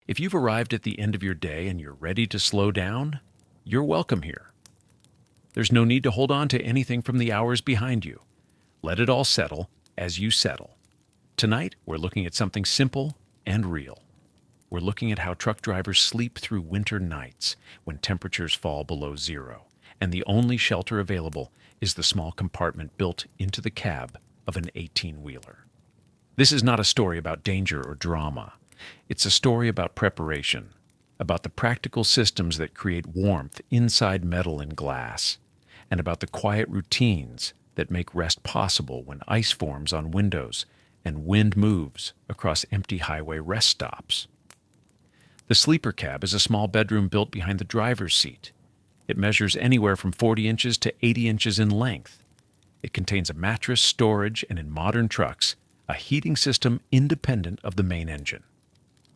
If you've arrived at the end of your day and you're ready to slow down, you're welcome here. There's no need to hold on to anything from the hours behind you. Let it all settle as you settle. Tonight, we're looking at something simple and real. We're looking at how truck drivers sleep through winter nights when temperatures fall below zero, and the only shelter available is the small compartment built into the cab of an 18-wheeler. This is not a story about danger or drama. It's a story about preparation, about the practical systems that create warmth inside metal and glass, and about the quiet routines that make rest possible when ice forms on windows and wind moves across empty highway rest stops. The sleeper cab is a small bedroom built behind the driver's seat. It measures anywhere from 40 inches to 80 inches in length. It contains a mattress, storage, and in modern trucks, a heating system independent of the main engine.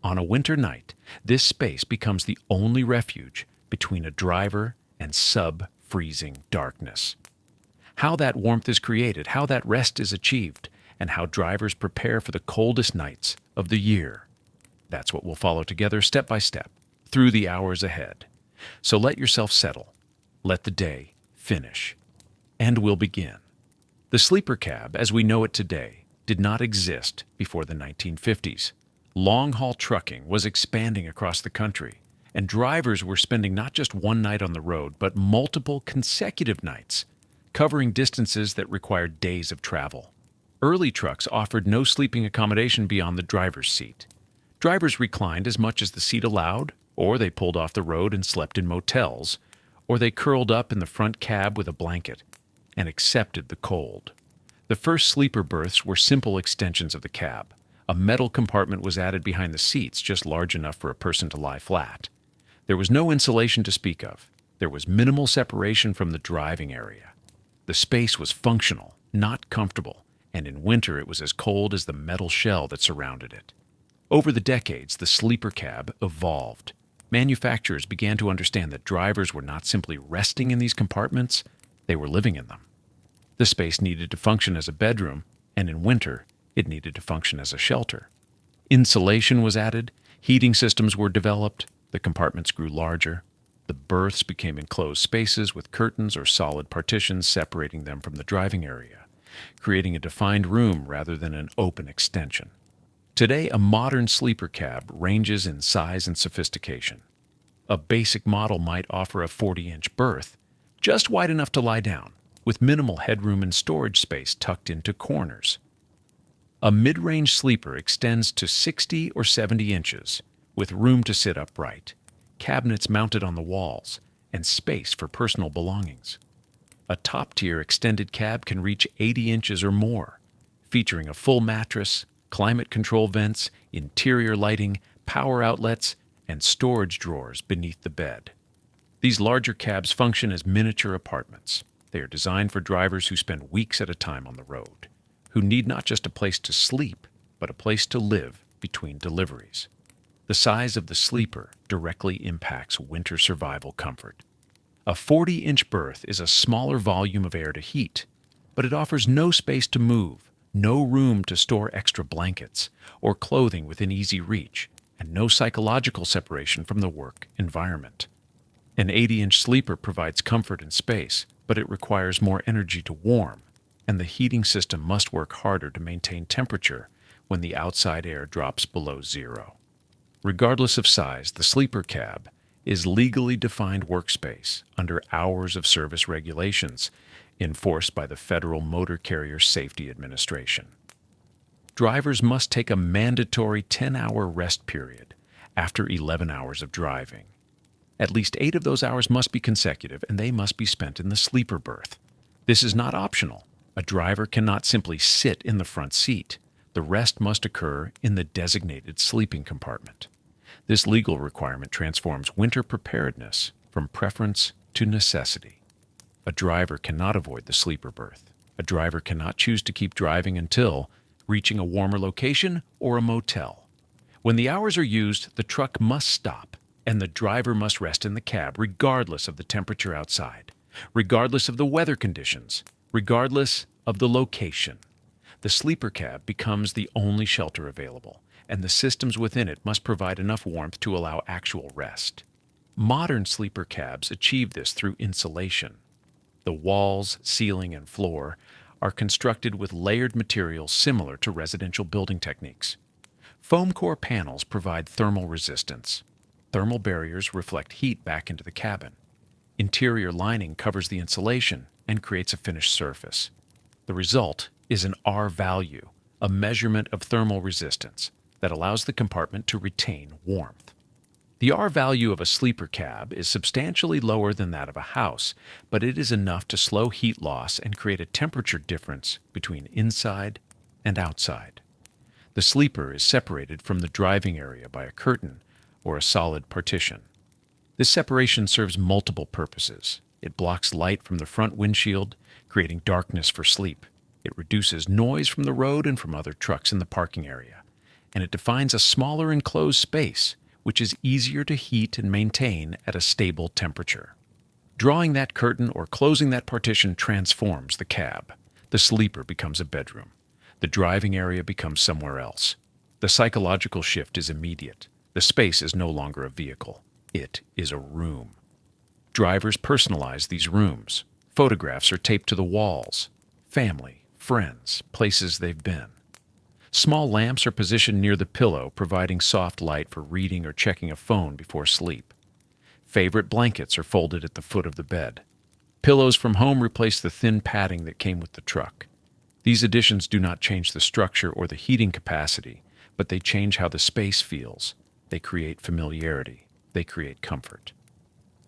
On a winter night, this space becomes the only refuge between a driver and sub-freezing darkness. How that warmth is created, how that rest is achieved, and how drivers prepare for the coldest nights of the year. That's what we'll follow together step by step through the hours ahead. So let yourself settle. Let the day finish. And we'll begin. The sleeper cab, as we know it today, did not exist before the 1950s. Long-haul trucking was expanding across the country, and drivers were spending not just one night on the road, but multiple consecutive nights, covering distances that required days of travel. Early trucks offered no sleeping accommodation beyond the driver's seat. Drivers reclined as much as the seat allowed, or they pulled off the road and slept in motels, or they curled up in the front cab with a blanket and accepted the cold. The first sleeper berths were simple extensions of the cab. A metal compartment was added behind the seats, just large enough for a person to lie flat. There was no insulation to speak of. There was minimal separation from the driving area. The space was functional, not comfortable, and in winter it was as cold as the metal shell that surrounded it. Over the decades, the sleeper cab evolved. Manufacturers began to understand that drivers were not simply resting in these compartments, they were living in them. The space needed to function as a bedroom, and in winter, it needed to function as a shelter. Insulation was added, heating systems were developed, the compartments grew larger. The berths became enclosed spaces with curtains or solid partitions separating them from the driving area, creating a defined room rather than an open extension. Today, a modern sleeper cab ranges in size and sophistication. A basic model might offer a 40-inch berth, just wide enough to lie down, with minimal headroom and storage space tucked into corners. A mid-range sleeper extends to 60 or 70 inches, with room to sit upright, cabinets mounted on the walls, and space for personal belongings. A top-tier extended cab can reach 80 inches or more, featuring a full mattress, climate control vents, interior lighting, power outlets, and storage drawers beneath the bed. These larger cabs function as miniature apartments. They are designed for drivers who spend weeks at a time on the road, who need not just a place to sleep, but a place to live between deliveries. The size of the sleeper directly impacts winter survival comfort. A 40-inch berth is a smaller volume of air to heat, but it offers no space to move, no room to store extra blankets or clothing within easy reach, and no psychological separation from the work environment. An 80-inch sleeper provides comfort and space, but it requires more energy to warm, and the heating system must work harder to maintain temperature when the outside air drops below zero. Regardless of size, the sleeper cab is legally defined workspace under hours of service regulations enforced by the Federal Motor Carrier Safety Administration. Drivers must take a mandatory 10-hour rest period after 11 hours of driving. At least 8 of those hours must be consecutive, and they must be spent in the sleeper berth. This is not optional. A driver cannot simply sit in the front seat. The rest must occur in the designated sleeping compartment. This legal requirement transforms winter preparedness from preference to necessity. A driver cannot avoid the sleeper berth. A driver cannot choose to keep driving until reaching a warmer location or a motel. When the hours are used, the truck must stop, and the driver must rest in the cab regardless of the temperature outside, regardless of the weather conditions, regardless of the location. The sleeper cab becomes the only shelter available, and the systems within it must provide enough warmth to allow actual rest. Modern sleeper cabs achieve this through insulation. The walls, ceiling, and floor are constructed with layered materials similar to residential building techniques. Foam core panels provide thermal resistance. Thermal barriers reflect heat back into the cabin. Interior lining covers the insulation and creates a finished surface. The result is an R value, a measurement of thermal resistance that allows the compartment to retain warmth. The R value of a sleeper cab is substantially lower than that of a house, but it is enough to slow heat loss and create a temperature difference between inside and outside. The sleeper is separated from the driving area by a curtain or a solid partition. This separation serves multiple purposes. It blocks light from the front windshield, creating darkness for sleep. It reduces noise from the road and from other trucks in the parking area. And it defines a smaller enclosed space, which is easier to heat and maintain at a stable temperature. Drawing that curtain or closing that partition transforms the cab. The sleeper becomes a bedroom. The driving area becomes somewhere else. The psychological shift is immediate. The space is no longer a vehicle. It is a room. Drivers personalize these rooms. Photographs are taped to the walls. Family, friends, places they've been. Small lamps are positioned near the pillow, providing soft light for reading or checking a phone before sleep. Favorite blankets are folded at the foot of the bed. Pillows from home replace the thin padding that came with the truck. These additions do not change the structure or the heating capacity, but they change how the space feels. They create familiarity. They create comfort.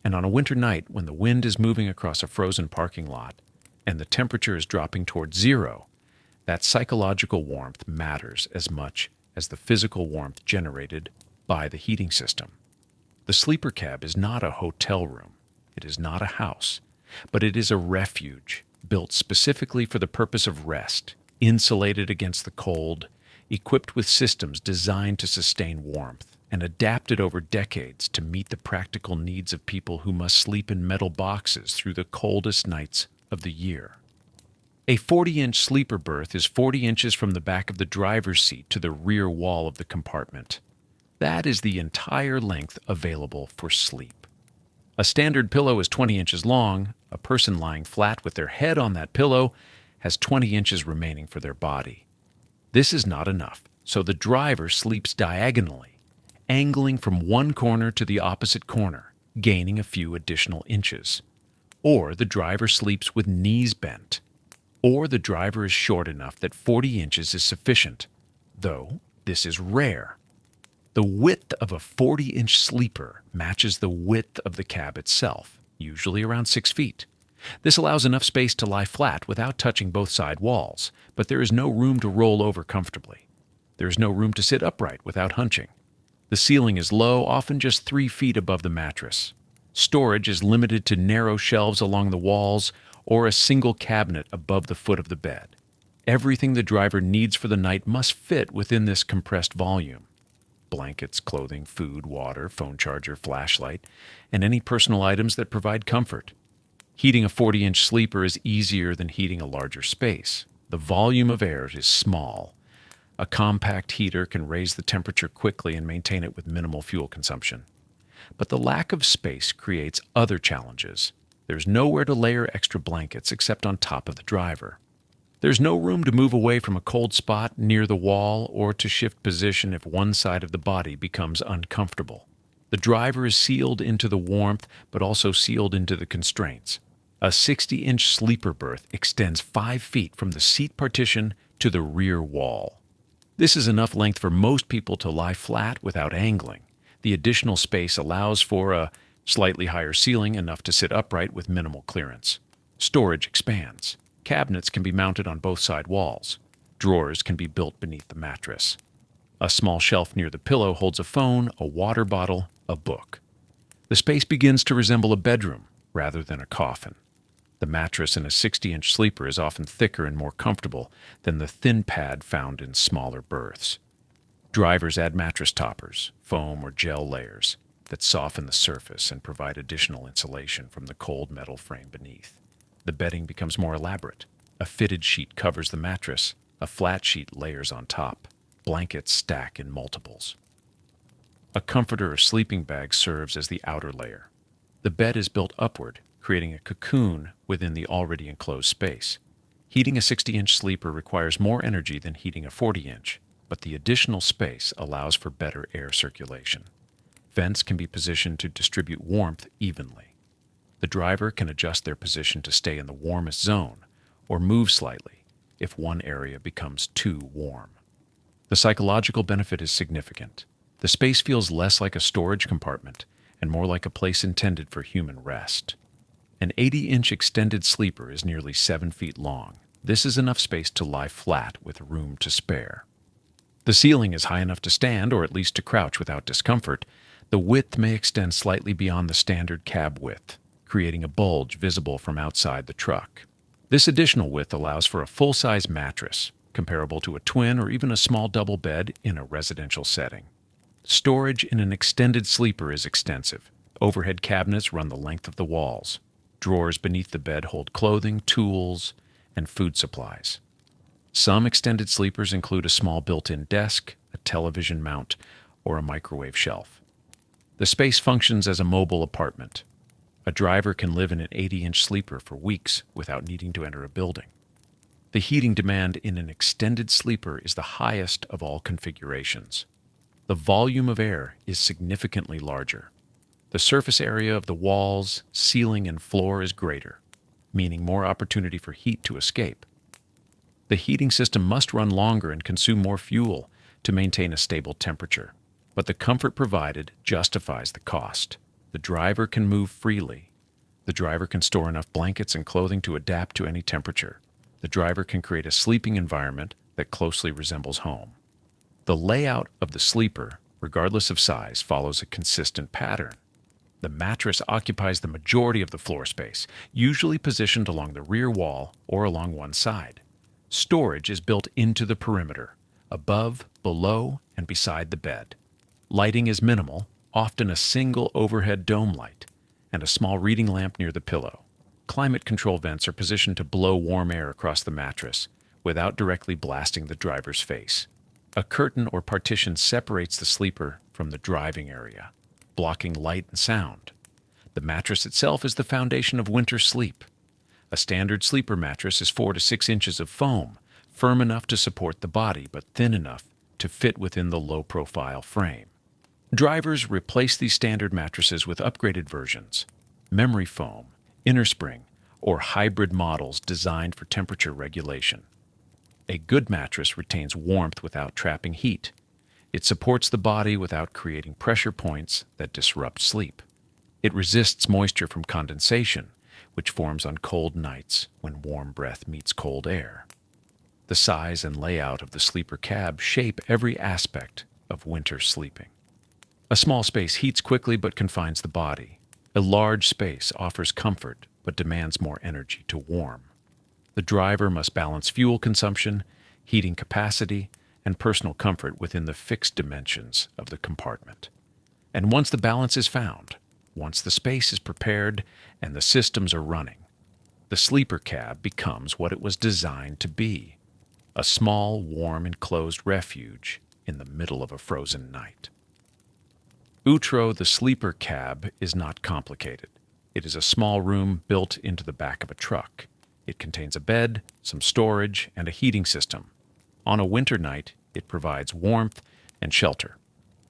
And on a winter night, when the wind is moving across a frozen parking lot and the temperature is dropping toward zero, that psychological warmth matters as much as the physical warmth generated by the heating system. The sleeper cab is not a hotel room. It is not a house, but it is a refuge built specifically for the purpose of rest, insulated against the cold, equipped with systems designed to sustain warmth, and adapted over decades to meet the practical needs of people who must sleep in metal boxes through the coldest nights of the year. A 40-inch sleeper berth is 40 inches from the back of the driver's seat to the rear wall of the compartment. That is the entire length available for sleep. A standard pillow is 20 inches long. A person lying flat with their head on that pillow has 20 inches remaining for their body. This is not enough, so the driver sleeps diagonally, angling from one corner to the opposite corner, gaining a few additional inches. Or the driver sleeps with knees bent. Or the driver is short enough that 40 inches is sufficient, though this is rare. The width of a 40-inch sleeper matches the width of the cab itself, usually around 6 feet. This allows enough space to lie flat without touching both side walls, but there is no room to roll over comfortably. There is no room to sit upright without hunching. The ceiling is low, often just 3 feet above the mattress. Storage is limited to narrow shelves along the walls or a single cabinet above the foot of the bed. Everything the driver needs for the night must fit within this compressed volume. Blankets, clothing, food, water, phone charger, flashlight, and any personal items that provide comfort. Heating a 40-inch sleeper is easier than heating a larger space. The volume of air is small. A compact heater can raise the temperature quickly and maintain it with minimal fuel consumption. But the lack of space creates other challenges. There's nowhere to layer extra blankets except on top of the driver. There's no room to move away from a cold spot near the wall or to shift position if one side of the body becomes uncomfortable. The driver is sealed into the warmth, but also sealed into the constraints. A 60-inch sleeper berth extends 5 feet from the seat partition to the rear wall. This is enough length for most people to lie flat without angling. The additional space allows for a slightly higher ceiling, enough to sit upright with minimal clearance. Storage expands. Cabinets can be mounted on both side walls. Drawers can be built beneath the mattress. A small shelf near the pillow holds a phone, a water bottle, a book. The space begins to resemble a bedroom rather than a coffin. The mattress in a 60-inch sleeper is often thicker and more comfortable than the thin pad found in smaller berths. Drivers add mattress toppers, foam or gel layers that soften the surface and provide additional insulation from the cold metal frame beneath. The bedding becomes more elaborate. A fitted sheet covers the mattress. A flat sheet layers on top. Blankets stack in multiples. A comforter or sleeping bag serves as the outer layer. The bed is built upward, creating a cocoon within the already enclosed space. Heating a 60-inch sleeper requires more energy than heating a 40-inch, but the additional space allows for better air circulation. Vents can be positioned to distribute warmth evenly. The driver can adjust their position to stay in the warmest zone, or move slightly if one area becomes too warm. The psychological benefit is significant. The space feels less like a storage compartment and more like a place intended for human rest. An 80-inch extended sleeper is nearly 7 feet long. This is enough space to lie flat with room to spare. The ceiling is high enough to stand, or at least to crouch without discomfort. The width may extend slightly beyond the standard cab width, creating a bulge visible from outside the truck. This additional width allows for a full-size mattress, comparable to a twin or even a small double bed in a residential setting. Storage in an extended sleeper is extensive. Overhead cabinets run the length of the walls. Drawers beneath the bed hold clothing, tools, and food supplies. Some extended sleepers include a small built-in desk, a television mount, or a microwave shelf. The space functions as a mobile apartment. A driver can live in an 80-inch sleeper for weeks without needing to enter a building. The heating demand in an extended sleeper is the highest of all configurations. The volume of air is significantly larger. The surface area of the walls, ceiling, and floor is greater, meaning more opportunity for heat to escape. The heating system must run longer and consume more fuel to maintain a stable temperature, but the comfort provided justifies the cost. The driver can move freely. The driver can store enough blankets and clothing to adapt to any temperature. The driver can create a sleeping environment that closely resembles home. The layout of the sleeper, regardless of size, follows a consistent pattern. The mattress occupies the majority of the floor space, usually positioned along the rear wall or along one side. Storage is built into the perimeter, above, below, and beside the bed. Lighting is minimal, often a single overhead dome light, and a small reading lamp near the pillow. Climate control vents are positioned to blow warm air across the mattress without directly blasting the driver's face. A curtain or partition separates the sleeper from the driving area, blocking light and sound. The mattress itself is the foundation of winter sleep. A standard sleeper mattress is 4 to 6 inches of foam, firm enough to support the body but thin enough to fit within the low-profile frame. Drivers replace these standard mattresses with upgraded versions, memory foam, innerspring, or hybrid models designed for temperature regulation. A good mattress retains warmth without trapping heat. It supports the body without creating pressure points that disrupt sleep. It resists moisture from condensation, which forms on cold nights when warm breath meets cold air. The size and layout of the sleeper cab shape every aspect of winter sleeping. A small space heats quickly but confines the body. A large space offers comfort but demands more energy to warm. The driver must balance fuel consumption, heating capacity, and personal comfort within the fixed dimensions of the compartment. And once the balance is found, once the space is prepared and the systems are running, the sleeper cab becomes what it was designed to be: a small, warm, enclosed refuge in the middle of a frozen night. Outro, the sleeper cab, is not complicated. It is a small room built into the back of a truck. It contains a bed, some storage, and a heating system. On a winter night, it provides warmth and shelter.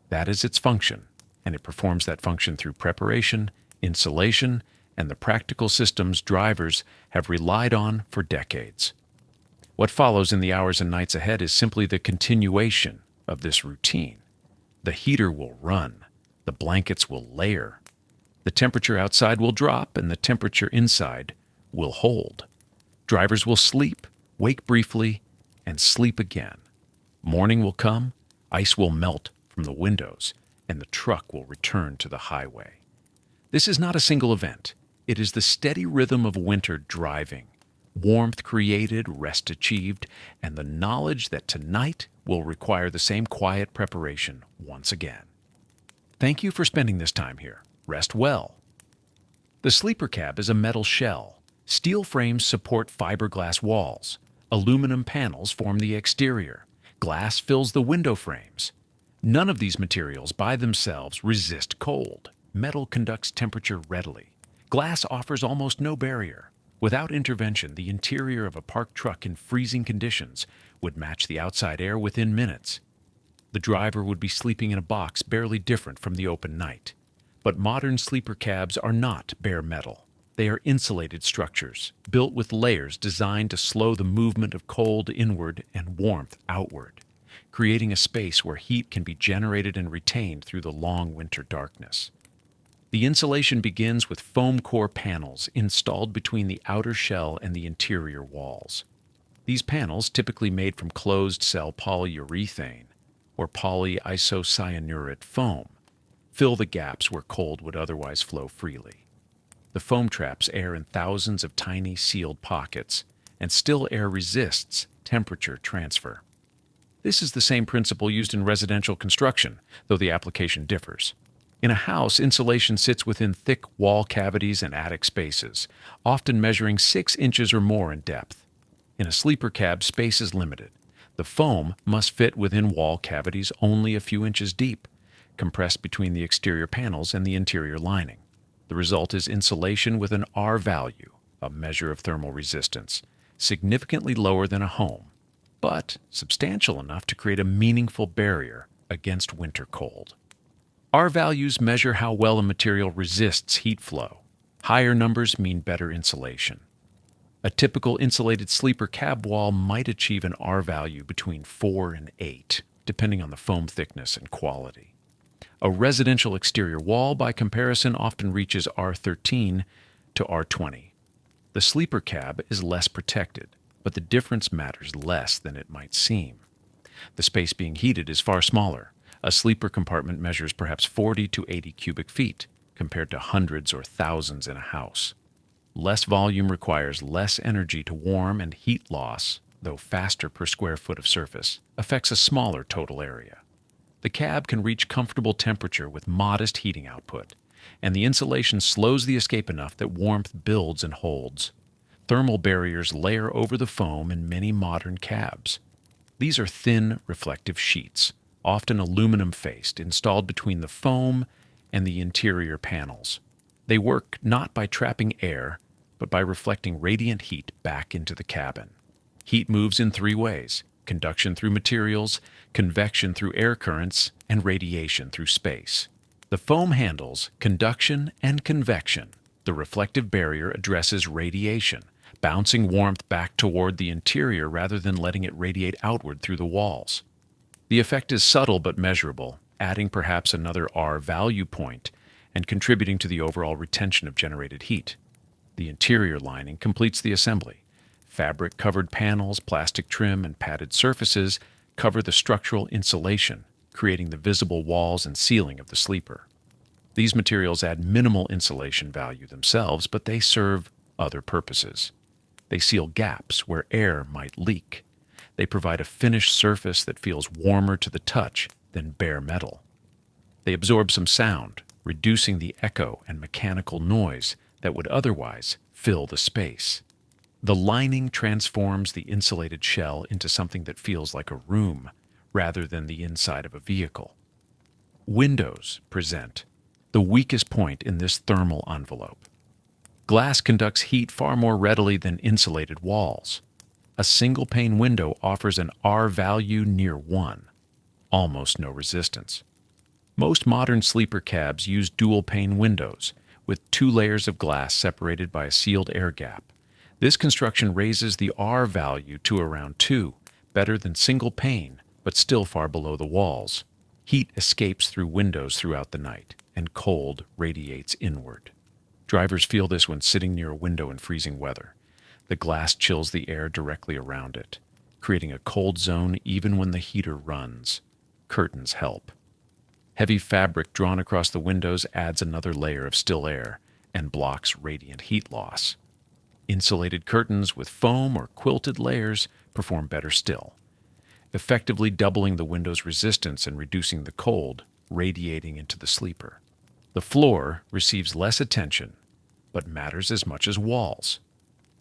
That is its function, and it performs that function through preparation, insulation, and the practical systems drivers have relied on for decades. What follows in the hours and nights ahead is simply the continuation of this routine. The heater will run, the blankets will layer, the temperature outside will drop, and the temperature inside will hold. Drivers will sleep, wake briefly, and sleep again. Morning will come, ice will melt from the windows, and the truck will return to the highway. This is not a single event. It is the steady rhythm of winter driving, warmth created, rest achieved, and the knowledge that tonight will require the same quiet preparation once again. Thank you for spending this time here. Rest well. The sleeper cab is a metal shell. Steel frames support fiberglass walls. Aluminum panels form the exterior. Glass fills the window frames. None of these materials by themselves resist cold. Metal conducts temperature readily. Glass offers almost no barrier. Without intervention, the interior of a parked truck in freezing conditions would match the outside air within minutes. The driver would be sleeping in a box barely different from the open night. But modern sleeper cabs are not bare metal. They are insulated structures, built with layers designed to slow the movement of cold inward and warmth outward, creating a space where heat can be generated and retained through the long winter darkness. The insulation begins with foam core panels installed between the outer shell and the interior walls. These panels, typically made from closed-cell polyurethane or polyisocyanurate foam, fill the gaps where cold would otherwise flow freely. The foam traps air in thousands of tiny sealed pockets, and still air resists temperature transfer. This is the same principle used in residential construction, though the application differs. In a house, insulation sits within thick wall cavities and attic spaces, often measuring 6 inches or more in depth. In a sleeper cab, space is limited. The foam must fit within wall cavities only a few inches deep, compressed between the exterior panels and the interior lining. The result is insulation with an R value, a measure of thermal resistance, significantly lower than a home, but substantial enough to create a meaningful barrier against winter cold. R values measure how well a material resists heat flow. Higher numbers mean better insulation. A typical insulated sleeper cab wall might achieve an R value between 4 and 8, depending on the foam thickness and quality. A residential exterior wall, by comparison, often reaches R13 to R20. The sleeper cab is less protected, but the difference matters less than it might seem. The space being heated is far smaller. A sleeper compartment measures perhaps 40 to 80 cubic feet, compared to hundreds or thousands in a house. Less volume requires less energy to warm, and heat loss, though faster per square foot of surface, affects a smaller total area. The cab can reach comfortable temperature with modest heating output, and the insulation slows the escape enough that warmth builds and holds. Thermal barriers layer over the foam in many modern cabs. These are thin, reflective sheets, often aluminum-faced, installed between the foam and the interior panels. They work not by trapping air, but by reflecting radiant heat back into the cabin. Heat moves in 3 ways: conduction through materials, convection through air currents, and radiation through space. The foam handles conduction and convection. The reflective barrier addresses radiation, bouncing warmth back toward the interior rather than letting it radiate outward through the walls. The effect is subtle but measurable, adding perhaps another R value point and contributing to the overall retention of generated heat. The interior lining completes the assembly. Fabric-covered panels, plastic trim, and padded surfaces cover the structural insulation, creating the visible walls and ceiling of the sleeper. These materials add minimal insulation value themselves, but they serve other purposes. They seal gaps where air might leak. They provide a finished surface that feels warmer to the touch than bare metal. They absorb some sound, reducing the echo and mechanical noise that would otherwise fill the space. The lining transforms the insulated shell into something that feels like a room rather than the inside of a vehicle. Windows present the weakest point in this thermal envelope. Glass conducts heat far more readily than insulated walls. A single-pane window offers an R value near 1, almost no resistance. Most modern sleeper cabs use dual-pane windows, with 2 layers of glass separated by a sealed air gap. This construction raises the R value to around 2, better than single pane, but still far below the walls. Heat escapes through windows throughout the night, and cold radiates inward. Drivers feel this when sitting near a window in freezing weather. The glass chills the air directly around it, creating a cold zone even when the heater runs. Curtains help. Heavy fabric drawn across the windows adds another layer of still air and blocks radiant heat loss. Insulated curtains with foam or quilted layers perform better still, effectively doubling the window's resistance and reducing the cold radiating into the sleeper. The floor receives less attention, but matters as much as walls.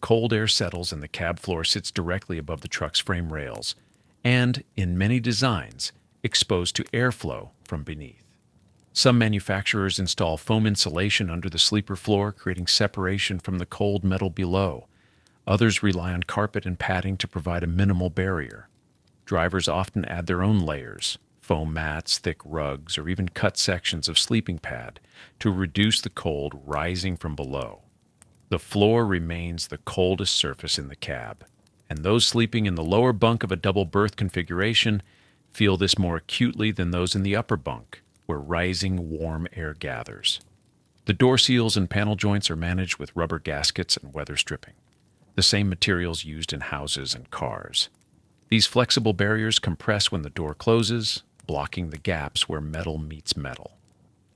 Cold air settles and the cab floor sits directly above the truck's frame rails, and, in many designs, exposed to airflow from beneath. Some manufacturers install foam insulation under the sleeper floor, creating separation from the cold metal below. Others rely on carpet and padding to provide a minimal barrier. Drivers often add their own layers, foam mats, thick rugs, or even cut sections of sleeping pad to reduce the cold rising from below. The floor remains the coldest surface in the cab, and those sleeping in the lower bunk of a double berth configuration feel this more acutely than those in the upper bunk, where rising warm air gathers. The door seals and panel joints are managed with rubber gaskets and weather stripping, the same materials used in houses and cars. These flexible barriers compress when the door closes, blocking the gaps where metal meets metal.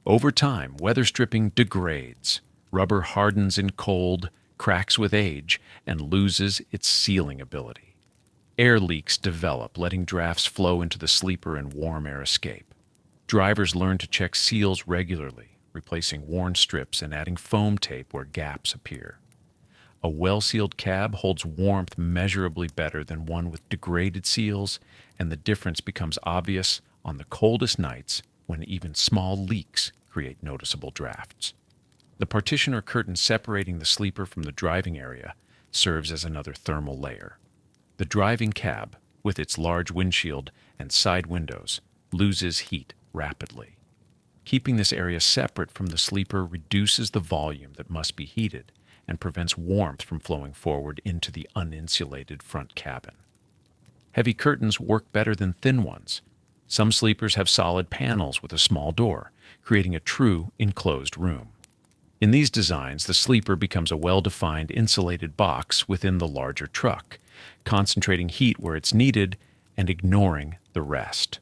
Over time, weather stripping degrades. Rubber hardens in cold, cracks with age, and loses its sealing ability. Air leaks develop, letting drafts flow into the sleeper and warm air escape. Drivers learn to check seals regularly, replacing worn strips and adding foam tape where gaps appear. A well-sealed cab holds warmth measurably better than one with degraded seals, and the difference becomes obvious on the coldest nights when even small leaks create noticeable drafts. The partition or curtain separating the sleeper from the driving area serves as another thermal layer. The driving cab, with its large windshield and side windows, loses heat rapidly. Keeping this area separate from the sleeper reduces the volume that must be heated and prevents warmth from flowing forward into the uninsulated front cabin. Heavy curtains work better than thin ones. Some sleepers have solid panels with a small door, creating a true enclosed room. In these designs, the sleeper becomes a well-defined insulated box within the larger truck, concentrating heat where it's needed and ignoring the rest.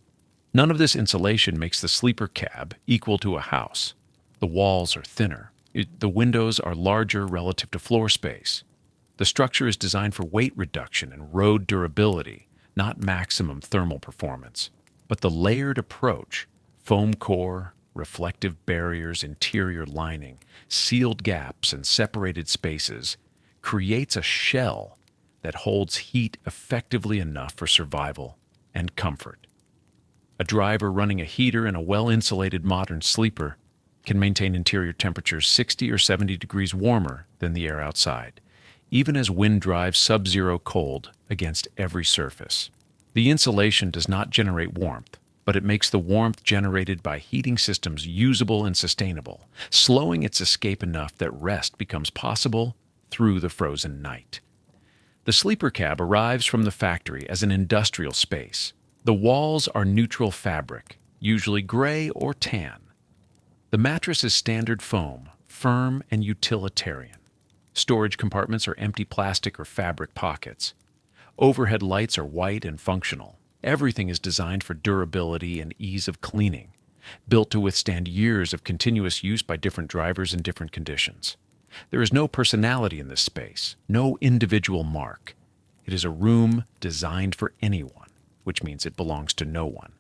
None of this insulation makes the sleeper cab equal to a house. The walls are thinner. The windows are larger relative to floor space. The structure is designed for weight reduction and road durability, not maximum thermal performance. But the layered approach, foam core, reflective barriers, interior lining, sealed gaps, and separated spaces, creates a shell that holds heat effectively enough for survival and comfort. A driver running a heater in a well-insulated modern sleeper can maintain interior temperatures 60 or 70 degrees warmer than the air outside, even as wind drives subzero cold against every surface. The insulation does not generate warmth, but it makes the warmth generated by heating systems usable and sustainable, slowing its escape enough that rest becomes possible through the frozen night. The sleeper cab arrives from the factory as an industrial space. The walls are neutral fabric, usually gray or tan. The mattress is standard foam, firm and utilitarian. Storage compartments are empty plastic or fabric pockets. Overhead lights are white and functional. Everything is designed for durability and ease of cleaning, built to withstand years of continuous use by different drivers in different conditions. There is no personality in this space, no individual mark. It is a room designed for anyone, which means it belongs to no one.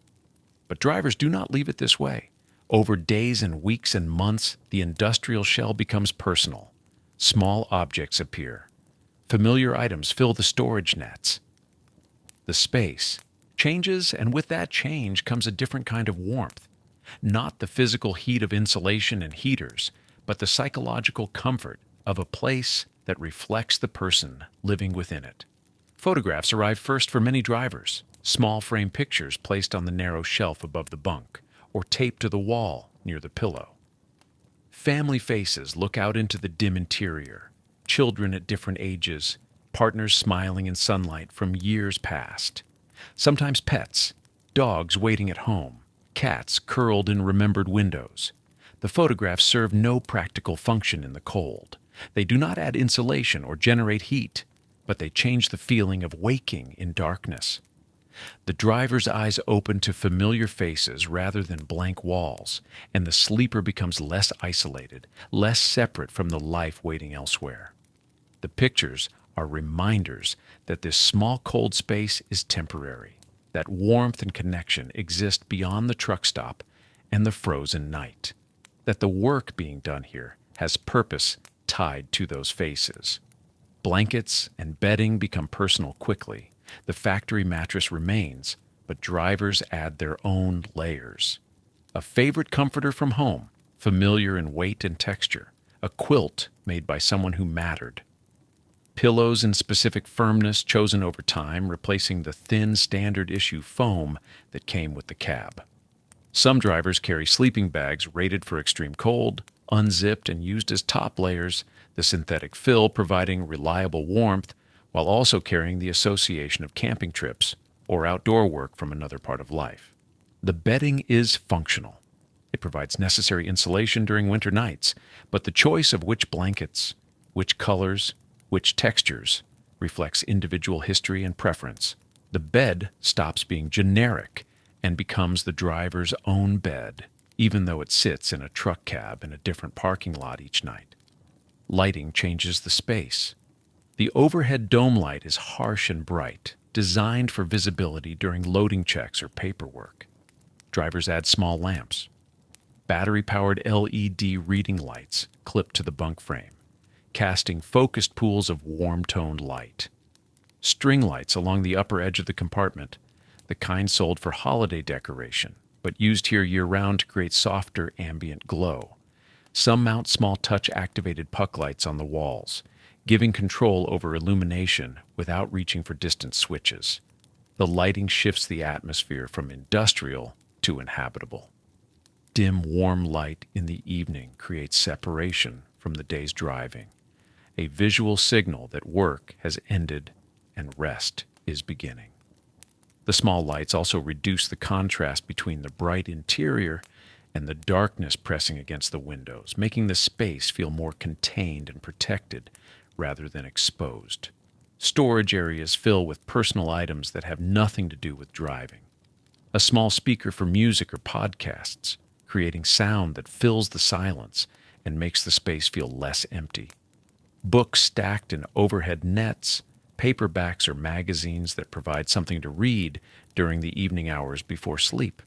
But drivers do not leave it this way. Over days and weeks and months, the industrial shell becomes personal. Small objects appear. Familiar items fill the storage nets. The space changes, and with that change comes a different kind of warmth. Not the physical heat of insulation and heaters, but the psychological comfort of a place that reflects the person living within it. Photographs arrive first for many drivers, small frame pictures placed on the narrow shelf above the bunk, or taped to the wall near the pillow. Family faces look out into the dim interior, children at different ages, partners smiling in sunlight from years past. Sometimes pets, dogs waiting at home, cats curled in remembered windows. The photographs serve no practical function in the cold. They do not add insulation or generate heat, but they change the feeling of waking in darkness. The driver's eyes open to familiar faces rather than blank walls, and the sleeper becomes less isolated, less separate from the life waiting elsewhere. The pictures are reminders that this small cold space is temporary, that warmth and connection exist beyond the truck stop and the frozen night, that the work being done here has purpose tied to those faces. Blankets and bedding become personal quickly. The factory mattress remains, but drivers add their own layers. A favorite comforter from home, familiar in weight and texture. A quilt made by someone who mattered. Pillows in specific firmness chosen over time, replacing the thin standard issue foam that came with the cab. Some drivers carry sleeping bags rated for extreme cold, unzipped and used as top layers, the synthetic fill providing reliable warmth while also carrying the association of camping trips or outdoor work from another part of life. The bedding is functional. It provides necessary insulation during winter nights, but the choice of which blankets, which colors, which textures reflects individual history and preference. The bed stops being generic and becomes the driver's own bed, even though it sits in a truck cab in a different parking lot each night. Lighting changes the space. The overhead dome light is harsh and bright, designed for visibility during loading checks or paperwork. Drivers add small lamps. Battery-powered LED reading lights clipped to the bunk frame, casting focused pools of warm-toned light. String lights along the upper edge of the compartment, the kind sold for holiday decoration, but used here year-round to create softer ambient glow. Some mount small touch-activated puck lights on the walls, giving control over illumination without reaching for distant switches. The lighting shifts the atmosphere from industrial to inhabitable. Dim, warm light in the evening creates separation from the day's driving, a visual signal that work has ended and rest is beginning. The small lights also reduce the contrast between the bright interior and the darkness pressing against the windows, making the space feel more contained and protected rather than exposed. Storage areas fill with personal items that have nothing to do with driving. A small speaker for music or podcasts, creating sound that fills the silence and makes the space feel less empty. Books stacked in overhead nets, paperbacks or magazines that provide something to read during the evening hours before sleep.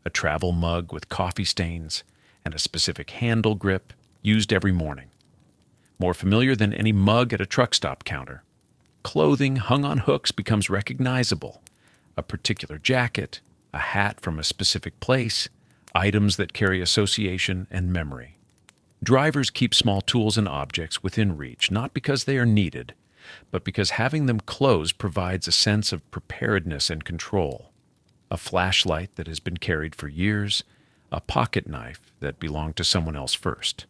A travel mug with coffee stains and a specific handle grip used every morning. More familiar than any mug at a truck stop counter. Clothing hung on hooks becomes recognizable. A particular jacket, a hat from a specific place, items that carry association and memory. Drivers keep small tools and objects within reach, not because they are needed, but because having them close provides a sense of preparedness and control. A flashlight that has been carried for years, a pocket knife that belonged to someone else first,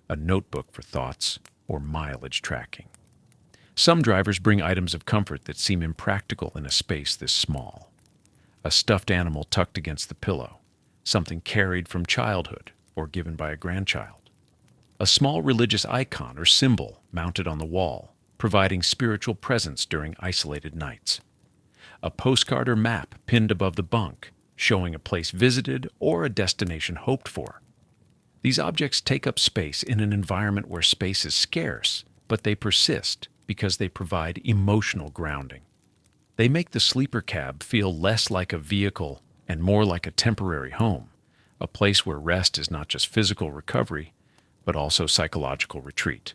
a notebook for thoughts or mileage tracking. Some drivers bring items of comfort that seem impractical in a space this small. A stuffed animal tucked against the pillow, something carried from childhood or given by a grandchild. A small religious icon or symbol mounted on the wall, providing spiritual presence during isolated nights. A postcard or map pinned above the bunk, showing a place visited or a destination hoped for. These objects take up space in an environment where space is scarce, but they persist because they provide emotional grounding. They make the sleeper cab feel less like a vehicle and more like a temporary home, a place where rest is not just physical recovery, but also psychological retreat.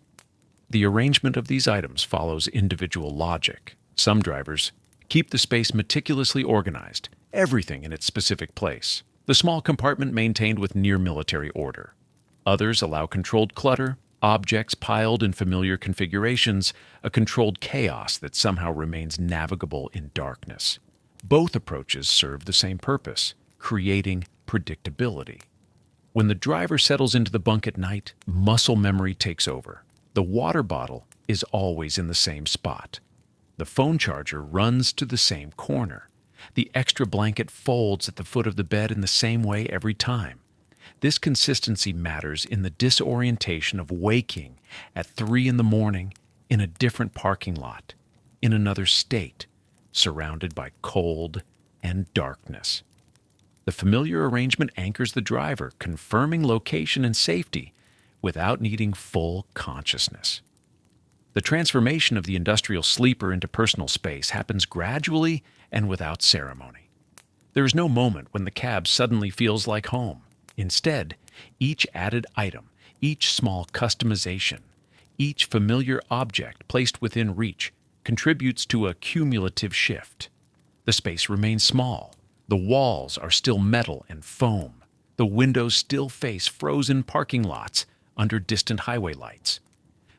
The arrangement of these items follows individual logic. Some drivers keep the space meticulously organized, everything in its specific place, the small compartment maintained with near-military order. Others allow controlled clutter, objects piled in familiar configurations, a controlled chaos that somehow remains navigable in darkness. Both approaches serve the same purpose, creating predictability. When the driver settles into the bunk at night, muscle memory takes over. The water bottle is always in the same spot. The phone charger runs to the same corner. The extra blanket folds at the foot of the bed in the same way every time. This consistency matters in the disorientation of waking at 3 a.m. in a different parking lot, in another state, surrounded by cold and darkness. The familiar arrangement anchors the driver, confirming location and safety without needing full consciousness. The transformation of the industrial sleeper into personal space happens gradually and without ceremony. There is no moment when the cab suddenly feels like home. Instead, each added item, each small customization, each familiar object placed within reach contributes to a cumulative shift. The space remains small. The walls are still metal and foam. The windows still face frozen parking lots under distant highway lights.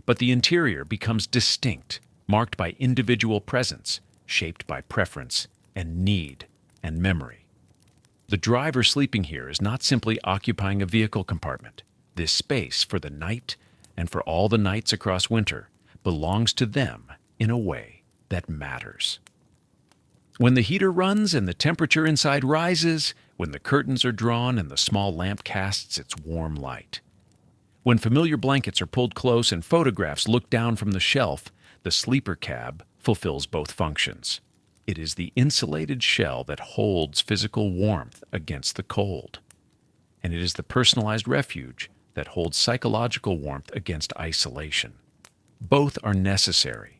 But the interior becomes distinct, marked by individual presence, shaped by preference and need and memory. The driver sleeping here is not simply occupying a vehicle compartment. This space, for the night and for all the nights across winter, belongs to them in a way that matters. When the heater runs and the temperature inside rises, when the curtains are drawn and the small lamp casts its warm light, when familiar blankets are pulled close and photographs look down from the shelf, the sleeper cab fulfills both functions. It is the insulated shell that holds physical warmth against the cold, and it is the personalized refuge that holds psychological warmth against isolation. Both are necessary.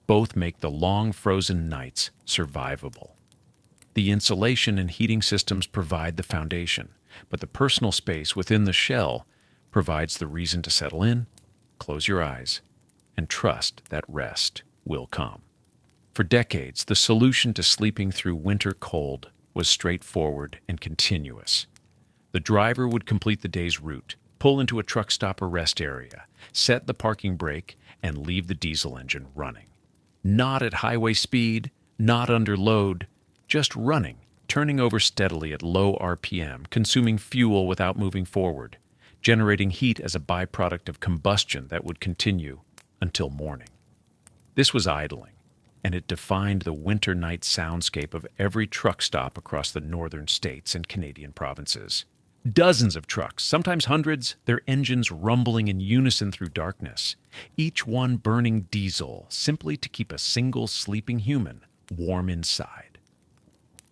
Both make the long frozen nights survivable. The insulation and heating systems provide the foundation, but the personal space within the shell provides the reason to settle in, close your eyes, and trust that rest will come. For decades, the solution to sleeping through winter cold was straightforward and continuous. The driver would complete the day's route, pull into a truck stop or rest area, set the parking brake, and leave the diesel engine running. Not at highway speed, not under load, just running, turning over steadily at low RPM, consuming fuel without moving forward, generating heat as a byproduct of combustion that would continue until morning. This was idling, and it defined the winter night soundscape of every truck stop across the northern states and Canadian provinces. Dozens of trucks, sometimes hundreds, their engines rumbling in unison through darkness, each one burning diesel simply to keep a single sleeping human warm inside.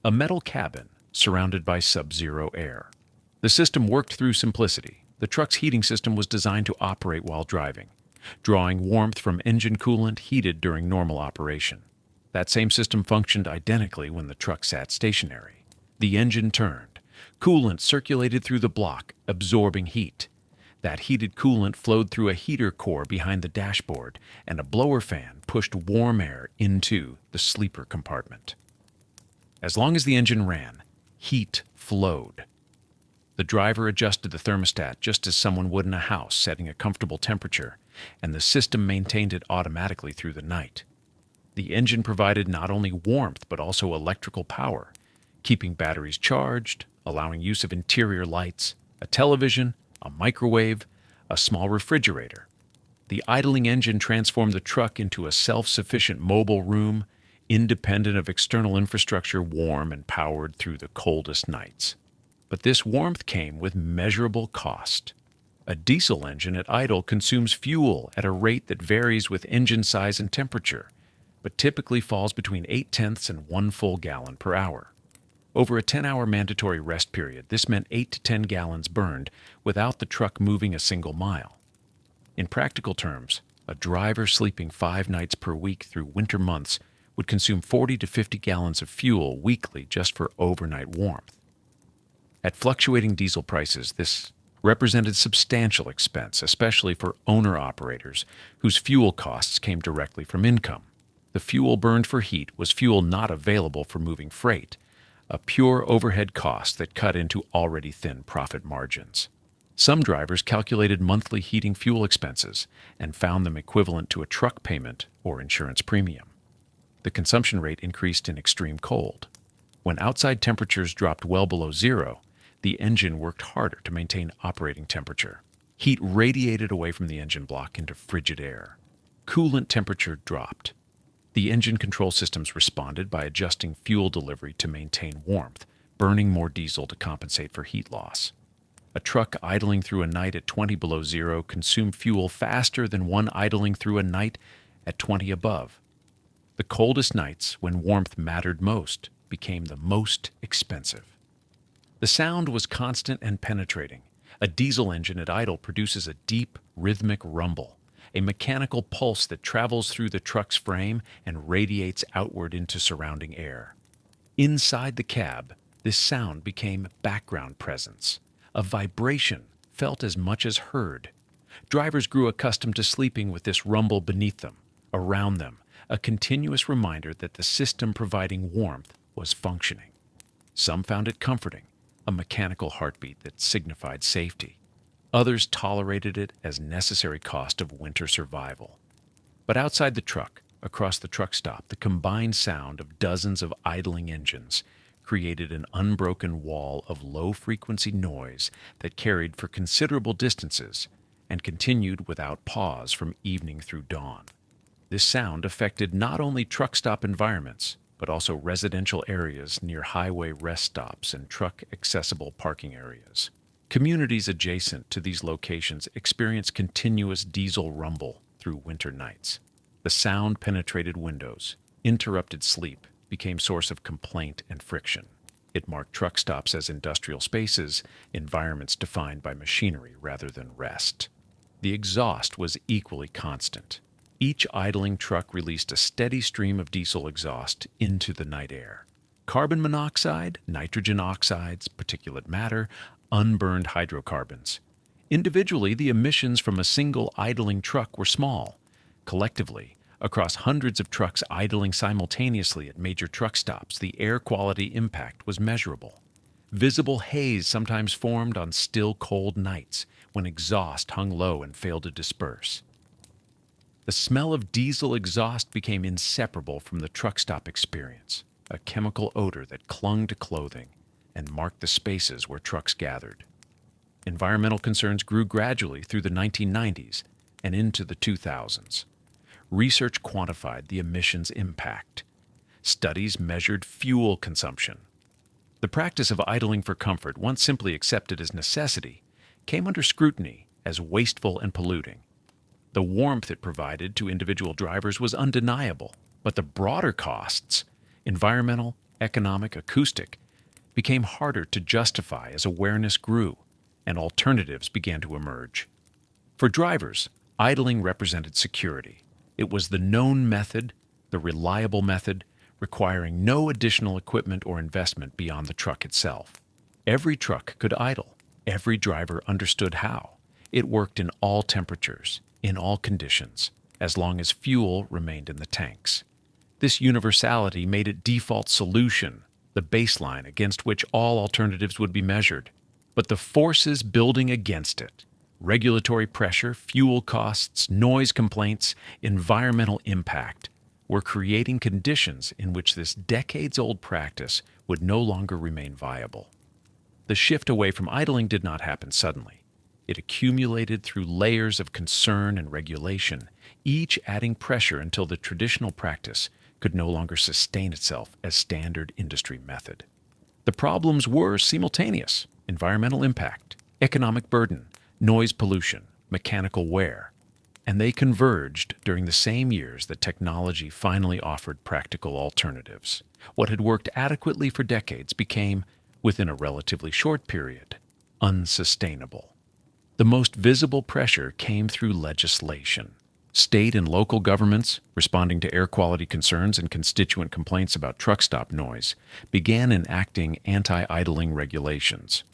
A metal cabin surrounded by subzero air. The system worked through simplicity. The truck's heating system was designed to operate while driving, drawing warmth from engine coolant heated during normal operation. That same system functioned identically when the truck sat stationary. The engine turned. Coolant circulated through the block, absorbing heat. That heated coolant flowed through a heater core behind the dashboard, and a blower fan pushed warm air into the sleeper compartment. As long as the engine ran, heat flowed. The driver adjusted the thermostat just as someone would in a house, setting a comfortable temperature, and the system maintained it automatically through the night. The engine provided not only warmth but also electrical power, keeping batteries charged, allowing use of interior lights, a television, a microwave, a small refrigerator. The idling engine transformed the truck into a self-sufficient mobile room, independent of external infrastructure, warm and powered through the coldest nights. But this warmth came with measurable cost. A diesel engine at idle consumes fuel at a rate that varies with engine size and temperature, but typically falls between 0.8 and 1 full gallon per hour. Over a 10-hour mandatory rest period, this meant 8 to 10 gallons burned without the truck moving a single mile. In practical terms, a driver sleeping 5 nights per week through winter months would consume 40 to 50 gallons of fuel weekly just for overnight warmth. At fluctuating diesel prices, this represented substantial expense, especially for owner-operators whose fuel costs came directly from income. The fuel burned for heat was fuel not available for moving freight, a pure overhead cost that cut into already thin profit margins. Some drivers calculated monthly heating fuel expenses and found them equivalent to a truck payment or insurance premium. The consumption rate increased in extreme cold. When outside temperatures dropped well below zero, the engine worked harder to maintain operating temperature. Heat radiated away from the engine block into frigid air. Coolant temperature dropped. The engine control systems responded by adjusting fuel delivery to maintain warmth, burning more diesel to compensate for heat loss. A truck idling through a night at 20 below zero consumed fuel faster than one idling through a night at 20 above. The coldest nights, when warmth mattered most, became the most expensive. The sound was constant and penetrating. A diesel engine at idle produces a deep, rhythmic rumble, a mechanical pulse that travels through the truck's frame and radiates outward into surrounding air. Inside the cab, this sound became background presence, a vibration felt as much as heard. Drivers grew accustomed to sleeping with this rumble beneath them, around them, a continuous reminder that the system providing warmth was functioning. Some found it comforting, a mechanical heartbeat that signified safety. Others tolerated it as necessary cost of winter survival. But outside the truck, across the truck stop, the combined sound of dozens of idling engines created an unbroken wall of low-frequency noise that carried for considerable distances and continued without pause from evening through dawn. This sound affected not only truck stop environments, but also residential areas near highway rest stops and truck-accessible parking areas. Communities adjacent to these locations experienced continuous diesel rumble through winter nights. The sound penetrated windows, interrupted sleep, became source of complaint and friction. It marked truck stops as industrial spaces, environments defined by machinery rather than rest. The exhaust was equally constant. Each idling truck released a steady stream of diesel exhaust into the night air. Carbon monoxide, nitrogen oxides, particulate matter, unburned hydrocarbons. Individually, the emissions from a single idling truck were small. Collectively, across hundreds of trucks idling simultaneously at major truck stops, the air quality impact was measurable. Visible haze sometimes formed on still cold nights when exhaust hung low and failed to disperse. The smell of diesel exhaust became inseparable from the truck stop experience, a chemical odor that clung to clothing and marked the spaces where trucks gathered. Environmental concerns grew gradually through the 1990s and into the 2000s. Research quantified the emissions impact. Studies measured fuel consumption. The practice of idling for comfort, once simply accepted as necessity, came under scrutiny as wasteful and polluting. The warmth it provided to individual drivers was undeniable, but the broader costs, environmental, economic, acoustic, became harder to justify as awareness grew and alternatives began to emerge. For drivers, idling represented security. It was the known method, the reliable method, requiring no additional equipment or investment beyond the truck itself. Every truck could idle. Every driver understood how. It worked in all temperatures, in all conditions, as long as fuel remained in the tanks. This universality made it default solution, the baseline against which all alternatives would be measured. But the forces building against it, regulatory pressure, fuel costs, noise complaints, environmental impact, were creating conditions in which this decades-old practice would no longer remain viable. The shift away from idling did not happen suddenly. It accumulated through layers of concern and regulation, each adding pressure until the traditional practice could no longer sustain itself as standard industry method. The problems were simultaneous: environmental impact, economic burden, noise pollution, mechanical wear, and they converged during the same years that technology finally offered practical alternatives. What had worked adequately for decades became, within a relatively short period, unsustainable. The most visible pressure came through legislation. State and local governments, responding to air quality concerns and constituent complaints about truck stop noise, began enacting anti-idling regulations.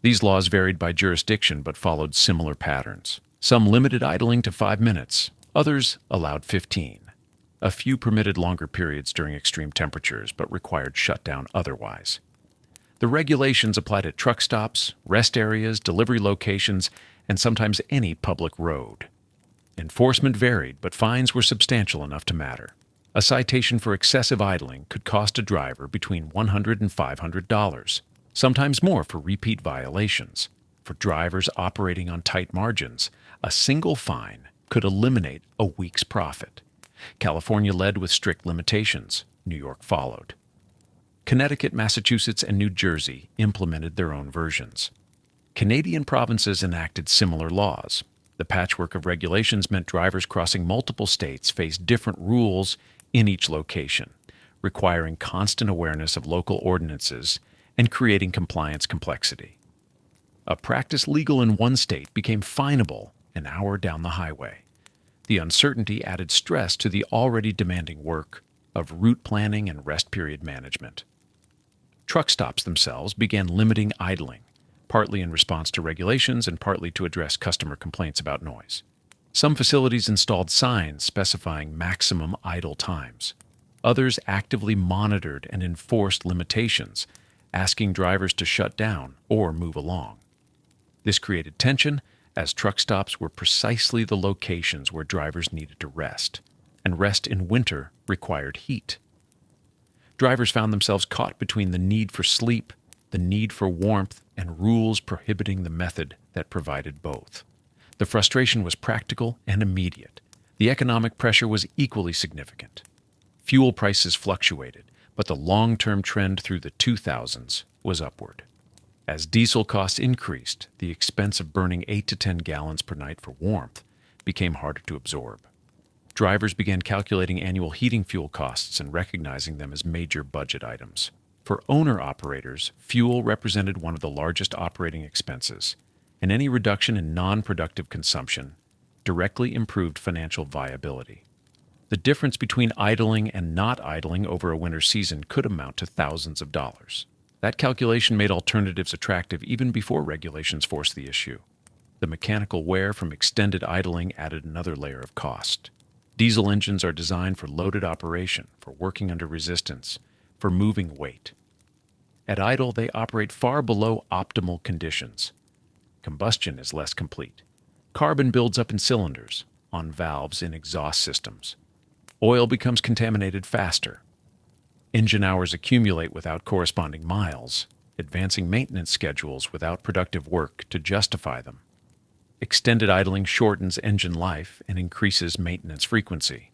These laws varied by jurisdiction but followed similar patterns. Some limited idling to 5 minutes, others allowed 15. A few permitted longer periods during extreme temperatures but required shutdown otherwise. The regulations applied at truck stops, rest areas, delivery locations, and sometimes any public road. Enforcement varied, but fines were substantial enough to matter. A citation for excessive idling could cost a driver between $100 and $500, sometimes more for repeat violations. For drivers operating on tight margins, a single fine could eliminate a week's profit. California led with strict limitations. New York followed. Connecticut, Massachusetts, and New Jersey implemented their own versions. Canadian provinces enacted similar laws. The patchwork of regulations meant drivers crossing multiple states faced different rules in each location, requiring constant awareness of local ordinances and creating compliance complexity. A practice legal in one state became finable an hour down the highway. The uncertainty added stress to the already demanding work of route planning and rest period management. Truck stops themselves began limiting idling, partly in response to regulations and partly to address customer complaints about noise. Some facilities installed signs specifying maximum idle times. Others actively monitored and enforced limitations, asking drivers to shut down or move along. This created tension, as truck stops were precisely the locations where drivers needed to rest, and rest in winter required heat. Drivers found themselves caught between the need for sleep, the need for warmth, and rules prohibiting the method that provided both. The frustration was practical and immediate. The economic pressure was equally significant. Fuel prices fluctuated, but the long-term trend through the 2000s was upward. As diesel costs increased, the expense of burning 8 to 10 gallons per night for warmth became harder to absorb. Drivers began calculating annual heating fuel costs and recognizing them as major budget items. For owner-operators, fuel represented one of the largest operating expenses, and any reduction in non-productive consumption directly improved financial viability. The difference between idling and not idling over a winter season could amount to thousands of dollars. That calculation made alternatives attractive even before regulations forced the issue. The mechanical wear from extended idling added another layer of cost. Diesel engines are designed for loaded operation, for working under resistance, for moving weight. At idle, they operate far below optimal conditions. Combustion is less complete. Carbon builds up in cylinders, on valves in exhaust systems. Oil becomes contaminated faster. Engine hours accumulate without corresponding miles, advancing maintenance schedules without productive work to justify them. Extended idling shortens engine life and increases maintenance frequency.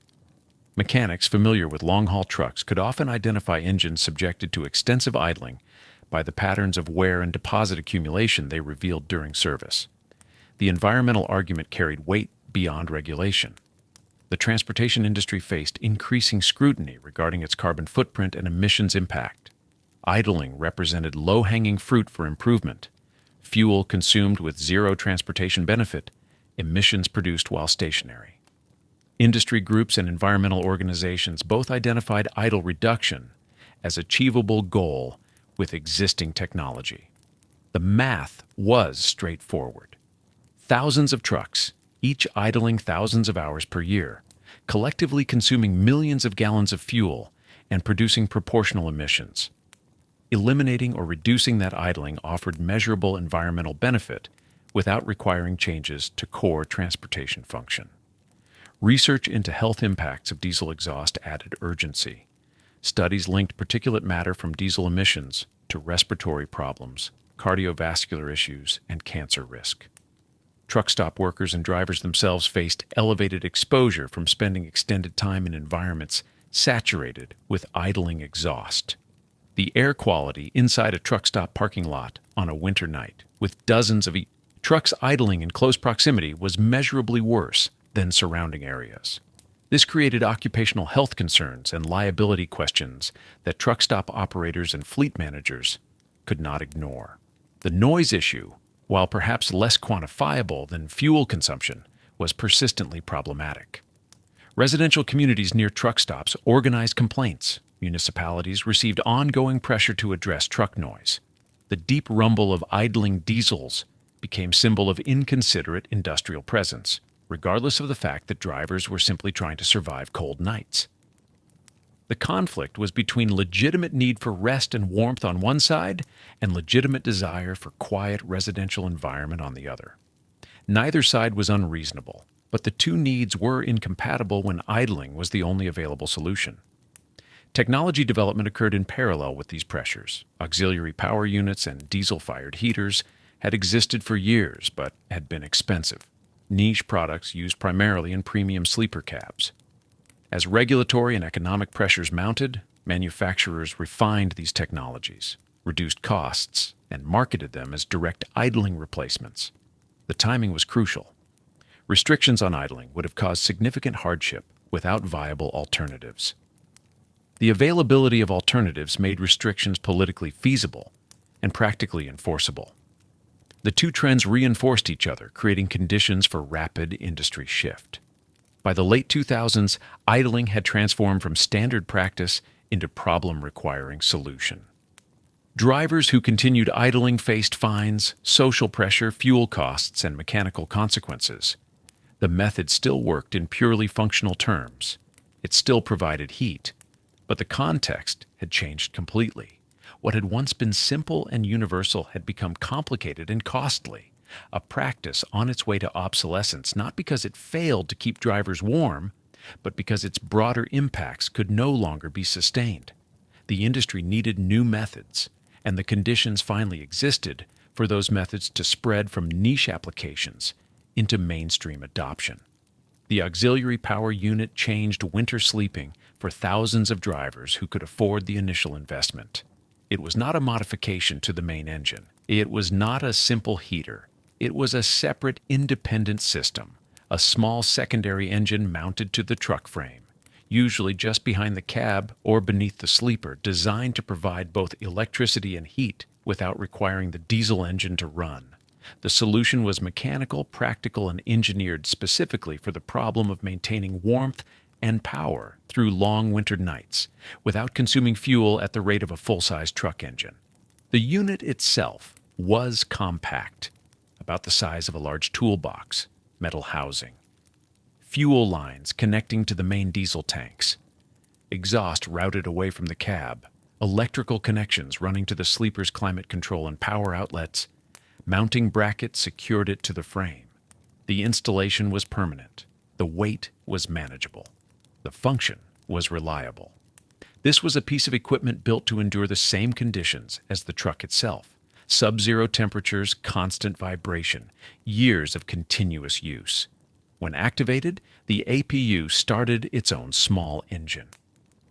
Mechanics familiar with long-haul trucks could often identify engines subjected to extensive idling by the patterns of wear and deposit accumulation they revealed during service. The environmental argument carried weight beyond regulation. The transportation industry faced increasing scrutiny regarding its carbon footprint and emissions impact. Idling represented low-hanging fruit for improvement. Fuel consumed with zero transportation benefit, emissions produced while stationary. Industry groups and environmental organizations both identified idle reduction as achievable goal with existing technology. The math was straightforward. Thousands of trucks, each idling thousands of hours per year, collectively consuming millions of gallons of fuel and producing proportional emissions. Eliminating or reducing that idling offered measurable environmental benefit without requiring changes to core transportation function. Research into health impacts of diesel exhaust added urgency. Studies linked particulate matter from diesel emissions to respiratory problems, cardiovascular issues, and cancer risk. Truck stop workers and drivers themselves faced elevated exposure from spending extended time in environments saturated with idling exhaust. The air quality inside a truck stop parking lot on a winter night, with dozens of trucks idling in close proximity, was measurably worse than surrounding areas. This created occupational health concerns and liability questions that truck stop operators and fleet managers could not ignore. The noise issue, while perhaps less quantifiable than fuel consumption, was persistently problematic. Residential communities near truck stops organized complaints. Municipalities received ongoing pressure to address truck noise. The deep rumble of idling diesels became symbol of inconsiderate industrial presence, regardless of the fact that drivers were simply trying to survive cold nights. The conflict was between legitimate need for rest and warmth on one side and legitimate desire for quiet residential environment on the other. Neither side was unreasonable, but the two needs were incompatible when idling was the only available solution. Technology development occurred in parallel with these pressures. Auxiliary power units and diesel-fired heaters had existed for years but had been expensive. Niche products used primarily in premium sleeper cabs. As regulatory and economic pressures mounted, manufacturers refined these technologies, reduced costs, and marketed them as direct idling replacements. The timing was crucial. Restrictions on idling would have caused significant hardship without viable alternatives. The availability of alternatives made restrictions politically feasible and practically enforceable. The two trends reinforced each other, creating conditions for rapid industry shift. By the late 2000s, idling had transformed from standard practice into problem-requiring solution. Drivers who continued idling faced fines, social pressure, fuel costs, and mechanical consequences. The method still worked in purely functional terms. It still provided heat, but the context had changed completely. What had once been simple and universal had become complicated and costly, a practice on its way to obsolescence not because it failed to keep drivers warm, but because its broader impacts could no longer be sustained. The industry needed new methods, and the conditions finally existed for those methods to spread from niche applications into mainstream adoption. The auxiliary power unit changed winter sleeping for thousands of drivers who could afford the initial investment. It was not a modification to the main engine. It was not a simple heater. It was a separate, independent system, a small secondary engine mounted to the truck frame, usually just behind the cab or beneath the sleeper, designed to provide both electricity and heat without requiring the diesel engine to run. The solution was mechanical, practical, and engineered specifically for the problem of maintaining warmth and power through long winter nights without consuming fuel at the rate of a full-size truck engine. The unit itself was compact, about the size of a large toolbox, metal housing, fuel lines connecting to the main diesel tanks, exhaust routed away from the cab, electrical connections running to the sleeper's climate control and power outlets. Mounting brackets secured it to the frame. The installation was permanent. The weight was manageable. The function was reliable. This was a piece of equipment built to endure the same conditions as the truck itself. Sub-zero temperatures, constant vibration, years of continuous use. When activated, the APU started its own small engine.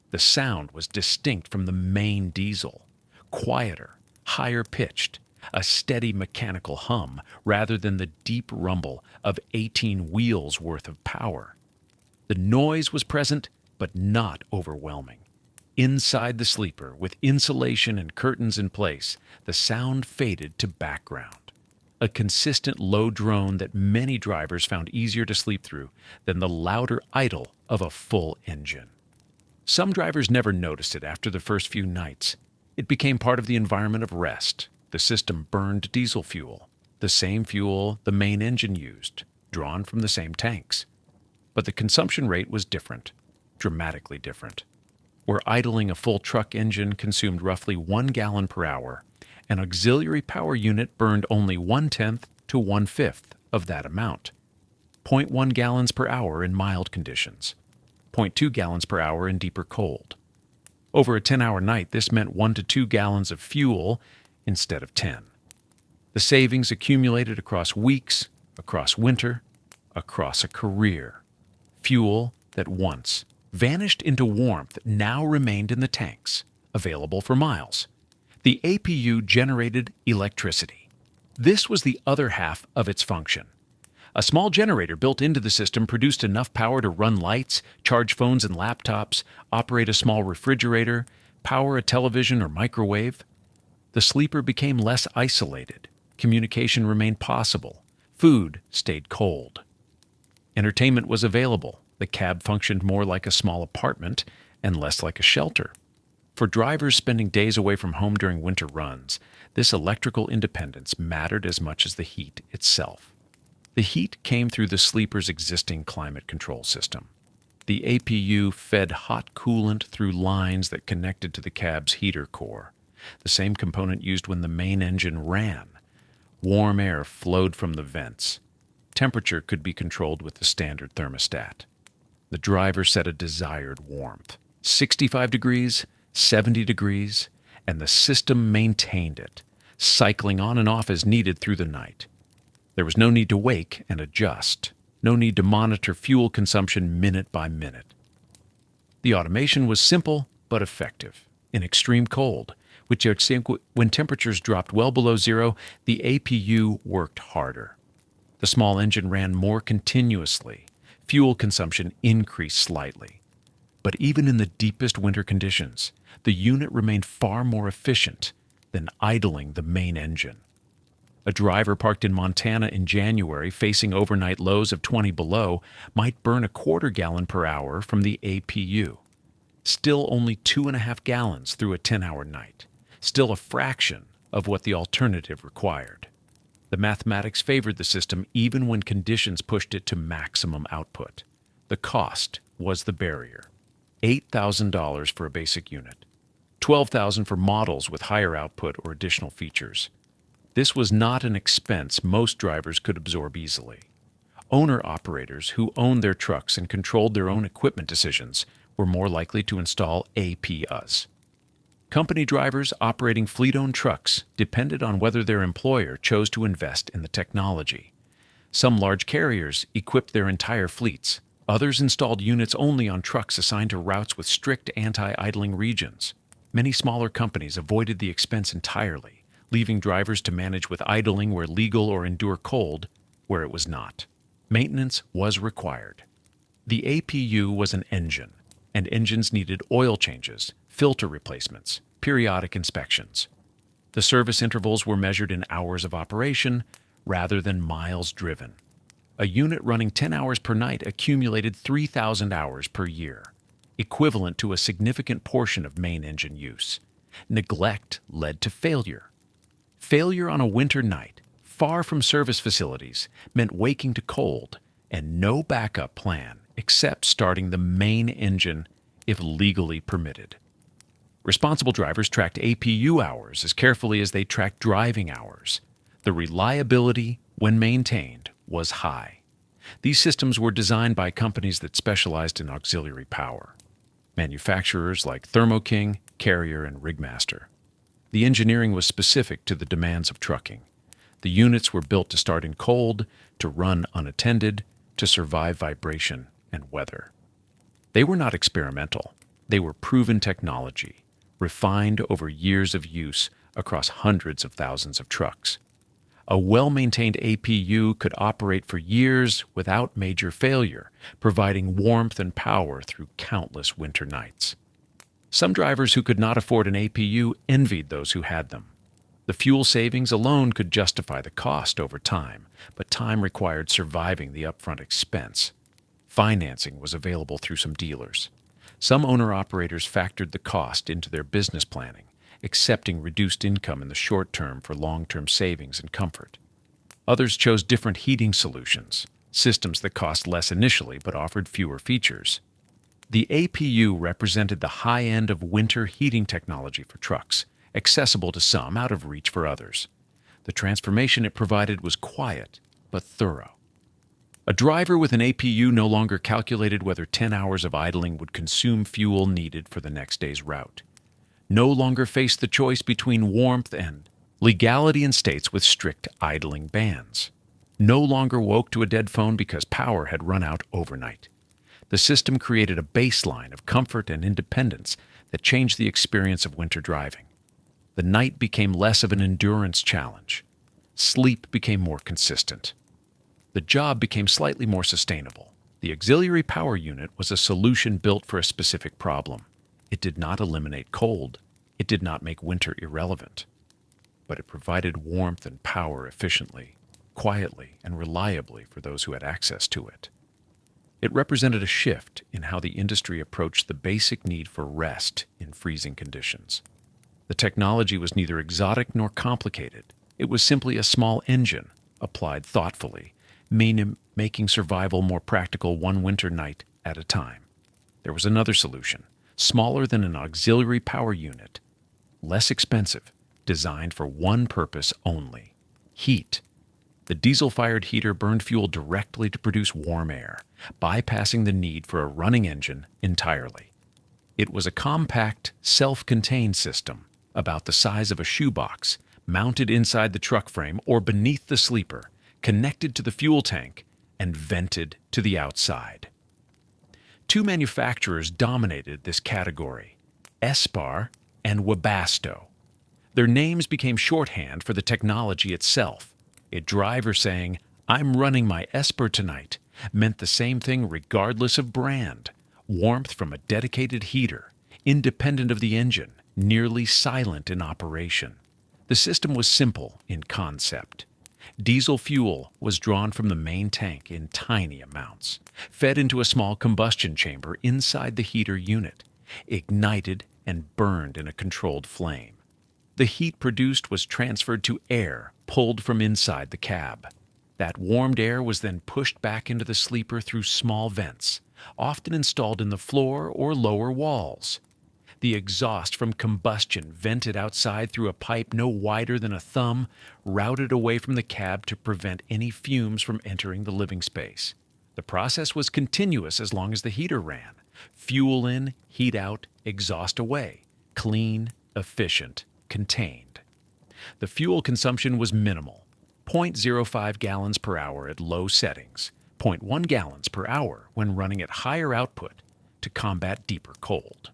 The sound was distinct from the main diesel, quieter, higher pitched, a steady mechanical hum rather than the deep rumble of 18 wheels worth of power. The noise was present, but not overwhelming. Inside the sleeper, with insulation and curtains in place, the sound faded to background, a consistent low drone that many drivers found easier to sleep through than the louder idle of a full engine. Some drivers never noticed it after the first few nights. It became part of the environment of rest. The system burned diesel fuel, the same fuel the main engine used, drawn from the same tanks. But the consumption rate was different, dramatically different. Where idling a full truck engine consumed roughly 1 gallon per hour, an auxiliary power unit burned only 1/10 to 1/5 of that amount. 0.1 gallons per hour in mild conditions, 0.2 gallons per hour in deeper cold. Over a 10-hour night, this meant 1 to 2 gallons of fuel instead of 10. The savings accumulated across weeks, across winter, across a career. Fuel that once vanished into warmth now remained in the tanks, available for miles. The APU generated electricity. This was the other half of its function. A small generator built into the system produced enough power to run lights, charge phones and laptops, operate a small refrigerator, power a television or microwave. The sleeper became less isolated. Communication remained possible. Food stayed cold. Entertainment was available. The cab functioned more like a small apartment and less like a shelter. For drivers spending days away from home during winter runs, this electrical independence mattered as much as the heat itself. The heat came through the sleeper's existing climate control system. The APU fed hot coolant through lines that connected to the cab's heater core, the same component used when the main engine ran. Warm air flowed from the vents. Temperature could be controlled with the standard thermostat. The driver set a desired warmth, 65 degrees, 70 degrees, and the system maintained it, cycling on and off as needed through the night. There was no need to wake and adjust, no need to monitor fuel consumption minute by minute. The automation was simple but effective. In extreme cold, when temperatures dropped well below zero, the APU worked harder. The small engine ran more continuously. Fuel consumption increased slightly. But even in the deepest winter conditions, the unit remained far more efficient than idling the main engine. A driver parked in Montana in January facing overnight lows of 20 below might burn a 1/4 gallon per hour from the APU. Still only 2.5 gallons through a 10-hour night. Still a fraction of what the alternative required. The mathematics favored the system even when conditions pushed it to maximum output. The cost was the barrier. $8,000 for a basic unit, $12,000 for models with higher output or additional features. This was not an expense most drivers could absorb easily. Owner-operators who owned their trucks and controlled their own equipment decisions were more likely to install APUs. Company drivers operating fleet-owned trucks depended on whether their employer chose to invest in the technology. Some large carriers equipped their entire fleets. Others installed units only on trucks assigned to routes with strict anti-idling regions. Many smaller companies avoided the expense entirely, leaving drivers to manage with idling where legal or endure cold where it was not. Maintenance was required. The APU was an engine, and engines needed oil changes, filter replacements, periodic inspections. The service intervals were measured in hours of operation rather than miles driven. A unit running 10 hours per night accumulated 3,000 hours per year, equivalent to a significant portion of main engine use. Neglect led to failure. Failure on a winter night, far from service facilities, meant waking to cold and no backup plan except starting the main engine if legally permitted. Responsible drivers tracked APU hours as carefully as they tracked driving hours. The reliability, when maintained, was high. These systems were designed by companies that specialized in auxiliary power, manufacturers like Thermo King, Carrier, and Rigmaster. The engineering was specific to the demands of trucking. The units were built to start in cold, to run unattended, to survive vibration and weather. They were not experimental. They were proven technology, refined over years of use across hundreds of thousands of trucks. A well-maintained APU could operate for years without major failure, providing warmth and power through countless winter nights. Some drivers who could not afford an APU envied those who had them. The fuel savings alone could justify the cost over time, but time required surviving the upfront expense. Financing was available through some dealers. Some owner-operators factored the cost into their business planning, accepting reduced income in the short term for long-term savings and comfort. Others chose different heating solutions, systems that cost less initially but offered fewer features. The APU represented the high end of winter heating technology for trucks, accessible to some, out of reach for others. The transformation it provided was quiet but thorough. A driver with an APU no longer calculated whether 10 hours of idling would consume fuel needed for the next day's route. No longer faced the choice between warmth and legality in states with strict idling bans. No longer woke to a dead phone because power had run out overnight. The system created a baseline of comfort and independence that changed the experience of winter driving. The night became less of an endurance challenge. Sleep became more consistent. The job became slightly more sustainable. The auxiliary power unit was a solution built for a specific problem. It did not eliminate cold. It did not make winter irrelevant. But it provided warmth and power efficiently, quietly, and reliably for those who had access to it. It represented a shift in how the industry approached the basic need for rest in freezing conditions. The technology was neither exotic nor complicated. It was simply a small engine, applied thoughtfully, making survival more practical one winter night at a time. There was another solution, smaller than an auxiliary power unit, less expensive, designed for one purpose only: heat. The diesel-fired heater burned fuel directly to produce warm air, bypassing the need for a running engine entirely. It was a compact, self-contained system, about the size of a shoebox, mounted inside the truck frame or beneath the sleeper, connected to the fuel tank, and vented to the outside. Two manufacturers dominated this category: Espar and Webasto. Their names became shorthand for the technology itself. A driver saying, "I'm running my Esper tonight," meant the same thing regardless of brand: warmth from a dedicated heater, independent of the engine, nearly silent in operation. The system was simple in concept. Diesel fuel was drawn from the main tank in tiny amounts, fed into a small combustion chamber inside the heater unit, ignited and burned in a controlled flame. The heat produced was transferred to air, pulled from inside the cab. That warmed air was then pushed back into the sleeper through small vents, often installed in the floor or lower walls. The exhaust from combustion vented outside through a pipe no wider than a thumb, routed away from the cab to prevent any fumes from entering the living space. The process was continuous as long as the heater ran. Fuel in, heat out, exhaust away. Clean, efficient, contained. The fuel consumption was minimal, 0.05 gallons per hour at low settings, 0.1 gallons per hour when running at higher output to combat deeper cold.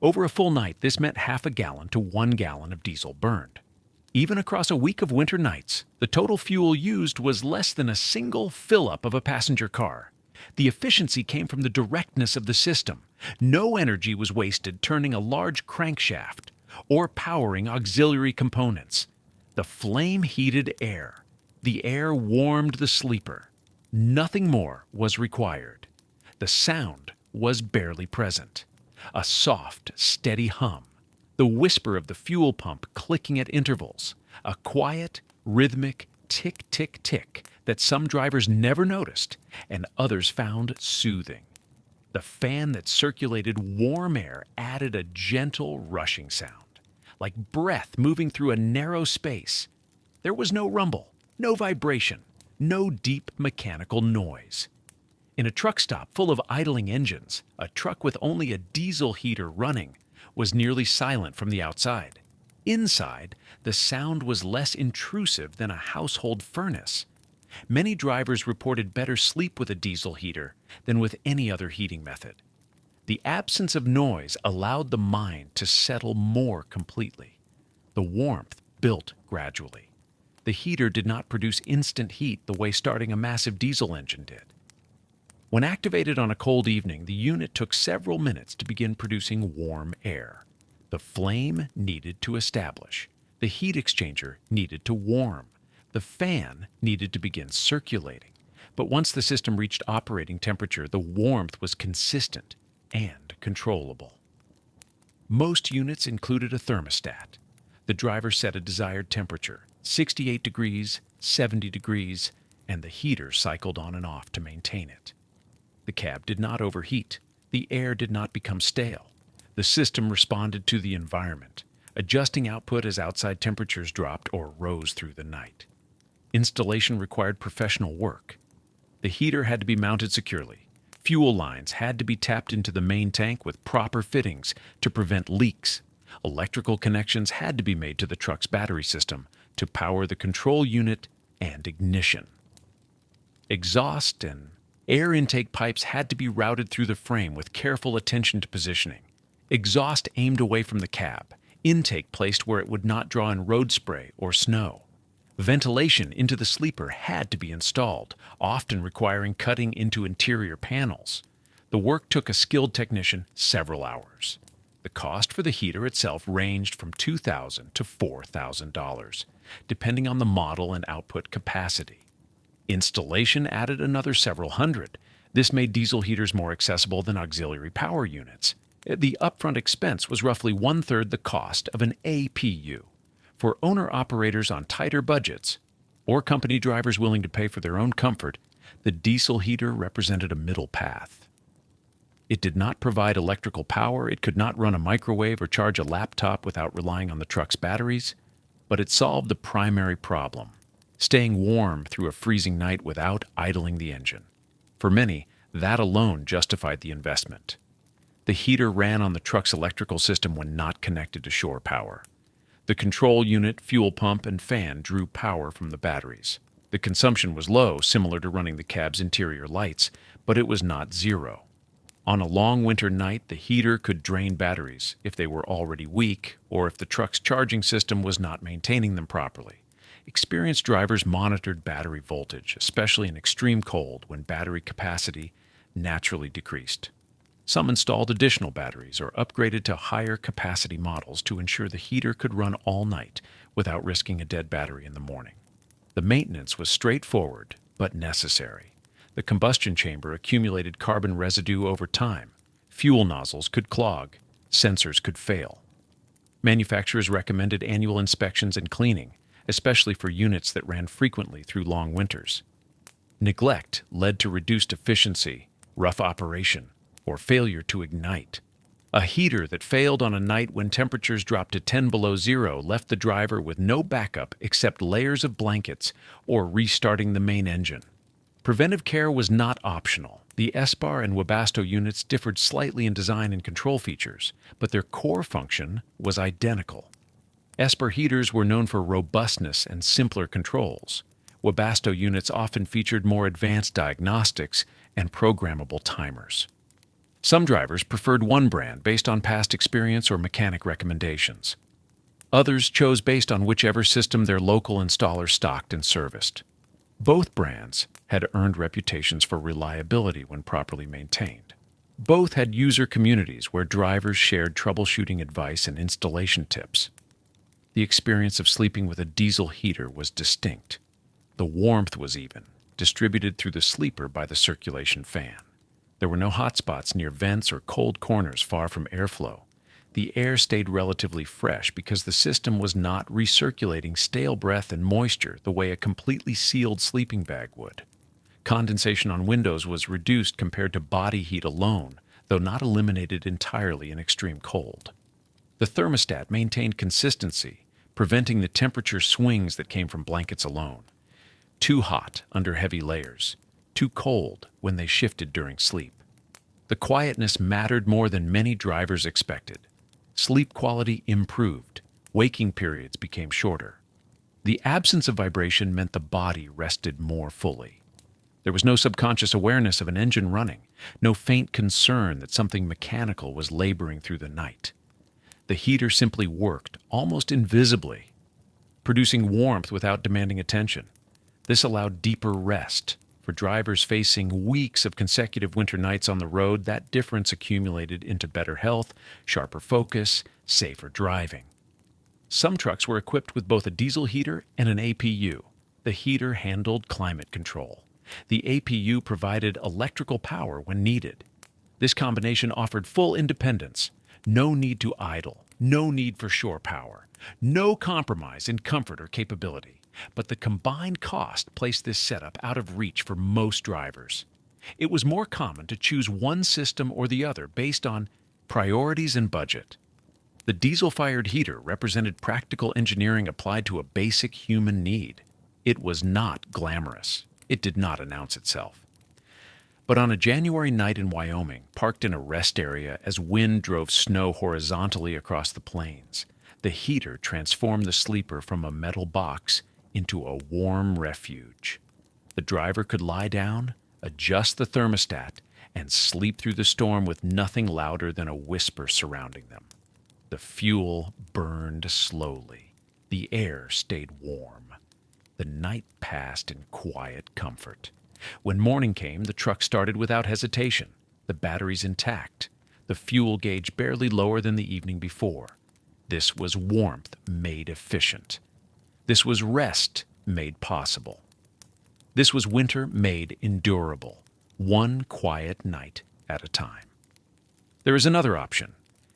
Over a full night, this meant half a gallon to 1 gallon of diesel burned. Even across a week of winter nights, the total fuel used was less than a single fill-up of a passenger car. The efficiency came from the directness of the system. No energy was wasted turning a large crankshaft or powering auxiliary components. The flame-heated air. The air warmed the sleeper. Nothing more was required. The sound was barely present. A soft, steady hum, the whisper of the fuel pump clicking at intervals, a quiet, rhythmic tick, tick, tick that some drivers never noticed and others found soothing. The fan that circulated warm air added a gentle rushing sound, like breath moving through a narrow space. There was no rumble, no vibration, no deep mechanical noise. In a truck stop full of idling engines, a truck with only a diesel heater running was nearly silent from the outside. Inside, the sound was less intrusive than a household furnace. Many drivers reported better sleep with a diesel heater than with any other heating method. The absence of noise allowed the mind to settle more completely. The warmth built gradually. The heater did not produce instant heat the way starting a massive diesel engine did. When activated on a cold evening, the unit took several minutes to begin producing warm air. The flame needed to establish. The heat exchanger needed to warm. The fan needed to begin circulating. But once the system reached operating temperature, the warmth was consistent and controllable. Most units included a thermostat. The driver set a desired temperature, 68 degrees, 70 degrees, and the heater cycled on and off to maintain it. The cab did not overheat. The air did not become stale. The system responded to the environment, adjusting output as outside temperatures dropped or rose through the night. Installation required professional work. The heater had to be mounted securely. Fuel lines had to be tapped into the main tank with proper fittings to prevent leaks. Electrical connections had to be made to the truck's battery system to power the control unit and ignition. Exhaust and air intake pipes had to be routed through the frame with careful attention to positioning. Exhaust aimed away from the cab, intake placed where it would not draw in road spray or snow. Ventilation into the sleeper had to be installed, often requiring cutting into interior panels. The work took a skilled technician several hours. The cost for the heater itself ranged from $2,000 to $4,000, depending on the model and output capacity. Installation added another several hundred. This made diesel heaters more accessible than auxiliary power units. The upfront expense was roughly one-third the cost of an APU. For owner-operators on tighter budgets, or company drivers willing to pay for their own comfort, the diesel heater represented a middle path. It did not provide electrical power, it could not run a microwave or charge a laptop without relying on the truck's batteries, but it solved the primary problem: staying warm through a freezing night without idling the engine. For many, that alone justified the investment. The heater ran on the truck's electrical system when not connected to shore power. The control unit, fuel pump, and fan drew power from the batteries. The consumption was low, similar to running the cab's interior lights, but it was not zero. On a long winter night, the heater could drain batteries if they were already weak or if the truck's charging system was not maintaining them properly. Experienced drivers monitored battery voltage, especially in extreme cold when battery capacity naturally decreased. Some installed additional batteries or upgraded to higher capacity models to ensure the heater could run all night without risking a dead battery in the morning. The maintenance was straightforward but necessary. The combustion chamber accumulated carbon residue over time. Fuel nozzles could clog. Sensors could fail. Manufacturers recommended annual inspections and cleaning, especially for units that ran frequently through long winters. Neglect led to reduced efficiency, rough operation, or failure to ignite. A heater that failed on a night when temperatures dropped to 10 below zero left the driver with no backup except layers of blankets or restarting the main engine. Preventive care was not optional. The SBAR and Webasto units differed slightly in design and control features, but their core function was identical. SBAR heaters were known for robustness and simpler controls. Webasto units often featured more advanced diagnostics and programmable timers. Some drivers preferred one brand based on past experience or mechanic recommendations. Others chose based on whichever system their local installer stocked and serviced. Both brands had earned reputations for reliability when properly maintained. Both had user communities where drivers shared troubleshooting advice and installation tips. The experience of sleeping with a diesel heater was distinct. The warmth was even, distributed through the sleeper by the circulation fan. There were no hot spots near vents or cold corners far from airflow. The air stayed relatively fresh because the system was not recirculating stale breath and moisture the way a completely sealed sleeping bag would. Condensation on windows was reduced compared to body heat alone, though not eliminated entirely in extreme cold. The thermostat maintained consistency, preventing the temperature swings that came from blankets alone. Too hot under heavy layers, too cold when they shifted during sleep. The quietness mattered more than many drivers expected. Sleep quality improved. Waking periods became shorter. The absence of vibration meant the body rested more fully. There was no subconscious awareness of an engine running, no faint concern that something mechanical was laboring through the night. The heater simply worked, almost invisibly, producing warmth without demanding attention. This allowed deeper rest. For drivers facing weeks of consecutive winter nights on the road, that difference accumulated into better health, sharper focus, safer driving. Some trucks were equipped with both a diesel heater and an APU. The heater handled climate control. The APU provided electrical power when needed. This combination offered full independence. No need to idle, no need for shore power, no compromise in comfort or capability. But the combined cost placed this setup out of reach for most drivers. It was more common to choose one system or the other based on priorities and budget. The diesel-fired heater represented practical engineering applied to a basic human need. It was not glamorous. It did not announce itself. But on a January night in Wyoming, parked in a rest area as wind drove snow horizontally across the plains, the heater transformed the sleeper from a metal box into a warm refuge. The driver could lie down, adjust the thermostat, and sleep through the storm with nothing louder than a whisper surrounding them. The fuel burned slowly. The air stayed warm. The night passed in quiet comfort. When morning came, the truck started without hesitation, the batteries intact, the fuel gauge barely lower than the evening before. This was warmth made efficient. This was rest made possible. This was winter made endurable, one quiet night at a time. There is another option,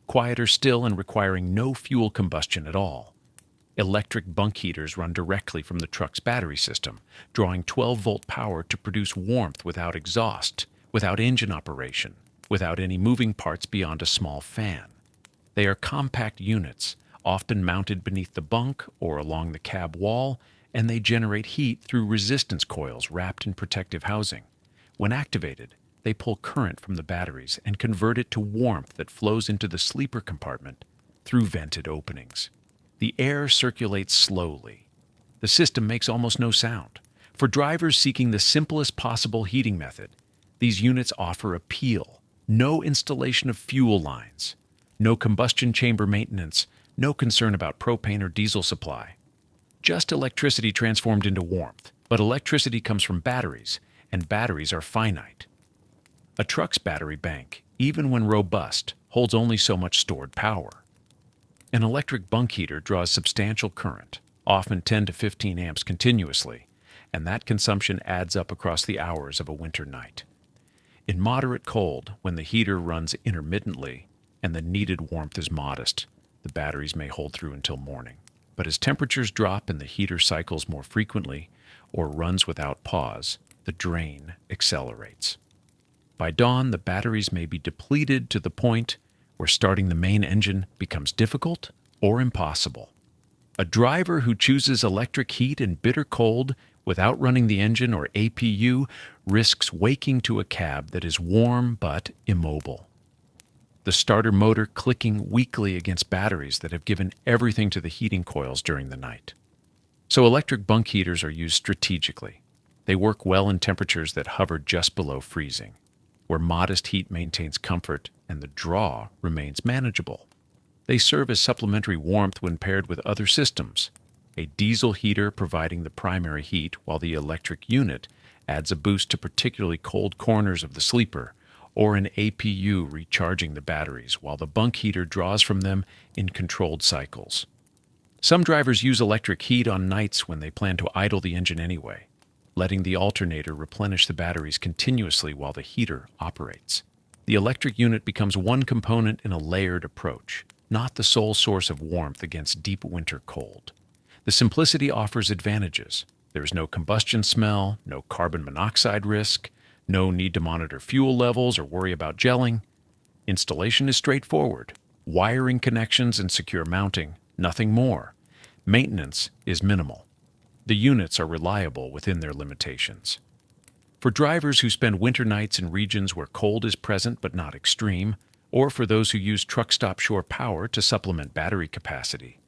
quieter still and requiring no fuel combustion at all. Electric bunk heaters run directly from the truck's battery system, drawing 12-volt power to produce warmth without exhaust, without engine operation, without any moving parts beyond a small fan. They are compact units, often mounted beneath the bunk or along the cab wall, and they generate heat through resistance coils wrapped in protective housing. When activated, they pull current from the batteries and convert it to warmth that flows into the sleeper compartment through vented openings. The air circulates slowly. The system makes almost no sound. For drivers seeking the simplest possible heating method, these units offer appeal. No installation of fuel lines, no combustion chamber maintenance, no concern about propane or diesel supply. Just electricity transformed into warmth. But electricity comes from batteries, and batteries are finite. A truck's battery bank, even when robust, holds only so much stored power. An electric bunk heater draws substantial current, often 10 to 15 amps continuously, and that consumption adds up across the hours of a winter night. In moderate cold, when the heater runs intermittently and the needed warmth is modest, the batteries may hold through until morning. But as temperatures drop and the heater cycles more frequently or runs without pause, the drain accelerates. By dawn, the batteries may be depleted to the point where starting the main engine becomes difficult or impossible. A driver who chooses electric heat in bitter cold without running the engine or APU risks waking to a cab that is warm but immobile. The starter motor clicking weakly against batteries that have given everything to the heating coils during the night. So electric bunk heaters are used strategically. They work well in temperatures that hover just below freezing, where modest heat maintains comfort and the draw remains manageable. They serve as supplementary warmth when paired with other systems, a diesel heater providing the primary heat while the electric unit adds a boost to particularly cold corners of the sleeper, or an APU recharging the batteries while the bunk heater draws from them in controlled cycles. Some drivers use electric heat on nights when they plan to idle the engine anyway, letting the alternator replenish the batteries continuously while the heater operates. The electric unit becomes one component in a layered approach, not the sole source of warmth against deep winter cold. The simplicity offers advantages. There is no combustion smell, no carbon monoxide risk, no need to monitor fuel levels or worry about gelling. Installation is straightforward. Wiring connections and secure mounting, nothing more. Maintenance is minimal. The units are reliable within their limitations. For drivers who spend winter nights in regions where cold is present but not extreme, or for those who use truck stop shore power to supplement battery capacity,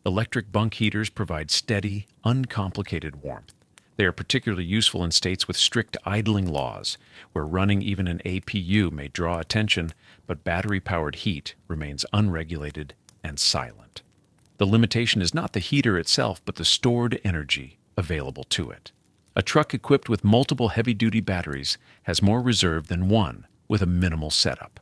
electric bunk heaters provide steady, uncomplicated warmth. They are particularly useful in states with strict idling laws, where running even an APU may draw attention, but battery-powered heat remains unregulated and silent. The limitation is not the heater itself, but the stored energy available to it. A truck equipped with multiple heavy-duty batteries has more reserve than one with a minimal setup.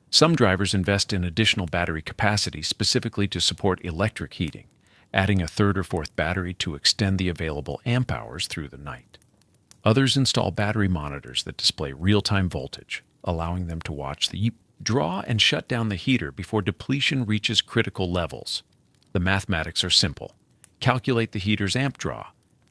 Some drivers invest in additional battery capacity specifically to support electric heating, adding a third or fourth battery to extend the available amp hours through the night. Others install battery monitors that display real-time voltage, allowing them to watch the draw and shut down the heater before depletion reaches critical levels. The mathematics are simple. Calculate the heater's amp draw,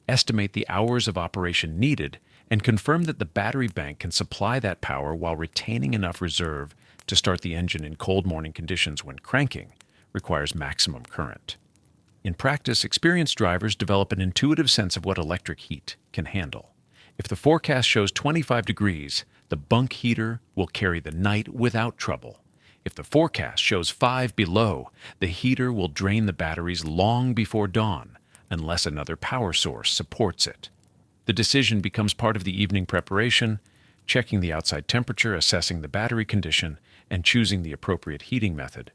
estimate the hours of operation needed, and confirm that the battery bank can supply that power while retaining enough reserve to start the engine in cold morning conditions when cranking requires maximum current. In practice, experienced drivers develop an intuitive sense of what electric heat can handle. If the forecast shows 25 degrees, the bunk heater will carry the night without trouble. If the forecast shows 5 below, the heater will drain the batteries long before dawn, unless another power source supports it. The decision becomes part of the evening preparation, checking the outside temperature, assessing the battery condition, and choosing the appropriate heating method.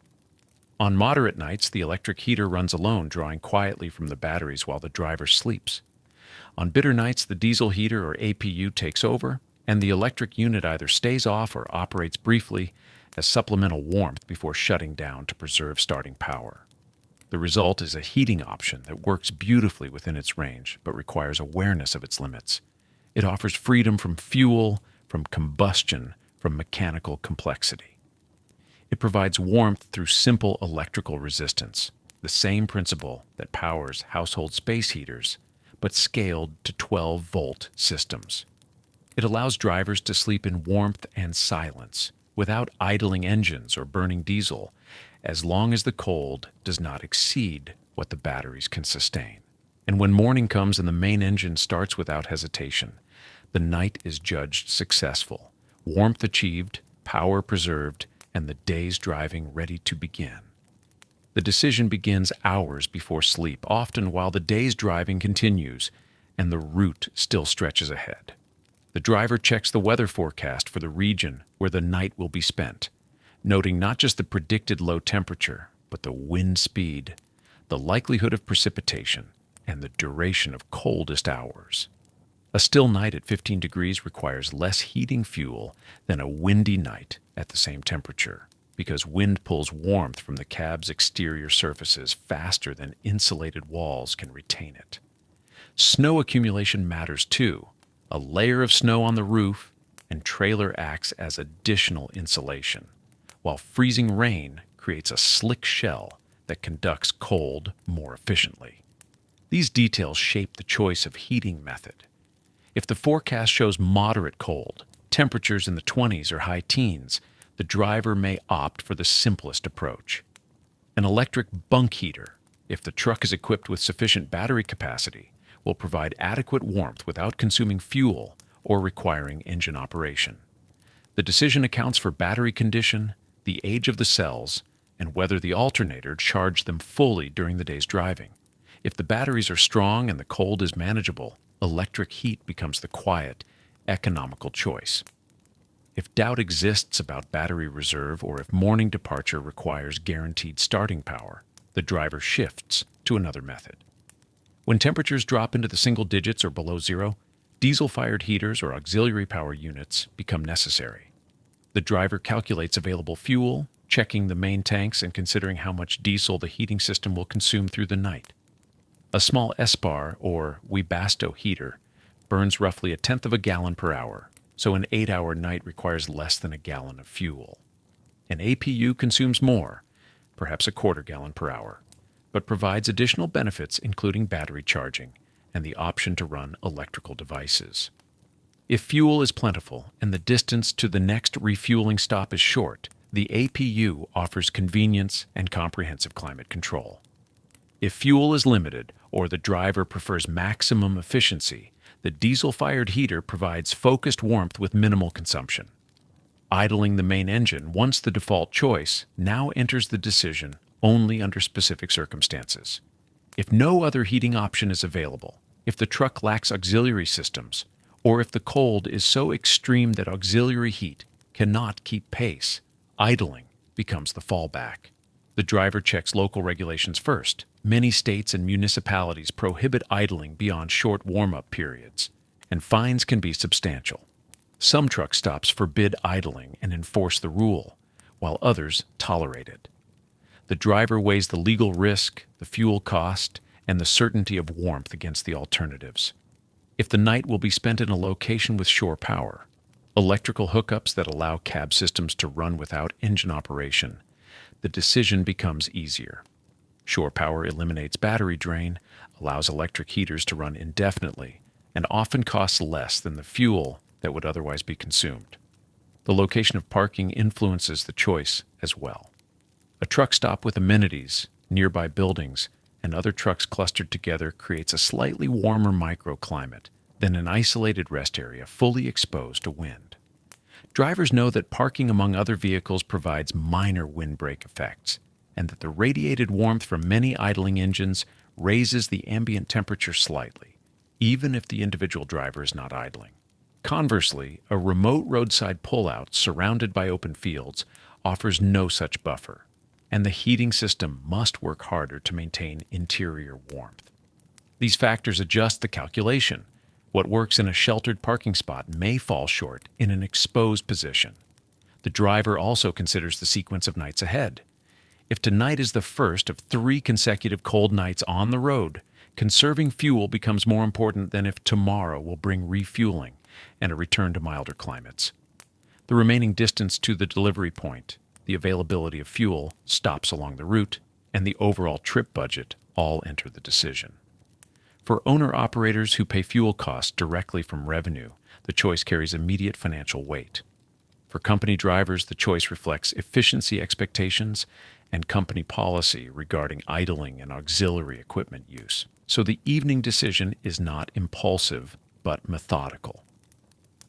On moderate nights, the electric heater runs alone, drawing quietly from the batteries while the driver sleeps. On bitter nights, the diesel heater or APU takes over, and the electric unit either stays off or operates briefly as supplemental warmth before shutting down to preserve starting power. The result is a heating option that works beautifully within its range, but requires awareness of its limits. It offers freedom from fuel, from combustion, from mechanical complexity. It provides warmth through simple electrical resistance, the same principle that powers household space heaters, but scaled to 12-volt systems. It allows drivers to sleep in warmth and silence, without idling engines or burning diesel, as long as the cold does not exceed what the batteries can sustain. And when morning comes and the main engine starts without hesitation, the night is judged successful, warmth achieved, power preserved, and the day's driving ready to begin. The decision begins hours before sleep, often while the day's driving continues and the route still stretches ahead. The driver checks the weather forecast for the region where the night will be spent, noting not just the predicted low temperature, but the wind speed, the likelihood of precipitation, and the duration of coldest hours. A still night at 15 degrees requires less heating fuel than a windy night at the same temperature, because wind pulls warmth from the cab's exterior surfaces faster than insulated walls can retain it. Snow accumulation matters too. A layer of snow on the roof and trailer acts as additional insulation, while freezing rain creates a slick shell that conducts cold more efficiently. These details shape the choice of heating method. If the forecast shows moderate cold, temperatures in the 20s or high teens, the driver may opt for the simplest approach. An electric bunk heater, if the truck is equipped with sufficient battery capacity, will provide adequate warmth without consuming fuel or requiring engine operation. The decision accounts for battery condition, the age of the cells, and whether the alternator charged them fully during the day's driving. If the batteries are strong and the cold is manageable, electric heat becomes the quiet, economical choice. If doubt exists about battery reserve or if morning departure requires guaranteed starting power, the driver shifts to another method. When temperatures drop into the single digits or below zero, diesel-fired heaters or auxiliary power units become necessary. The driver calculates available fuel, checking the main tanks and considering how much diesel the heating system will consume through the night. A small SBAR or Webasto heater burns roughly 1/10 of a gallon per hour, so an 8-hour night requires less than a gallon of fuel. An APU consumes more, perhaps 1/4 gallon per hour, but provides additional benefits including battery charging and the option to run electrical devices. If fuel is plentiful and the distance to the next refueling stop is short, the APU offers convenience and comprehensive climate control. If fuel is limited or the driver prefers maximum efficiency, the diesel-fired heater provides focused warmth with minimal consumption. Idling the main engine, once the default choice, now enters the decision only under specific circumstances. If no other heating option is available, if the truck lacks auxiliary systems, or if the cold is so extreme that auxiliary heat cannot keep pace, idling becomes the fallback. The driver checks local regulations first. Many states and municipalities prohibit idling beyond short warm-up periods, and fines can be substantial. Some truck stops forbid idling and enforce the rule, while others tolerate it. The driver weighs the legal risk, the fuel cost, and the certainty of warmth against the alternatives. If the night will be spent in a location with shore power, electrical hookups that allow cab systems to run without engine operation, the decision becomes easier. Shore power eliminates battery drain, allows electric heaters to run indefinitely, and often costs less than the fuel that would otherwise be consumed. The location of parking influences the choice as well. A truck stop with amenities, nearby buildings, and other trucks clustered together creates a slightly warmer microclimate than an isolated rest area fully exposed to wind. Drivers know that parking among other vehicles provides minor windbreak effects, and that the radiated warmth from many idling engines raises the ambient temperature slightly, even if the individual driver is not idling. Conversely, a remote roadside pullout surrounded by open fields offers no such buffer, and the heating system must work harder to maintain interior warmth. These factors adjust the calculation. What works in a sheltered parking spot may fall short in an exposed position. The driver also considers the sequence of nights ahead. If tonight is the first of 3 consecutive cold nights on the road, conserving fuel becomes more important than if tomorrow will bring refueling and a return to milder climates. The remaining distance to the delivery point, the availability of fuel, stops along the route, and the overall trip budget all enter the decision. For owner-operators who pay fuel costs directly from revenue, the choice carries immediate financial weight. For company drivers, the choice reflects efficiency expectations and company policy regarding idling and auxiliary equipment use. So the evening decision is not impulsive, but methodical.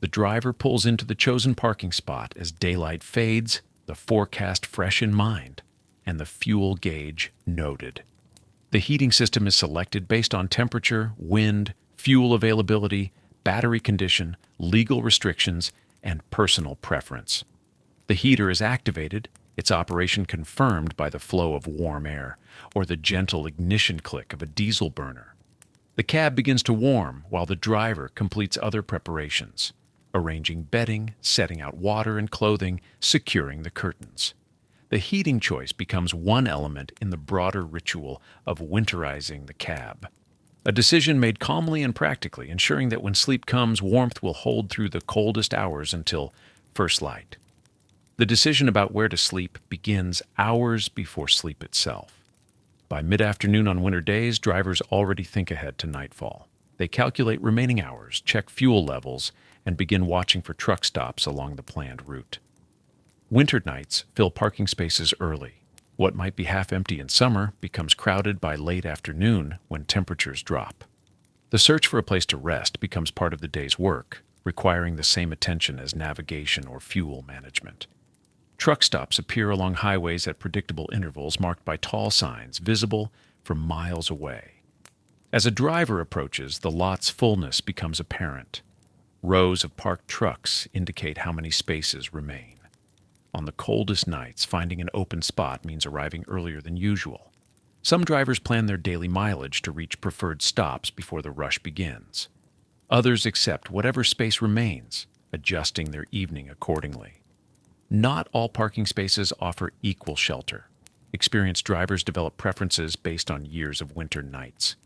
The driver pulls into the chosen parking spot as daylight fades, the forecast fresh in mind, and the fuel gauge noted. The heating system is selected based on temperature, wind, fuel availability, battery condition, legal restrictions, and personal preference. The heater is activated, its operation confirmed by the flow of warm air or the gentle ignition click of a diesel burner. The cab begins to warm while the driver completes other preparations, arranging bedding, setting out water and clothing, securing the curtains. The heating choice becomes one element in the broader ritual of winterizing the cab. A decision made calmly and practically, ensuring that when sleep comes, warmth will hold through the coldest hours until first light. The decision about where to sleep begins hours before sleep itself. By mid-afternoon on winter days, drivers already think ahead to nightfall. They calculate remaining hours, check fuel levels, and begin watching for truck stops along the planned route. Winter nights fill parking spaces early. What might be half empty in summer becomes crowded by late afternoon when temperatures drop. The search for a place to rest becomes part of the day's work, requiring the same attention as navigation or fuel management. Truck stops appear along highways at predictable intervals marked by tall signs visible from miles away. As a driver approaches, the lot's fullness becomes apparent. Rows of parked trucks indicate how many spaces remain. On the coldest nights, finding an open spot means arriving earlier than usual. Some drivers plan their daily mileage to reach preferred stops before the rush begins. Others accept whatever space remains, adjusting their evening accordingly. Not all parking spaces offer equal shelter. Experienced drivers develop preferences based on years of winter nights.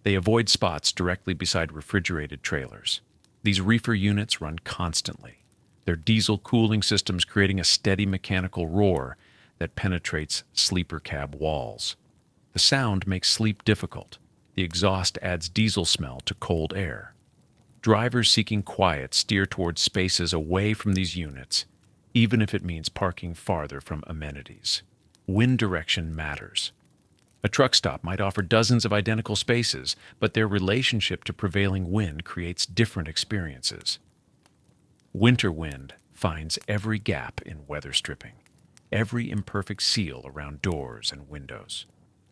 They avoid spots directly beside refrigerated trailers. These reefer units run constantly, their diesel cooling systems creating a steady mechanical roar that penetrates sleeper cab walls. The sound makes sleep difficult. The exhaust adds diesel smell to cold air. Drivers seeking quiet steer towards spaces away from these units, even if it means parking farther from amenities. Wind direction matters. A truck stop might offer dozens of identical spaces, but their relationship to prevailing wind creates different experiences. Winter wind finds every gap in weather stripping, every imperfect seal around doors and windows.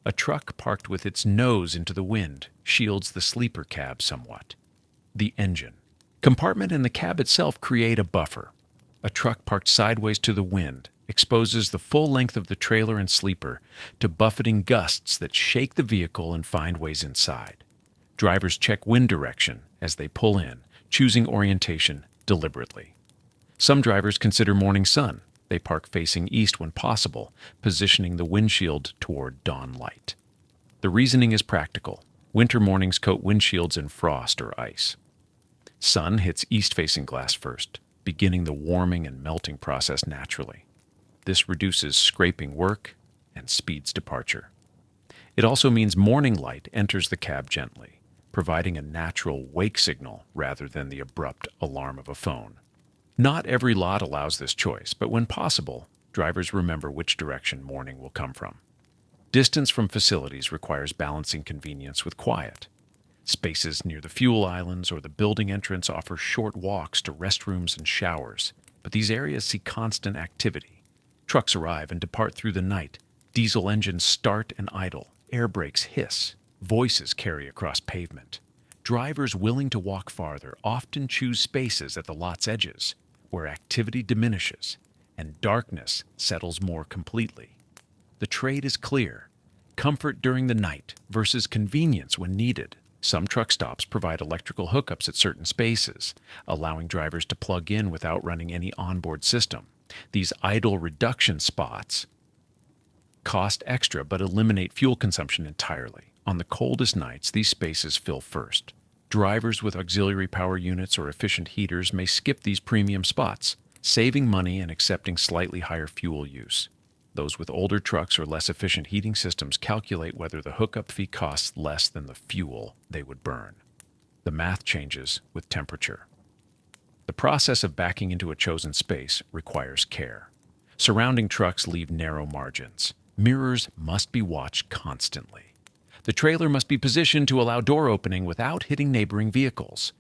A truck parked with its nose into the wind shields the sleeper cab somewhat. The engine, compartment, and the cab itself create a buffer. A truck parked sideways to the wind exposes the full length of the trailer and sleeper to buffeting gusts that shake the vehicle and find ways inside. Drivers check wind direction as they pull in, choosing orientation deliberately. Some drivers consider morning sun. They park facing east when possible, positioning the windshield toward dawn light. The reasoning is practical. Winter mornings coat windshields in frost or ice. Sun hits east-facing glass first, beginning the warming and melting process naturally. This reduces scraping work and speeds departure. It also means morning light enters the cab gently, providing a natural wake signal rather than the abrupt alarm of a phone. Not every lot allows this choice, but when possible, drivers remember which direction morning will come from. Distance from facilities requires balancing convenience with quiet. Spaces near the fuel islands or the building entrance offer short walks to restrooms and showers, but these areas see constant activity. Trucks arrive and depart through the night. Diesel engines start and idle. Air brakes hiss. Voices carry across pavement. Drivers willing to walk farther often choose spaces at the lot's edges, where activity diminishes and darkness settles more completely. The trade is clear: comfort during the night versus convenience when needed. Some truck stops provide electrical hookups at certain spaces, allowing drivers to plug in without running any onboard system. These idle reduction spots cost extra but eliminate fuel consumption entirely. On the coldest nights, these spaces fill first. Drivers with auxiliary power units or efficient heaters may skip these premium spots, saving money and accepting slightly higher fuel use. Those with older trucks or less efficient heating systems calculate whether the hookup fee costs less than the fuel they would burn. The math changes with temperature. The process of backing into a chosen space requires care. Surrounding trucks leave narrow margins. Mirrors must be watched constantly. The trailer must be positioned to allow door opening without hitting neighboring vehicles.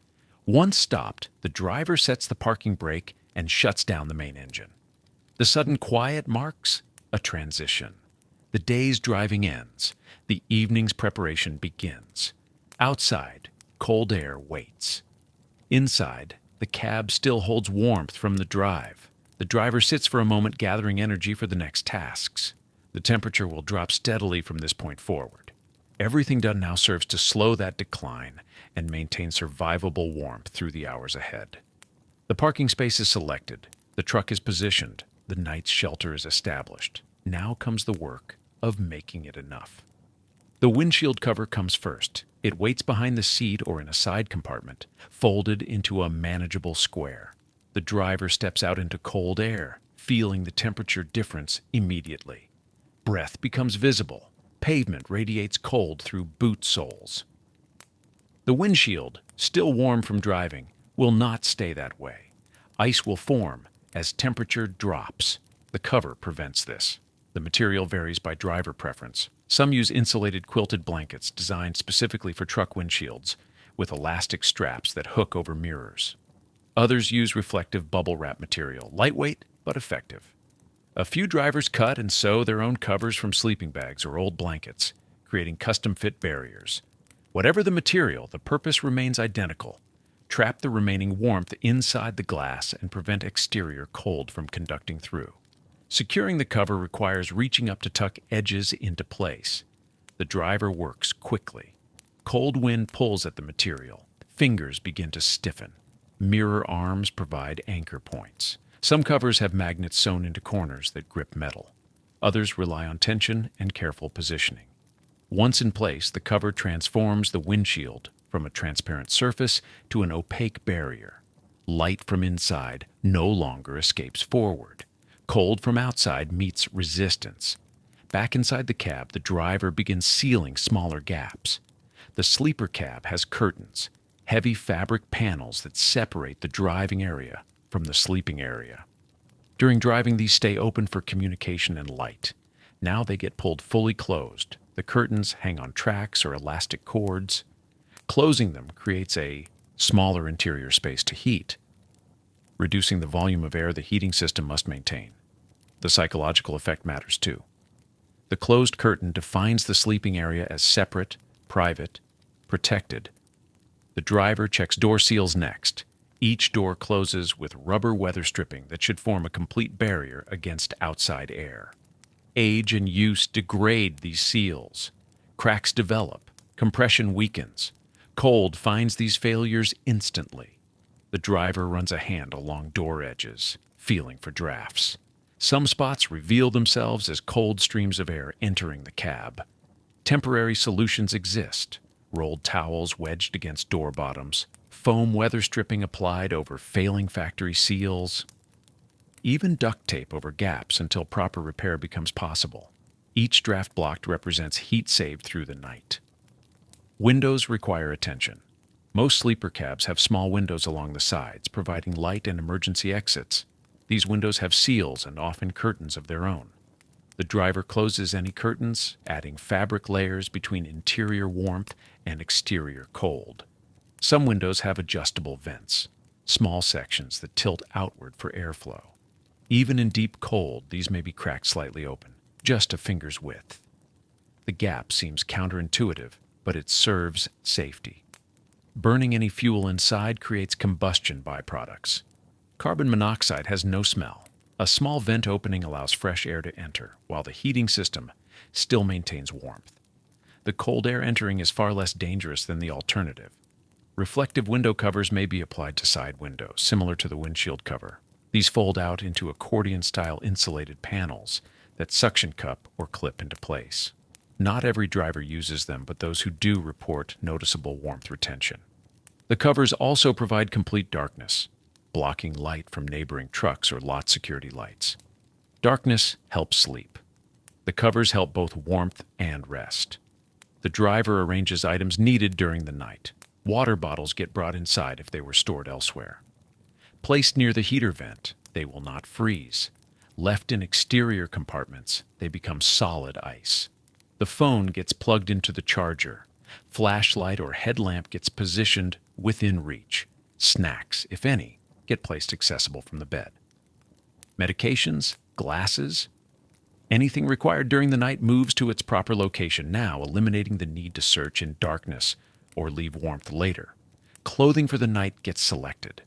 Once stopped, the driver sets the parking brake and shuts down the main engine. The sudden quiet marks a transition. The day's driving ends. The evening's preparation begins. Outside, cold air waits. Inside, the cab still holds warmth from the drive. The driver sits for a moment, gathering energy for the next tasks. The temperature will drop steadily from this point forward. Everything done now serves to slow that decline and maintain survivable warmth through the hours ahead. The parking space is selected. The truck is positioned. The night's shelter is established. Now comes the work of making it enough. The windshield cover comes first. It waits behind the seat or in a side compartment, folded into a manageable square. The driver steps out into cold air, feeling the temperature difference immediately. Breath becomes visible. Pavement radiates cold through boot soles. The windshield, still warm from driving, will not stay that way. Ice will form as temperature drops. The cover prevents this. The material varies by driver preference. Some use insulated quilted blankets designed specifically for truck windshields, with elastic straps that hook over mirrors. Others use reflective bubble wrap material, lightweight but effective. A few drivers cut and sew their own covers from sleeping bags or old blankets, creating custom-fit barriers. Whatever the material, the purpose remains identical: trap the remaining warmth inside the glass and prevent exterior cold from conducting through. Securing the cover requires reaching up to tuck edges into place. The driver works quickly. Cold wind pulls at the material. Fingers begin to stiffen. Mirror arms provide anchor points. Some covers have magnets sewn into corners that grip metal. Others rely on tension and careful positioning. Once in place, the cover transforms the windshield from a transparent surface to an opaque barrier. Light from inside no longer escapes forward. Cold from outside meets resistance. Back inside the cab, the driver begins sealing smaller gaps. The sleeper cab has curtains, heavy fabric panels that separate the driving area from the sleeping area. During driving, these stay open for communication and light. Now they get pulled fully closed. The curtains hang on tracks or elastic cords. Closing them creates a smaller interior space to heat, reducing the volume of air the heating system must maintain. The psychological effect matters too. The closed curtain defines the sleeping area as separate, private, protected. The driver checks door seals next. Each door closes with rubber weather stripping that should form a complete barrier against outside air. Age and use degrade these seals. Cracks develop. Compression weakens. Cold finds these failures instantly. The driver runs a hand along door edges, feeling for drafts. Some spots reveal themselves as cold streams of air entering the cab. Temporary solutions exist: rolled towels wedged against door bottoms, foam weather stripping applied over failing factory seals, even duct tape over gaps until proper repair becomes possible. Each draft blocked represents heat saved through the night. Windows require attention. Most sleeper cabs have small windows along the sides, providing light and emergency exits. These windows have seals and often curtains of their own. The driver closes any curtains, adding fabric layers between interior warmth and exterior cold. Some windows have adjustable vents, small sections that tilt outward for airflow. Even in deep cold, these may be cracked slightly open, just a finger's width. The gap seems counterintuitive, but it serves safety. Burning any fuel inside creates combustion byproducts. Carbon monoxide has no smell. A small vent opening allows fresh air to enter, while the heating system still maintains warmth. The cold air entering is far less dangerous than the alternative. Reflective window covers may be applied to side windows, similar to the windshield cover. These fold out into accordion-style insulated panels that suction cup or clip into place. Not every driver uses them, but those who do report noticeable warmth retention. The covers also provide complete darkness, blocking light from neighboring trucks or lot security lights. Darkness helps sleep. The covers help both warmth and rest. The driver arranges items needed during the night. Water bottles get brought inside if they were stored elsewhere. Placed near the heater vent, they will not freeze. Left in exterior compartments, they become solid ice. The phone gets plugged into the charger. Flashlight or headlamp gets positioned within reach. Snacks, if any, get placed accessible from the bed. Medications, glasses, anything required during the night moves to its proper location now, eliminating the need to search in darkness or leave warmth later. Clothing for the night gets selected.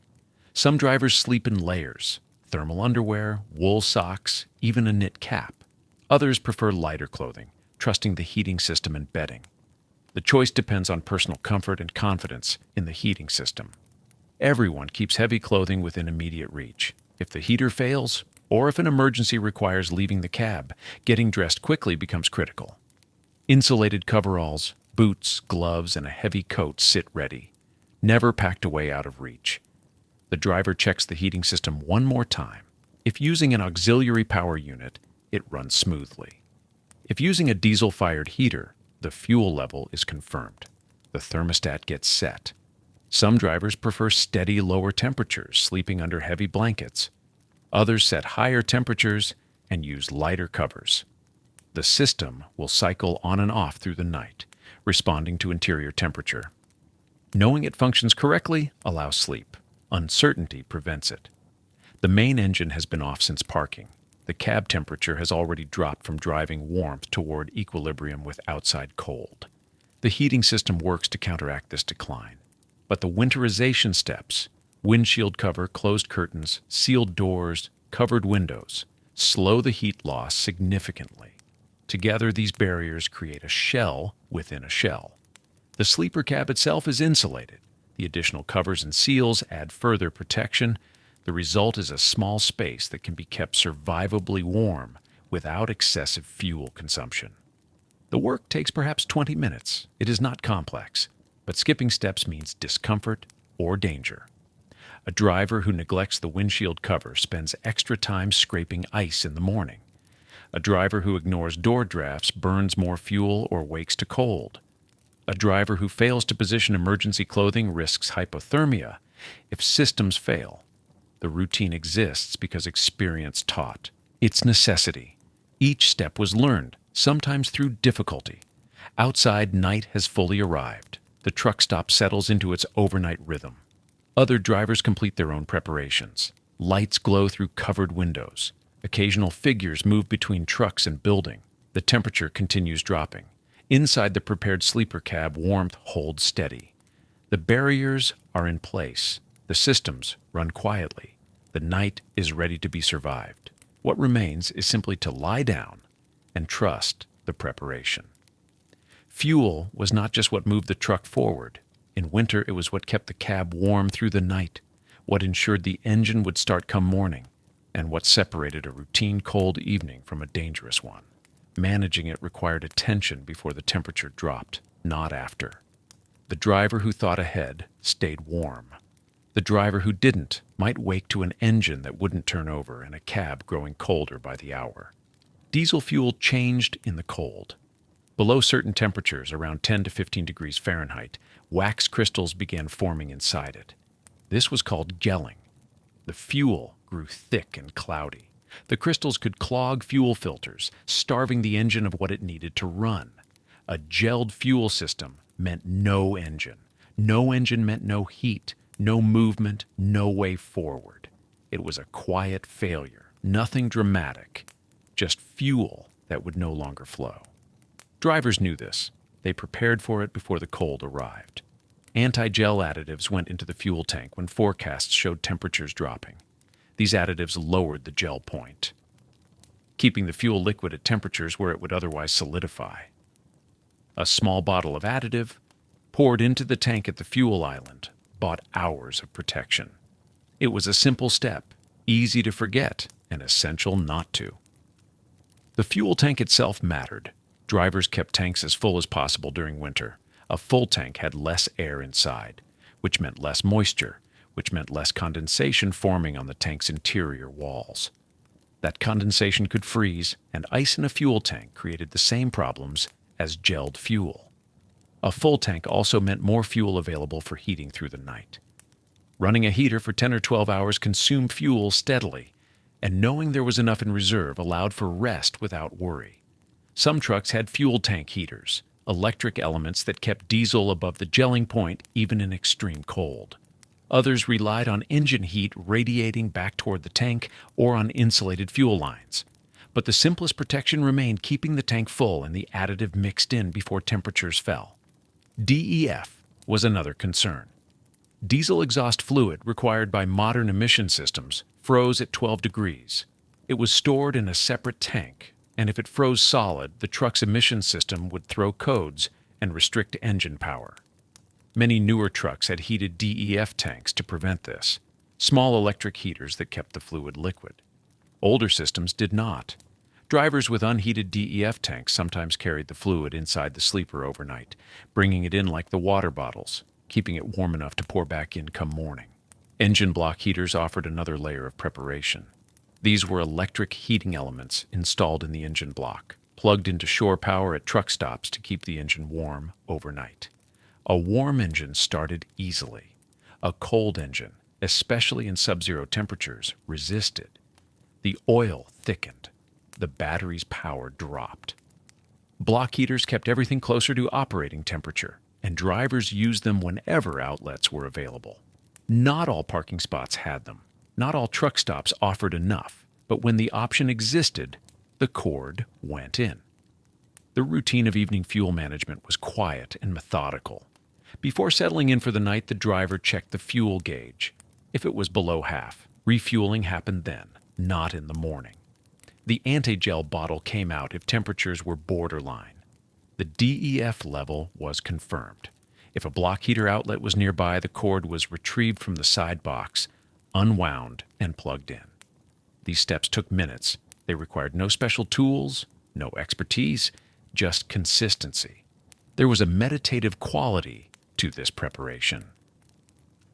Some drivers sleep in layers: thermal underwear, wool socks, even a knit cap. Others prefer lighter clothing, trusting the heating system and bedding. The choice depends on personal comfort and confidence in the heating system. Everyone keeps heavy clothing within immediate reach. If the heater fails, or if an emergency requires leaving the cab, getting dressed quickly becomes critical. Insulated coveralls, boots, gloves, and a heavy coat sit ready, never packed away out of reach. The driver checks the heating system one more time. If using an auxiliary power unit, it runs smoothly. If using a diesel-fired heater, the fuel level is confirmed. The thermostat gets set. Some drivers prefer steady lower temperatures, sleeping under heavy blankets. Others set higher temperatures and use lighter covers. The system will cycle on and off through the night, responding to interior temperature. Knowing it functions correctly allows sleep. Uncertainty prevents it. The main engine has been off since parking. The cab temperature has already dropped from driving warmth toward equilibrium with outside cold. The heating system works to counteract this decline. But the winterization steps, windshield cover, closed curtains, sealed doors, covered windows, slow the heat loss significantly. Together, these barriers create a shell within a shell. The sleeper cab itself is insulated. The additional covers and seals add further protection. The result is a small space that can be kept survivably warm without excessive fuel consumption. The work takes perhaps 20 minutes. It is not complex, but skipping steps means discomfort or danger. A driver who neglects the windshield cover spends extra time scraping ice in the morning. A driver who ignores door drafts burns more fuel or wakes to cold. A driver who fails to position emergency clothing risks hypothermia. If systems fail, the routine exists because experience taught. It's necessity. Each step was learned, sometimes through difficulty. Outside, night has fully arrived. The truck stop settles into its overnight rhythm. Other drivers complete their own preparations. Lights glow through covered windows. Occasional figures move between trucks and building. The temperature continues dropping. Inside the prepared sleeper cab, warmth holds steady. The barriers are in place. The systems run quietly. The night is ready to be survived. What remains is simply to lie down and trust the preparation. Fuel was not just what moved the truck forward. In winter, it was what kept the cab warm through the night, what ensured the engine would start come morning, and what separated a routine cold evening from a dangerous one. Managing it required attention before the temperature dropped, not after. The driver who thought ahead stayed warm. The driver who didn't might wake to an engine that wouldn't turn over and a cab growing colder by the hour. Diesel fuel changed in the cold. Below certain temperatures, around 10 to 15 degrees Fahrenheit, wax crystals began forming inside it. This was called gelling. The fuel grew thick and cloudy. The crystals could clog fuel filters, starving the engine of what it needed to run. A gelled fuel system meant no engine. No engine meant no heat, no movement, no way forward. It was a quiet failure, nothing dramatic, just fuel that would no longer flow. Drivers knew this. They prepared for it before the cold arrived. Anti-gel additives went into the fuel tank when forecasts showed temperatures dropping. These additives lowered the gel point, keeping the fuel liquid at temperatures where it would otherwise solidify. A small bottle of additive, poured into the tank at the fuel island, bought hours of protection. It was a simple step, easy to forget, and essential not to. The fuel tank itself mattered. Drivers kept tanks as full as possible during winter. A full tank had less air inside, which meant less moisture, which meant less condensation forming on the tank's interior walls. That condensation could freeze, and ice in a fuel tank created the same problems as gelled fuel. A full tank also meant more fuel available for heating through the night. Running a heater for 10 or 12 hours consumed fuel steadily, and knowing there was enough in reserve allowed for rest without worry. Some trucks had fuel tank heaters, electric elements that kept diesel above the gelling point even in extreme cold. Others relied on engine heat radiating back toward the tank or on insulated fuel lines. But the simplest protection remained keeping the tank full and the additive mixed in before temperatures fell. DEF was another concern. Diesel exhaust fluid required by modern emission systems froze at 12 degrees. It was stored in a separate tank, and if it froze solid, the truck's emission system would throw codes and restrict engine power. Many newer trucks had heated DEF tanks to prevent this, small electric heaters that kept the fluid liquid. Older systems did not. Drivers with unheated DEF tanks sometimes carried the fluid inside the sleeper overnight, bringing it in like the water bottles, keeping it warm enough to pour back in come morning. Engine block heaters offered another layer of preparation. These were electric heating elements installed in the engine block. plugged into shore power at truck stops to keep the engine warm overnight. A warm engine started easily. A cold engine, especially in subzero temperatures, resisted. The oil thickened. The battery's power dropped. Block heaters kept everything closer to operating temperature, and drivers used them whenever outlets were available. Not all parking spots had them. Not all truck stops offered enough, but when the option existed, the cord went in. The routine of evening fuel management was quiet and methodical. Before settling in for the night, the driver checked the fuel gauge. If it was below half, refueling happened then, not in the morning. The anti-gel bottle came out if temperatures were borderline. The DEF level was confirmed. If a block heater outlet was nearby, the cord was retrieved from the side box, unwound, and plugged in. These steps took minutes. They required no special tools, no expertise, just consistency. There was a meditative quality to this preparation.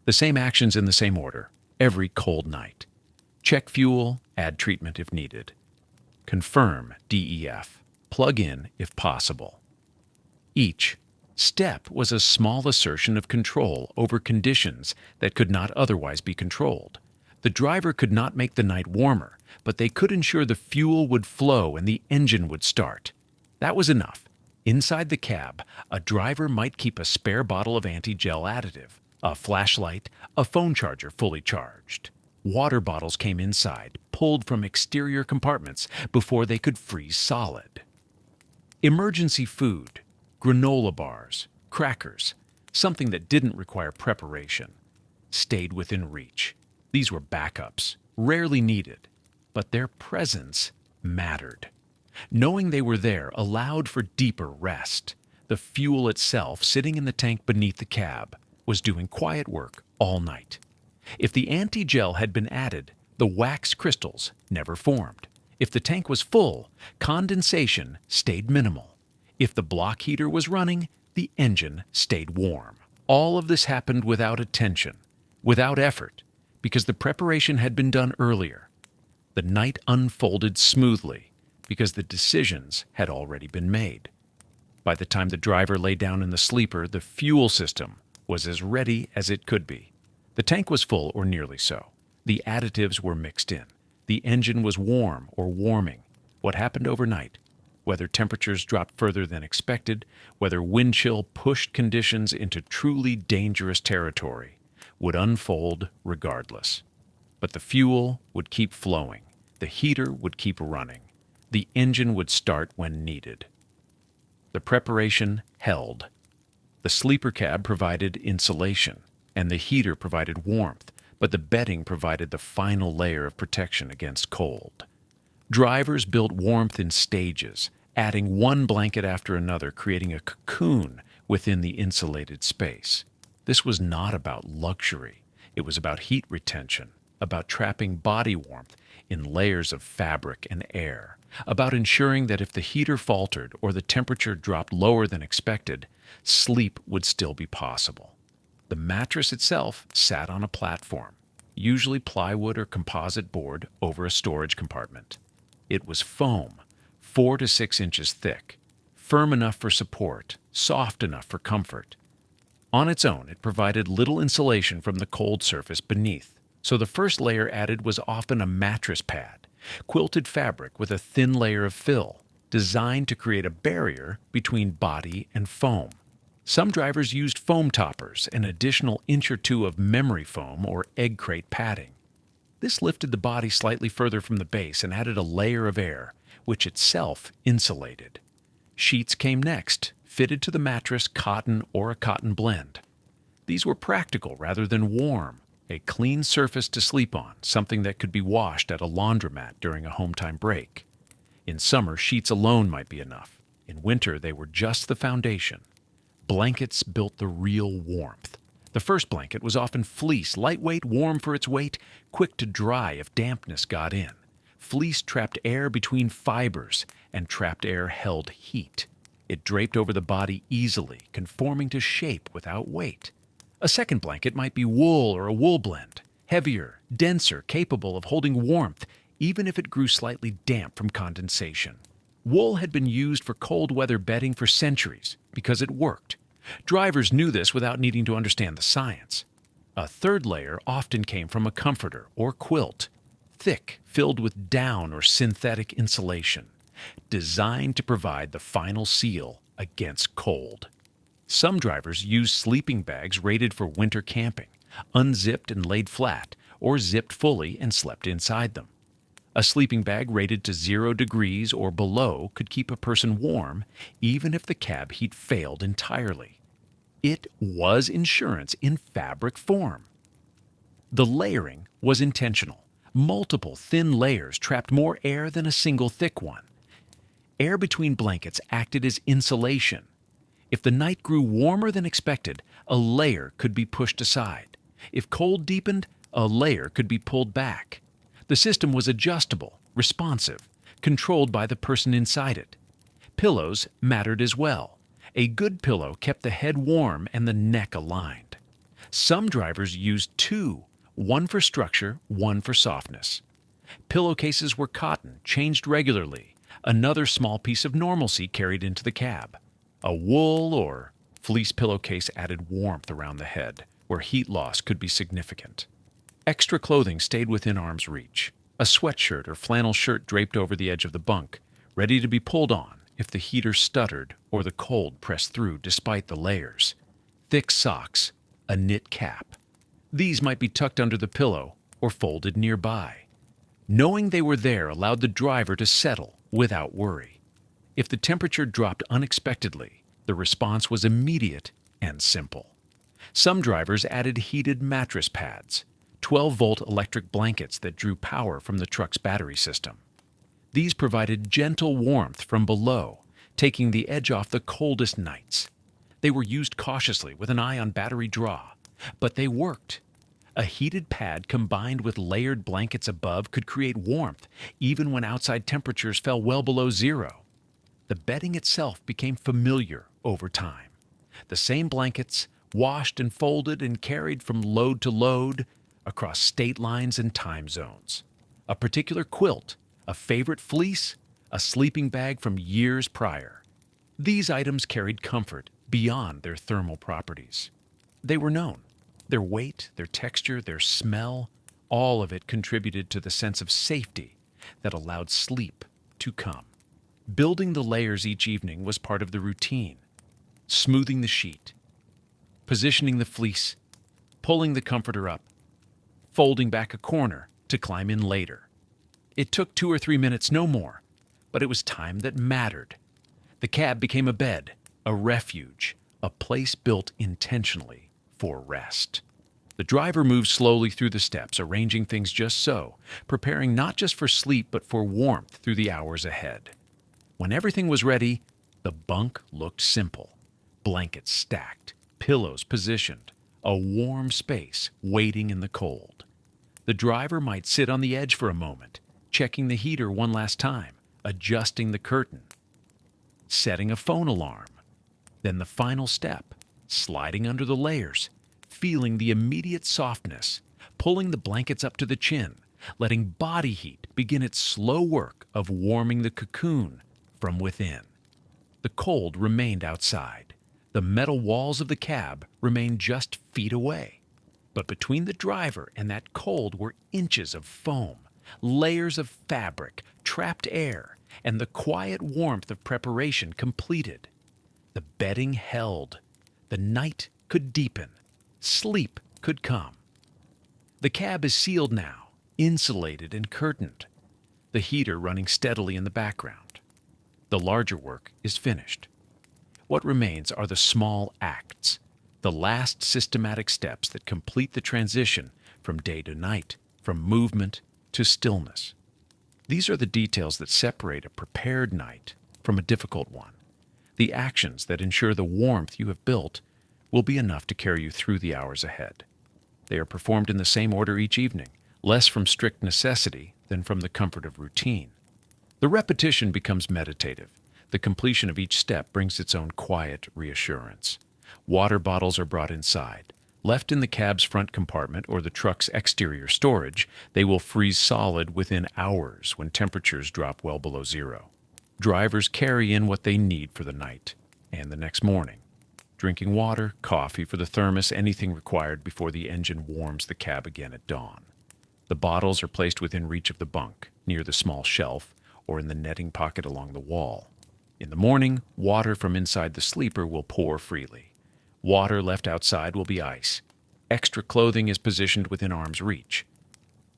The same actions in the same order, every cold night. Check fuel, add treatment if needed. Confirm DEF, plug in if possible. Each step was a small assertion of control over conditions that could not otherwise be controlled. The driver could not make the night warmer, but they could ensure the fuel would flow and the engine would start. That was enough. Inside the cab, a driver might keep a spare bottle of anti-gel additive, a flashlight, a phone charger fully charged. Water bottles came inside, pulled from exterior compartments before they could freeze solid. Emergency food, granola bars, crackers, something that didn't require preparation, stayed within reach. These were backups, rarely needed, but their presence mattered. Knowing they were there allowed for deeper rest. The fuel itself, sitting in the tank beneath the cab, was doing quiet work all night. If the anti-gel had been added, the wax crystals never formed. If the tank was full, condensation stayed minimal. If the block heater was running, the engine stayed warm. All of this happened without attention, without effort, because the preparation had been done earlier. The night unfolded smoothly because the decisions had already been made. By the time the driver lay down in the sleeper, the fuel system was as ready as it could be. The tank was full or nearly so. The additives were mixed in. The engine was warm or warming. What happened overnight? Whether temperatures dropped further than expected, whether wind chill pushed conditions into truly dangerous territory, would unfold regardless. But the fuel would keep flowing. The heater would keep running. The engine would start when needed. The preparation held. The sleeper cab provided insulation, and the heater provided warmth, but the bedding provided the final layer of protection against cold. Drivers built warmth in stages, adding one blanket after another, creating a cocoon within the insulated space. This was not about luxury. It was about heat retention, about trapping body warmth in layers of fabric and air, about ensuring that if the heater faltered or the temperature dropped lower than expected, sleep would still be possible. The mattress itself sat on a platform, usually plywood or composite board over a storage compartment. It was foam, 4 to 6 inches thick, firm enough for support, soft enough for comfort. On its own, it provided little insulation from the cold surface beneath, so the first layer added was often a mattress pad, quilted fabric with a thin layer of fill, designed to create a barrier between body and foam. Some drivers used foam toppers, an additional inch or two of memory foam or egg crate padding. This lifted the body slightly further from the base and added a layer of air, which itself insulated. Sheets came next, fitted to the mattress, cotton or a cotton blend. These were practical rather than warm, a clean surface to sleep on, something that could be washed at a laundromat during a home time break. In summer, sheets alone might be enough. In winter, they were just the foundation. Blankets built the real warmth. The first blanket was often fleece, lightweight, warm for its weight, quick to dry if dampness got in. Fleece trapped air between fibers, and trapped air held heat. It draped over the body easily, conforming to shape without weight. A second blanket might be wool or a wool blend, heavier, denser, capable of holding warmth, even if it grew slightly damp from condensation. Wool had been used for cold weather bedding for centuries because it worked. Drivers knew this without needing to understand the science. A third layer often came from a comforter or quilt, thick, filled with down or synthetic insulation, designed to provide the final seal against cold. Some drivers used sleeping bags rated for winter camping, unzipped and laid flat, or zipped fully and slept inside them. A sleeping bag rated to 0 degrees or below could keep a person warm even if the cab heat failed entirely. It was insurance in fabric form. The layering was intentional. Multiple thin layers trapped more air than a single thick one. Air between blankets acted as insulation. If the night grew warmer than expected, a layer could be pushed aside. If cold deepened, a layer could be pulled back. The system was adjustable, responsive, controlled by the person inside it. Pillows mattered as well. A good pillow kept the head warm and the neck aligned. Some drivers used two, one for structure, one for softness. Pillowcases were cotton, changed regularly, another small piece of normalcy carried into the cab. A wool or fleece pillowcase added warmth around the head, where heat loss could be significant. Extra clothing stayed within arm's reach. A sweatshirt or flannel shirt draped over the edge of the bunk, ready to be pulled on if the heater stuttered or the cold pressed through despite the layers. Thick socks, a knit cap. These might be tucked under the pillow or folded nearby. Knowing they were there allowed the driver to settle without worry. If the temperature dropped unexpectedly, the response was immediate and simple. Some drivers added heated mattress pads, 12-volt electric blankets that drew power from the truck's battery system. These provided gentle warmth from below, taking the edge off the coldest nights. They were used cautiously with an eye on battery draw, but they worked. A heated pad combined with layered blankets above could create warmth even when outside temperatures fell well below 0. The bedding itself became familiar over time. The same blankets, washed and folded and carried from load to load across state lines and time zones. A particular quilt, a favorite fleece, a sleeping bag from years prior. These items carried comfort beyond their thermal properties. They were known. Their weight, their texture, their smell, all of it contributed to the sense of safety that allowed sleep to come. Building the layers each evening was part of the routine. Smoothing the sheet, positioning the fleece, pulling the comforter up, folding back a corner to climb in later. It took 2 or 3 minutes, no more, but it was time that mattered. The cab became a bed, a refuge, a place built intentionally for rest. The driver moved slowly through the steps, arranging things just so, preparing not just for sleep but for warmth through the hours ahead. When everything was ready, the bunk looked simple. Blankets stacked, pillows positioned, a warm space waiting in the cold. The driver might sit on the edge for a moment, checking the heater one last time, adjusting the curtain, setting a phone alarm. Then the final step, sliding under the layers, feeling the immediate softness, pulling the blankets up to the chin, letting body heat begin its slow work of warming the cocoon from within. The cold remained outside. The metal walls of the cab remained just feet away. But between the driver and that cold were inches of foam, layers of fabric, trapped air, and the quiet warmth of preparation completed. The bedding held. The night could deepen. Sleep could come. The cab is sealed now, insulated and curtained, the heater running steadily in the background. The larger work is finished. What remains are the small acts, the last systematic steps that complete the transition from day to night, from movement to stillness. These are the details that separate a prepared night from a difficult one, the actions that ensure the warmth you have built will be enough to carry you through the hours ahead. They are performed in the same order each evening, less from strict necessity than from the comfort of routine. The repetition becomes meditative. The completion of each step brings its own quiet reassurance. Water bottles are brought inside. Left in the cab's front compartment or the truck's exterior storage, they will freeze solid within hours when temperatures drop well below 0. Drivers carry in what they need for the night and the next morning. Drinking water, coffee for the thermos, anything required before the engine warms the cab again at dawn. The bottles are placed within reach of the bunk, near the small shelf, or in the netting pocket along the wall. In the morning, water from inside the sleeper will pour freely. Water left outside will be ice. Extra clothing is positioned within arm's reach.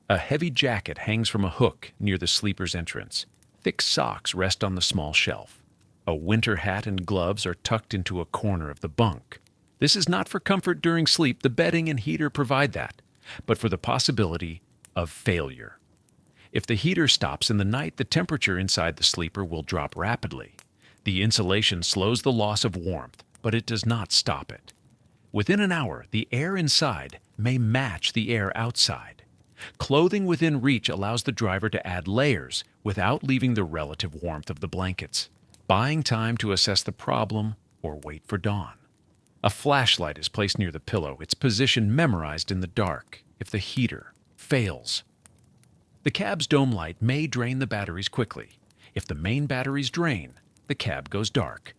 A heavy jacket hangs from a hook near the sleeper's entrance. Thick socks rest on the small shelf. A winter hat and gloves are tucked into a corner of the bunk. This is not for comfort during sleep, the bedding and heater provide that, but for the possibility of failure. If the heater stops in the night, the temperature inside the sleeper will drop rapidly. The insulation slows the loss of warmth, but it does not stop it. Within an hour, the air inside may match the air outside. Clothing within reach allows the driver to add layers without leaving the relative warmth of the blankets, buying time to assess the problem or wait for dawn. A flashlight is placed near the pillow, its position memorized in the dark if the heater fails. The cab's dome light may drain the batteries quickly. If the main batteries drain, the cab goes dark.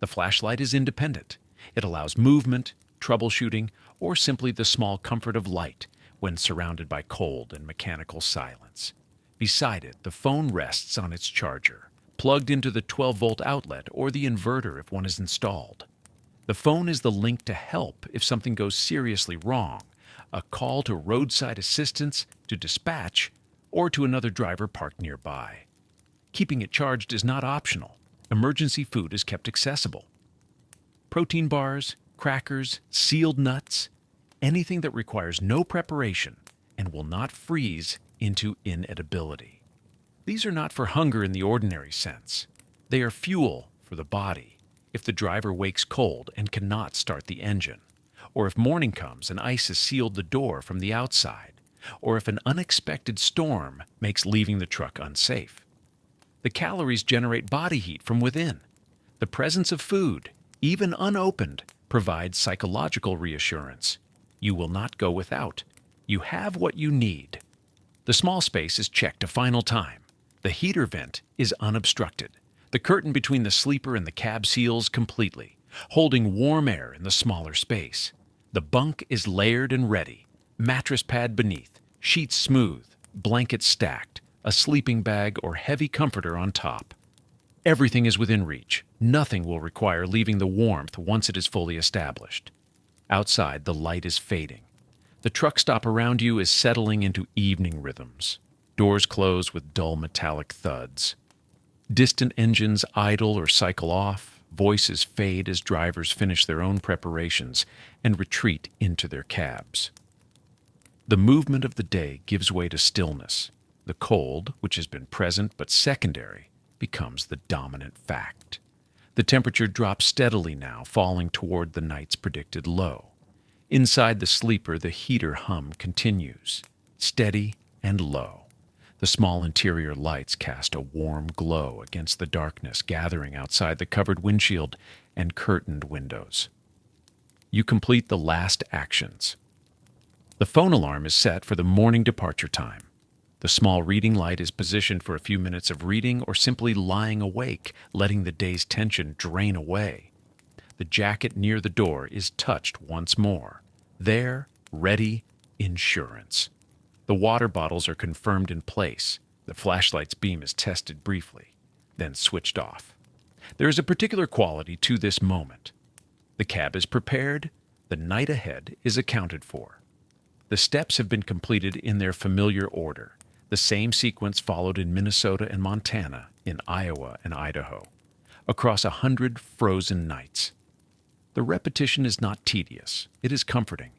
The flashlight is independent. It allows movement, troubleshooting, or simply the small comfort of light when surrounded by cold and mechanical silence. Beside it, the phone rests on its charger, plugged into the 12-volt outlet or the inverter if one is installed. The phone is the link to help if something goes seriously wrong, a call to roadside assistance, to dispatch, or to another driver parked nearby. Keeping it charged is not optional. Emergency food is kept accessible. Protein bars, crackers, sealed nuts, anything that requires no preparation and will not freeze into inedibility. These are not for hunger in the ordinary sense. They are fuel for the body if the driver wakes cold and cannot start the engine, or if morning comes and ice has sealed the door from the outside, or if an unexpected storm makes leaving the truck unsafe. The calories generate body heat from within. The presence of food, even unopened, provides psychological reassurance. You will not go without. You have what you need. The small space is checked a final time. The heater vent is unobstructed. The curtain between the sleeper and the cab seals completely, holding warm air in the smaller space. The bunk is layered and ready. Mattress pad beneath, sheets smooth, blankets stacked, a sleeping bag or heavy comforter on top. Everything is within reach. Nothing will require leaving the warmth once it is fully established. Outside, the light is fading. The truck stop around you is settling into evening rhythms. Doors close with dull metallic thuds. Distant engines idle or cycle off. Voices fade as drivers finish their own preparations and retreat into their cabs. The movement of the day gives way to stillness. The cold, which has been present but secondary, becomes the dominant fact. The temperature drops steadily now, falling toward the night's predicted low. Inside the sleeper, the heater hum continues, steady and low. The small interior lights cast a warm glow against the darkness gathering outside the covered windshield and curtained windows. You complete the last actions. The phone alarm is set for the morning departure time. The small reading light is positioned for a few minutes of reading or simply lying awake, letting the day's tension drain away. The jacket near the door is touched once more. There, ready, insurance. The water bottles are confirmed in place. The flashlight's beam is tested briefly, then switched off. There is a particular quality to this moment. The cab is prepared. The night ahead is accounted for. The steps have been completed in their familiar order. The same sequence followed in Minnesota and Montana, in Iowa and Idaho, across 100 frozen nights. The repetition is not tedious. It is comforting.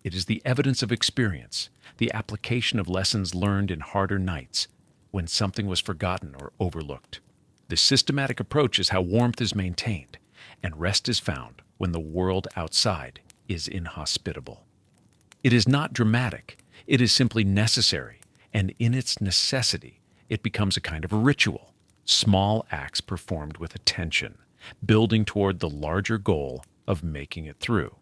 It is the evidence of experience, the application of lessons learned in harder nights when something was forgotten or overlooked. This systematic approach is how warmth is maintained and rest is found when the world outside is inhospitable. It is not dramatic. It is simply necessary, and in its necessity, it becomes a kind of ritual, small acts performed with attention, building toward the larger goal of making it through.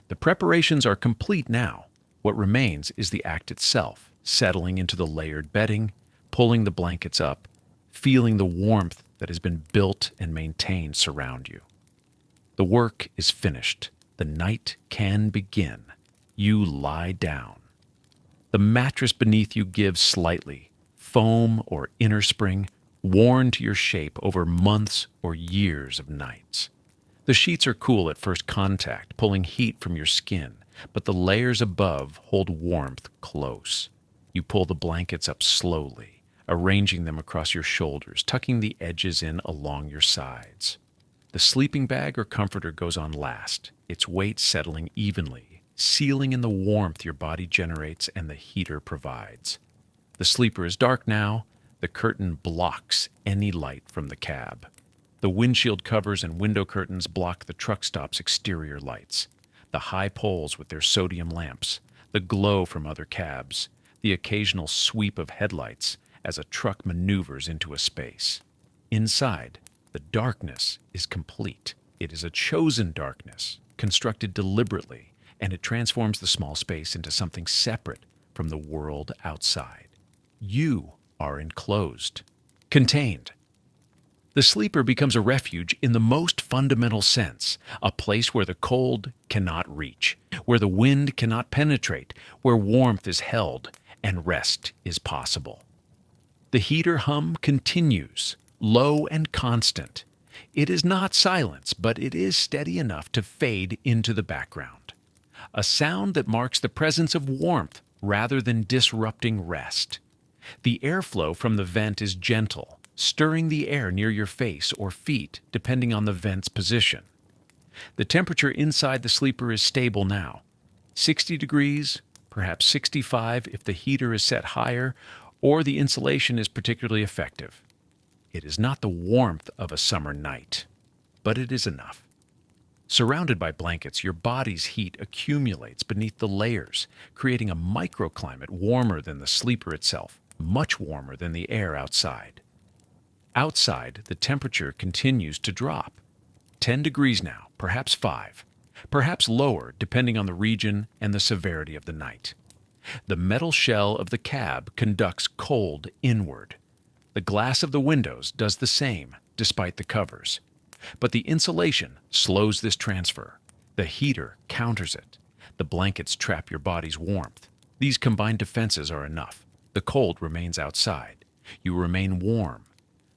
The preparations are complete now. What remains is the act itself, settling into the layered bedding, pulling the blankets up, feeling the warmth that has been built and maintained surround you. The work is finished. The night can begin. You lie down. The mattress beneath you gives slightly, foam or inner spring, worn to your shape over months or years of nights. The sheets are cool at first contact, pulling heat from your skin, but the layers above hold warmth close. You pull the blankets up slowly, arranging them across your shoulders, tucking the edges in along your sides. The sleeping bag or comforter goes on last, its weight settling evenly, sealing in the warmth your body generates and the heater provides. The sleeper is dark now. The curtain blocks any light from the cab. The windshield covers and window curtains block the truck stop's exterior lights. The high poles with their sodium lamps, the glow from other cabs, the occasional sweep of headlights as a truck maneuvers into a space. Inside, the darkness is complete. It is a chosen darkness, constructed deliberately, and it transforms the small space into something separate from the world outside. You are enclosed, contained. The sleeper becomes a refuge in the most fundamental sense, a place where the cold cannot reach, where the wind cannot penetrate, where warmth is held and rest is possible. The heater hum continues, low and constant. It is not silence, but it is steady enough to fade into the background. A sound that marks the presence of warmth rather than disrupting rest. The airflow from the vent is gentle, stirring the air near your face or feet depending on the vent's position. The temperature inside the sleeper is stable now. 60 degrees, perhaps 65 if the heater is set higher or the insulation is particularly effective. It is not the warmth of a summer night, but it is enough. Surrounded by blankets, your body's heat accumulates beneath the layers, creating a microclimate warmer than the sleeper itself, much warmer than the air outside. Outside, the temperature continues to drop. 10 degrees now, perhaps 5, perhaps lower depending on the region and the severity of the night. The metal shell of the cab conducts cold inward. The glass of the windows does the same, despite the covers. But the insulation slows this transfer. The heater counters it. The blankets trap your body's warmth. These combined defenses are enough. The cold remains outside. You remain warm.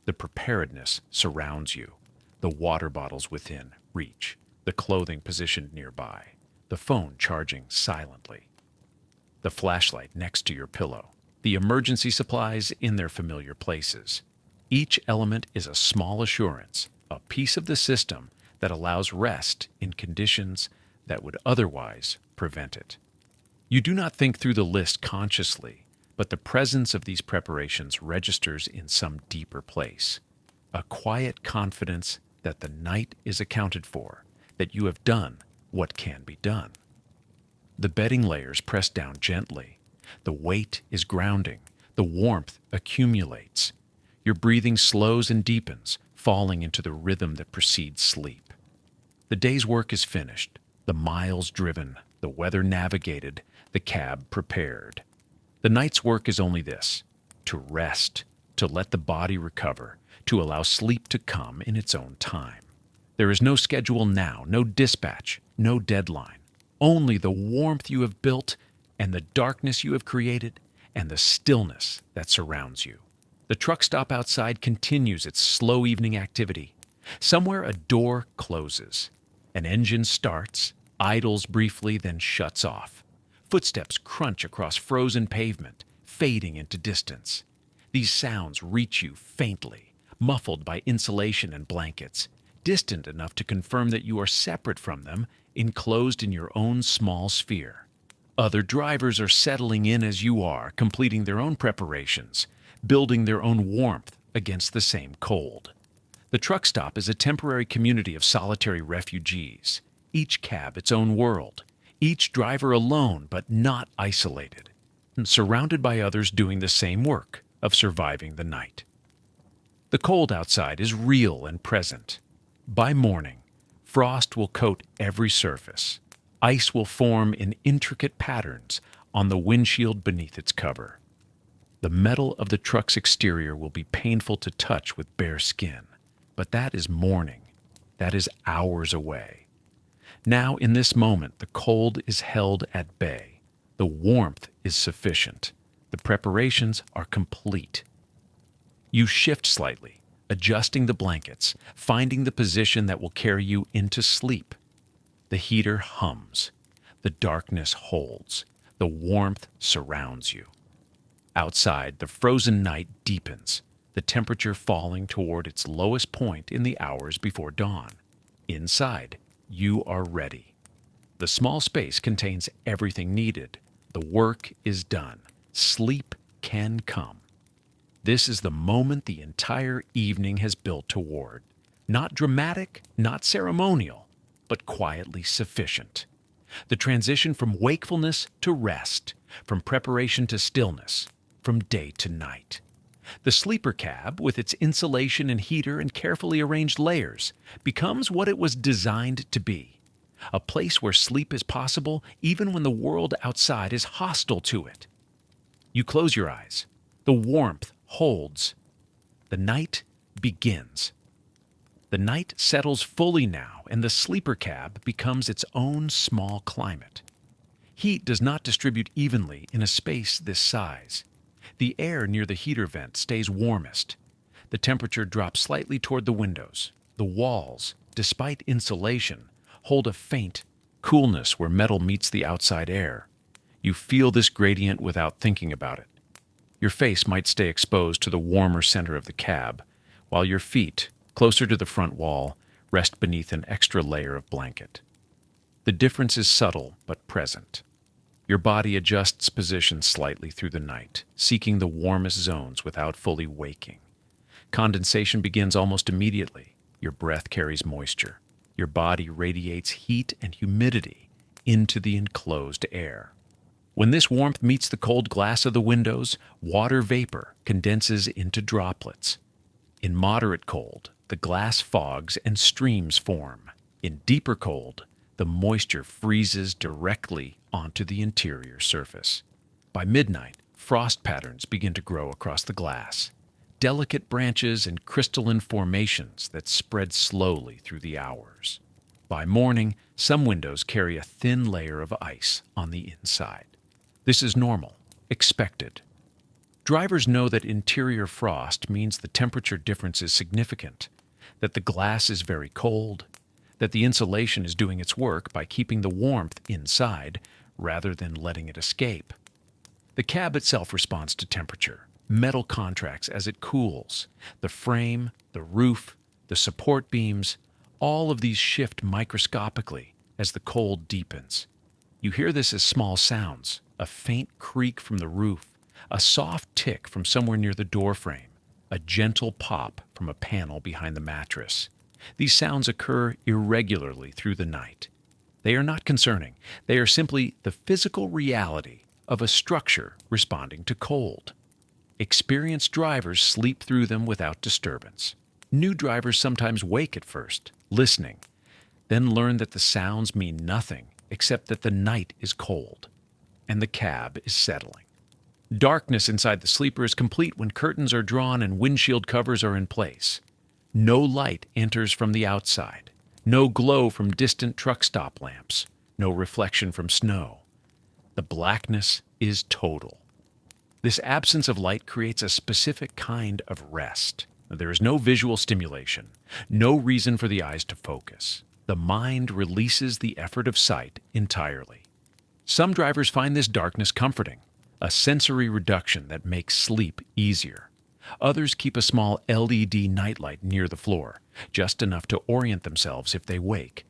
The preparedness surrounds you. The water bottles within reach. The clothing positioned nearby. The phone charging silently. The flashlight next to your pillow. The emergency supplies in their familiar places. Each element is a small assurance, a piece of the system that allows rest in conditions that would otherwise prevent it. You do not think through the list consciously, but the presence of these preparations registers in some deeper place. A quiet confidence that the night is accounted for, that you have done what can be done. The bedding layers press down gently. The weight is grounding. The warmth accumulates. Your breathing slows and deepens, falling into the rhythm that precedes sleep. The day's work is finished, the miles driven, the weather navigated, the cab prepared. The night's work is only this: to rest, to let the body recover, to allow sleep to come in its own time. There is no schedule now, no dispatch, no deadline. Only the warmth you have built and the darkness you have created and the stillness that surrounds you. The truck stop outside continues its slow evening activity. Somewhere a door closes. An engine starts, idles briefly, then shuts off. Footsteps crunch across frozen pavement, fading into distance. These sounds reach you faintly, muffled by insulation and blankets, distant enough to confirm that you are separate from them, enclosed in your own small sphere. Other drivers are settling in as you are, completing their own preparations, building their own warmth against the same cold. The truck stop is a temporary community of solitary refugees, each cab its own world, each driver alone but not isolated, and surrounded by others doing the same work of surviving the night. The cold outside is real and present. By morning, frost will coat every surface. Ice will form in intricate patterns on the windshield beneath its cover. The metal of the truck's exterior will be painful to touch with bare skin, but that is morning. That is hours away. Now, in this moment, the cold is held at bay. The warmth is sufficient. The preparations are complete. You shift slightly, adjusting the blankets, finding the position that will carry you into sleep. The heater hums. The darkness holds. The warmth surrounds you. Outside, the frozen night deepens, the temperature falling toward its lowest point in the hours before dawn. Inside, you are ready. The small space contains everything needed. The work is done. Sleep can come. This is the moment the entire evening has built toward. Not dramatic, not ceremonial, but quietly sufficient. The transition from wakefulness to rest, from preparation to stillness, from day to night. The sleeper cab, with its insulation and heater and carefully arranged layers, becomes what it was designed to be. A place where sleep is possible even when the world outside is hostile to it. You close your eyes. The warmth holds. The night begins. The night settles fully now, and the sleeper cab becomes its own small climate. Heat does not distribute evenly in a space this size. The air near the heater vent stays warmest. The temperature drops slightly toward the windows. The walls, despite insulation, hold a faint coolness where metal meets the outside air. You feel this gradient without thinking about it. Your face might stay exposed to the warmer center of the cab, while your feet, closer to the front wall, rest beneath an extra layer of blanket. The difference is subtle but present. Your body adjusts position slightly through the night, seeking the warmest zones without fully waking. Condensation begins almost immediately. Your breath carries moisture. Your body radiates heat and humidity into the enclosed air. When this warmth meets the cold glass of the windows, water vapor condenses into droplets. In moderate cold, the glass fogs and streams form. In deeper cold, the moisture freezes directly onto the interior surface. By midnight, frost patterns begin to grow across the glass, delicate branches and crystalline formations that spread slowly through the hours. By morning, some windows carry a thin layer of ice on the inside. This is normal, expected. Drivers know that interior frost means the temperature difference is significant, that the glass is very cold, that the insulation is doing its work by keeping the warmth inside rather than letting it escape. The cab itself responds to temperature. Metal contracts as it cools. The frame, the roof, the support beams, all of these shift microscopically as the cold deepens. You hear this as small sounds, a faint creak from the roof, a soft tick from somewhere near the door frame, a gentle pop from a panel behind the mattress. These sounds occur irregularly through the night. They are not concerning. They are simply the physical reality of a structure responding to cold. Experienced drivers sleep through them without disturbance. New drivers sometimes wake at first, listening, then learn that the sounds mean nothing except that the night is cold and the cab is settling. Darkness inside the sleeper is complete when curtains are drawn and windshield covers are in place. No light enters from the outside. No glow from distant truck stop lamps. No reflection from snow. The blackness is total. This absence of light creates a specific kind of rest. There is no visual stimulation, no reason for the eyes to focus. The mind releases the effort of sight entirely. Some drivers find this darkness comforting, a sensory reduction that makes sleep easier. Others keep a small LED nightlight near the floor, just enough to orient themselves if they wake.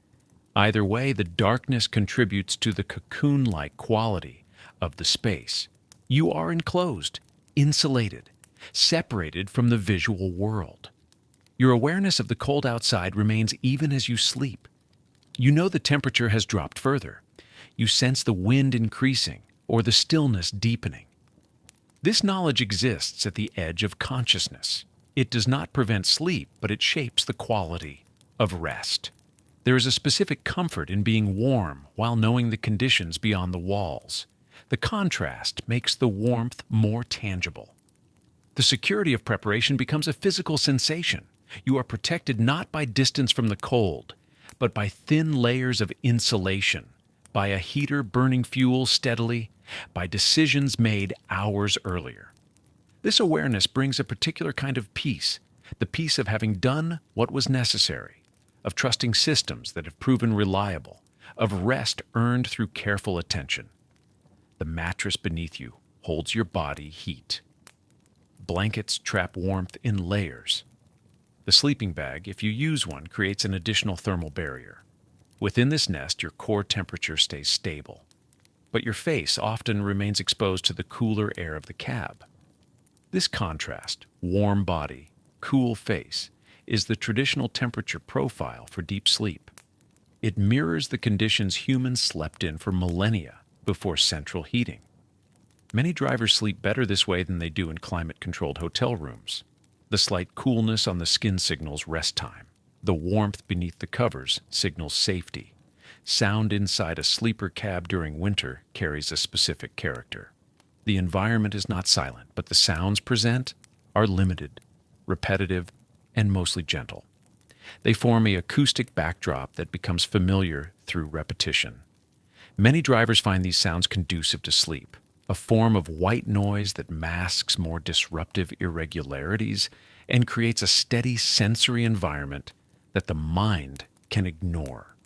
Either way, the darkness contributes to the cocoon-like quality of the space. You are enclosed, insulated, separated from the visual world. Your awareness of the cold outside remains even as you sleep. You know the temperature has dropped further. You sense the wind increasing or the stillness deepening. This knowledge exists at the edge of consciousness. It does not prevent sleep, but it shapes the quality of rest. There is a specific comfort in being warm while knowing the conditions beyond the walls. The contrast makes the warmth more tangible. The security of preparation becomes a physical sensation. You are protected not by distance from the cold, but by thin layers of insulation, by a heater burning fuel steadily, by decisions made hours earlier. This awareness brings a particular kind of peace, the peace of having done what was necessary, of trusting systems that have proven reliable, of rest earned through careful attention. The mattress beneath you holds your body heat. Blankets trap warmth in layers. The sleeping bag, if you use one, creates an additional thermal barrier. Within this nest, your core temperature stays stable, but your face often remains exposed to the cooler air of the cab. This contrast, warm body, cool face, is the traditional temperature profile for deep sleep. It mirrors the conditions humans slept in for millennia before central heating. Many drivers sleep better this way than they do in climate-controlled hotel rooms. The slight coolness on the skin signals rest time. The warmth beneath the covers signals safety. Sound inside a sleeper cab during winter carries a specific character. The environment is not silent, but the sounds present are limited, repetitive, and mostly gentle. They form an acoustic backdrop that becomes familiar through repetition. Many drivers find these sounds conducive to sleep, a form of white noise that masks more disruptive irregularities and creates a steady sensory environment that the mind can ignore.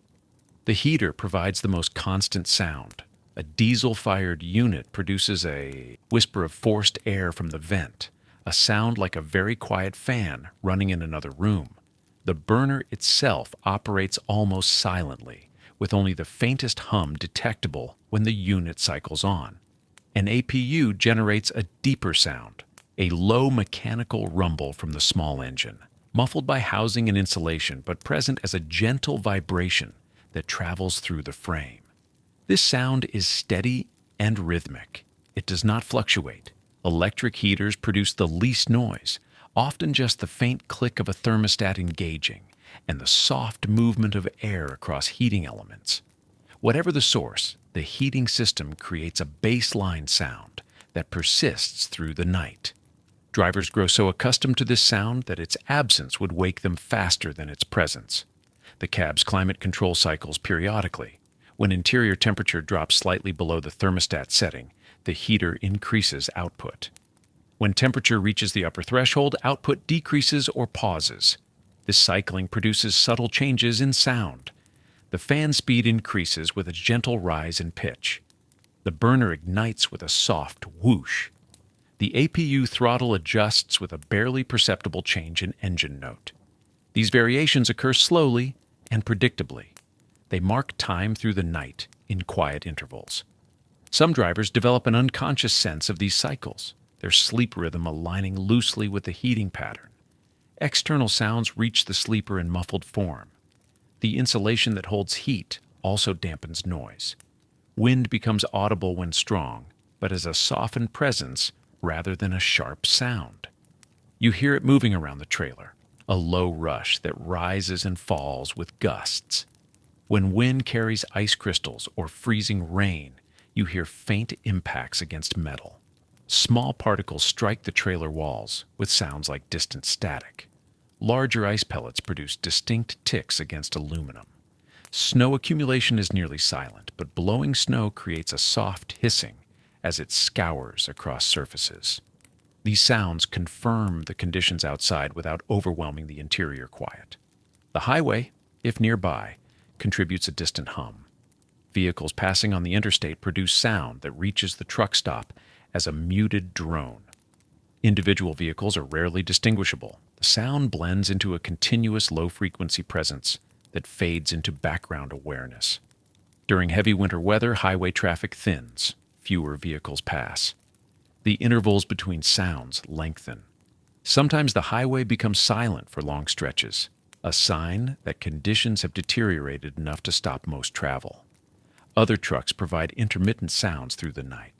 The heater provides the most constant sound. A diesel-fired unit produces a whisper of forced air from the vent, a sound like a very quiet fan running in another room. The burner itself operates almost silently, with only the faintest hum detectable when the unit cycles on. An APU generates a deeper sound, a low mechanical rumble from the small engine, muffled by housing and insulation but present as a gentle vibration that travels through the frame. This sound is steady and rhythmic. It does not fluctuate. Electric heaters produce the least noise, often just the faint click of a thermostat engaging and the soft movement of air across heating elements. Whatever the source, the heating system creates a baseline sound that persists through the night. Drivers grow so accustomed to this sound that its absence would wake them faster than its presence. The cab's climate control cycles periodically. When interior temperature drops slightly below the thermostat setting, the heater increases output. When temperature reaches the upper threshold, output decreases or pauses. This cycling produces subtle changes in sound. The fan speed increases with a gentle rise in pitch. The burner ignites with a soft whoosh. The APU throttle adjusts with a barely perceptible change in engine note. These variations occur slowly and predictably. They mark time through the night in quiet intervals. Some drivers develop an unconscious sense of these cycles, their sleep rhythm aligning loosely with the heating pattern. External sounds reach the sleeper in muffled form. The insulation that holds heat also dampens noise. Wind becomes audible when strong, but as a softened presence rather than a sharp sound. You hear it moving around the trailer, a low rush that rises and falls with gusts. When wind carries ice crystals or freezing rain, you hear faint impacts against metal. Small particles strike the trailer walls with sounds like distant static. Larger ice pellets produce distinct ticks against aluminum. Snow accumulation is nearly silent, but blowing snow creates a soft hissing as it scours across surfaces. These sounds confirm the conditions outside without overwhelming the interior quiet. The highway, if nearby, contributes a distant hum. Vehicles passing on the interstate produce sound that reaches the truck stop as a muted drone. Individual vehicles are rarely distinguishable. The sound blends into a continuous low-frequency presence that fades into background awareness. During heavy winter weather, highway traffic thins. Fewer vehicles pass. The intervals between sounds lengthen. Sometimes the highway becomes silent for long stretches, a sign that conditions have deteriorated enough to stop most travel. Other trucks provide intermittent sounds through the night.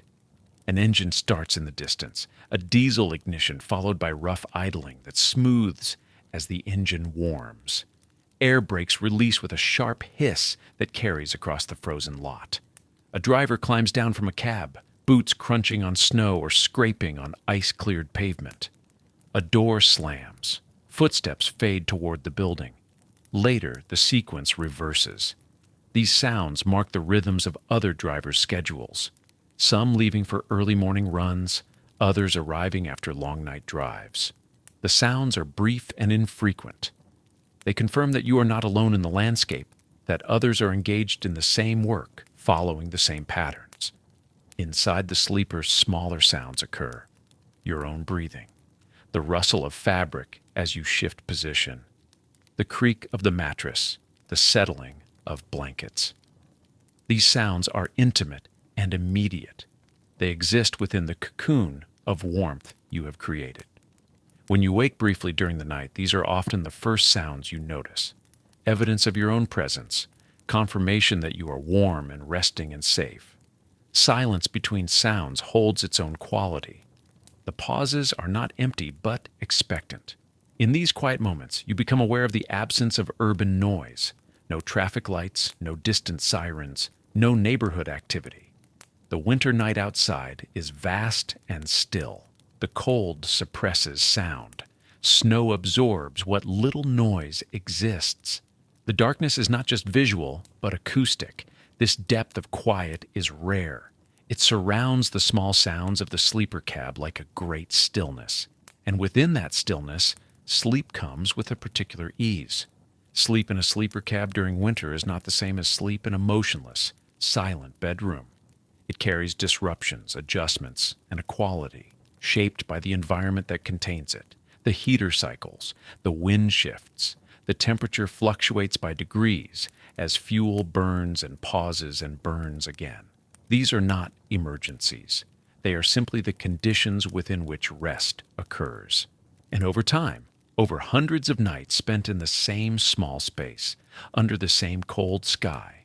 An engine starts in the distance, a diesel ignition followed by rough idling that smooths as the engine warms. Air brakes release with a sharp hiss that carries across the frozen lot. A driver climbs down from a cab, boots crunching on snow or scraping on ice-cleared pavement. A door slams. Footsteps fade toward the building. Later, the sequence reverses. These sounds mark the rhythms of other drivers' schedules, some leaving for early morning runs, others arriving after long night drives. The sounds are brief and infrequent. They confirm that you are not alone in the landscape, that others are engaged in the same work, following the same patterns. Inside the sleeper, smaller sounds occur. Your own breathing, the rustle of fabric as you shift position, the creak of the mattress, the settling of blankets. These sounds are intimate and immediate. They exist within the cocoon of warmth you have created. When you wake briefly during the night, these are often the first sounds you notice, evidence of your own presence, confirmation that you are warm and resting and safe. Silence between sounds holds its own quality. The pauses are not empty, but expectant. In these quiet moments, you become aware of the absence of urban noise. No traffic lights, no distant sirens, no neighborhood activity. The winter night outside is vast and still. The cold suppresses sound. Snow absorbs what little noise exists. The darkness is not just visual, but acoustic. This depth of quiet is rare. It surrounds the small sounds of the sleeper cab like a great stillness. And within that stillness, sleep comes with a particular ease. Sleep in a sleeper cab during winter is not the same as sleep in a motionless, silent bedroom. It carries disruptions, adjustments, and a quality, shaped by the environment that contains it. The heater cycles, the wind shifts, the temperature fluctuates by degrees as fuel burns and pauses and burns again. These are not emergencies. They are simply the conditions within which rest occurs. And over time, over hundreds of nights spent in the same small space, under the same cold sky,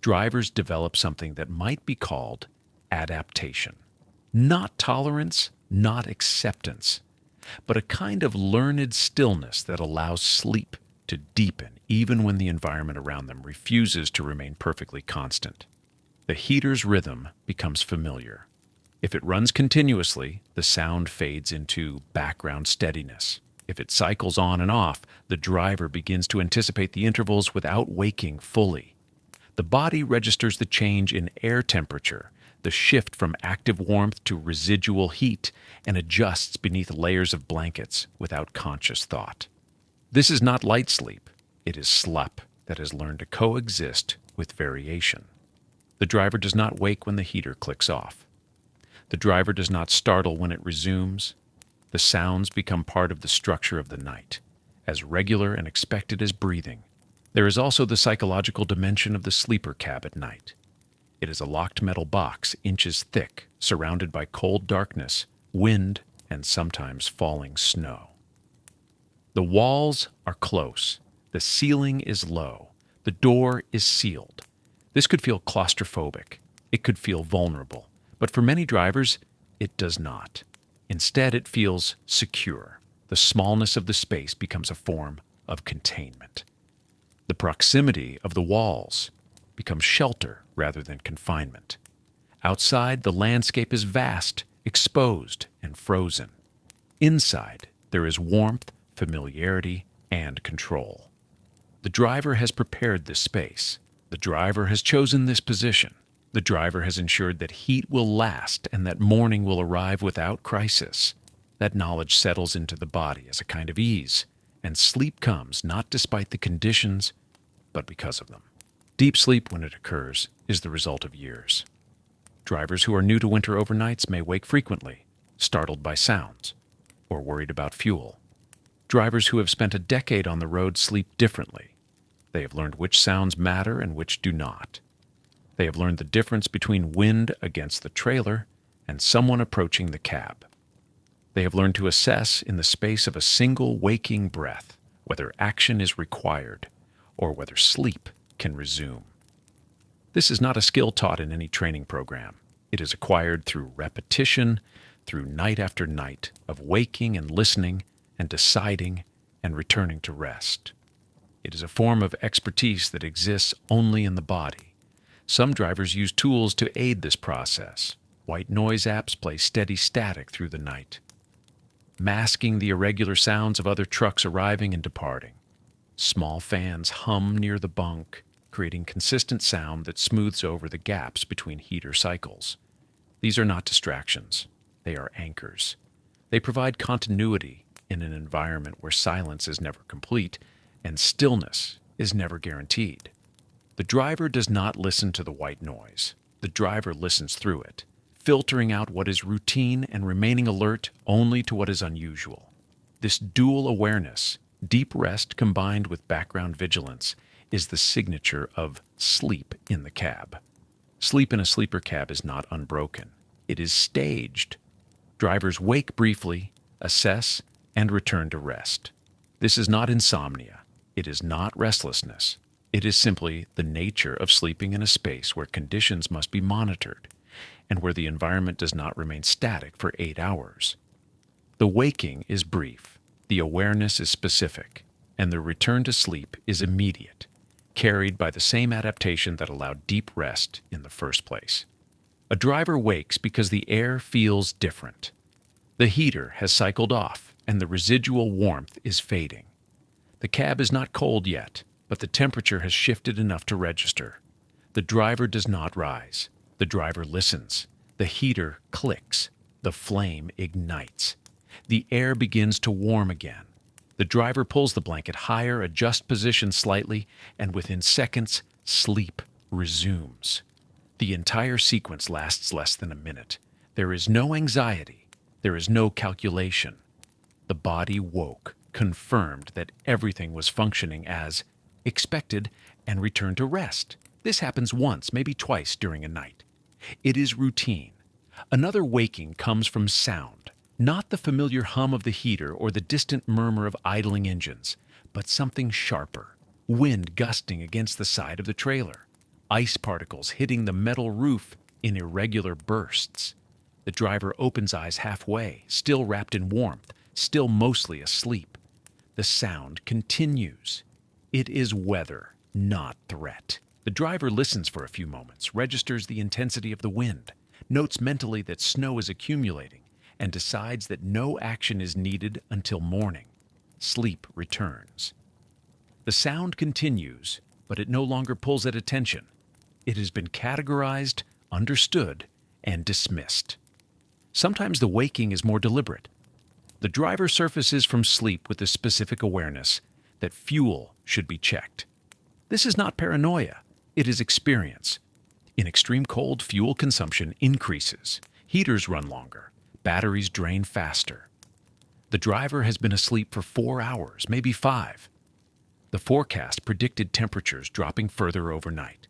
drivers develop something that might be called adaptation. Not tolerance, not acceptance, but a kind of learned stillness that allows sleep to deepen even when the environment around them refuses to remain perfectly constant. The heater's rhythm becomes familiar. If it runs continuously, the sound fades into background steadiness. If it cycles on and off, the driver begins to anticipate the intervals without waking fully. The body registers the change in air temperature, the shift from active warmth to residual heat, and adjusts beneath layers of blankets without conscious thought. This is not light sleep. It is slup that has learned to coexist with variation. The driver does not wake when the heater clicks off. The driver does not startle when it resumes. The sounds become part of the structure of the night, as regular and expected as breathing. There is also the psychological dimension of the sleeper cab at night. It is a locked metal box, inches thick, surrounded by cold darkness, wind, and sometimes falling snow. The walls are close. The ceiling is low. The door is sealed. This could feel claustrophobic. It could feel vulnerable. But for many drivers, it does not. Instead, it feels secure. The smallness of the space becomes a form of containment. The proximity of the walls becomes shelter rather than confinement. Outside, the landscape is vast, exposed, and frozen. Inside, there is warmth, familiarity, and control. The driver has prepared this space. The driver has chosen this position. The driver has ensured that heat will last and that morning will arrive without crisis. That knowledge settles into the body as a kind of ease, and sleep comes not despite the conditions, but because of them. Deep sleep, when it occurs, is the result of years. Drivers who are new to winter overnights may wake frequently, startled by sounds, or worried about fuel. Drivers who have spent a decade on the road sleep differently. They have learned which sounds matter and which do not. They have learned the difference between wind against the trailer and someone approaching the cab. They have learned to assess in the space of a single waking breath whether action is required or whether sleep can resume. This is not a skill taught in any training program. It is acquired through repetition, through night after night of waking and listening and deciding and returning to rest. It is a form of expertise that exists only in the body. Some drivers use tools to aid this process. White noise apps play steady static through the night. masking the irregular sounds of other trucks arriving and departing. Small fans hum near the bunk, creating consistent sound that smooths over the gaps between heater cycles. These are not distractions. They are anchors. They provide continuity in an environment where silence is never complete and stillness is never guaranteed. The driver does not listen to the white noise. The driver listens through it, filtering out what is routine and remaining alert only to what is unusual. This dual awareness, deep rest combined with background vigilance, is the signature of sleep in the cab. Sleep in a sleeper cab is not unbroken. It is staged. Drivers wake briefly, assess, and return to rest. This is not insomnia. It is not restlessness. It is simply the nature of sleeping in a space where conditions must be monitored and where the environment does not remain static for 8 hours. The waking is brief, the awareness is specific, and the return to sleep is immediate, carried by the same adaptation that allowed deep rest in the first place. A driver wakes because the air feels different. The heater has cycled off, and the residual warmth is fading. The cab is not cold yet, but the temperature has shifted enough to register. The driver does not rise. The driver listens. The heater clicks. The flame ignites. The air begins to warm again. The driver pulls the blanket higher, adjusts position slightly, and within seconds, sleep resumes. The entire sequence lasts less than a minute. There is no anxiety. There is no calculation. The body woke, confirmed that everything was functioning as expected, and returned to rest. This happens once, maybe twice during a night. It is routine. Another waking comes from sound, not the familiar hum of the heater or the distant murmur of idling engines, but something sharper, wind gusting against the side of the trailer, ice particles hitting the metal roof in irregular bursts. The driver opens eyes halfway, still wrapped in warmth, still mostly asleep. The sound continues. It is weather, not threat. The driver listens for a few moments, registers the intensity of the wind, notes mentally that snow is accumulating, and decides that no action is needed until morning. Sleep returns. The sound continues, but it no longer pulls at attention. It has been categorized, understood, and dismissed. Sometimes the waking is more deliberate. The driver surfaces from sleep with the specific awareness that fuel should be checked. This is not paranoia, it is experience. In extreme cold, fuel consumption increases, heaters run longer, batteries drain faster. The driver has been asleep for 4 hours, maybe 5. The forecast predicted temperatures dropping further overnight.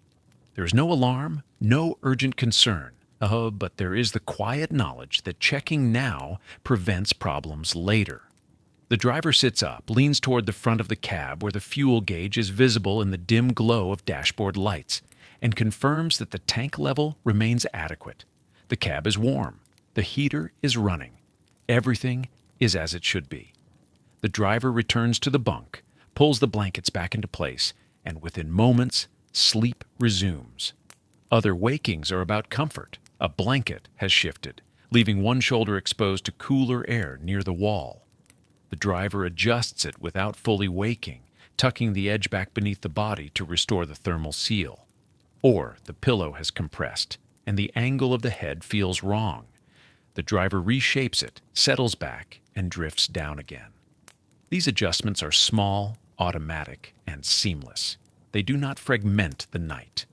There is no alarm, no urgent concern, but there is the quiet knowledge that checking now prevents problems later. The driver sits up, leans toward the front of the cab where the fuel gauge is visible in the dim glow of dashboard lights, and confirms that the tank level remains adequate. The cab is warm. The heater is running. Everything is as it should be. The driver returns to the bunk, pulls the blankets back into place, and within moments, sleep resumes. Other wakings are about comfort. A blanket has shifted, leaving one shoulder exposed to cooler air near the wall. The driver adjusts it without fully waking, tucking the edge back beneath the body to restore the thermal seal. Or the pillow has compressed, and the angle of the head feels wrong. The driver reshapes it, settles back, and drifts down again. These adjustments are small, automatic, and seamless. They do not fragment the night.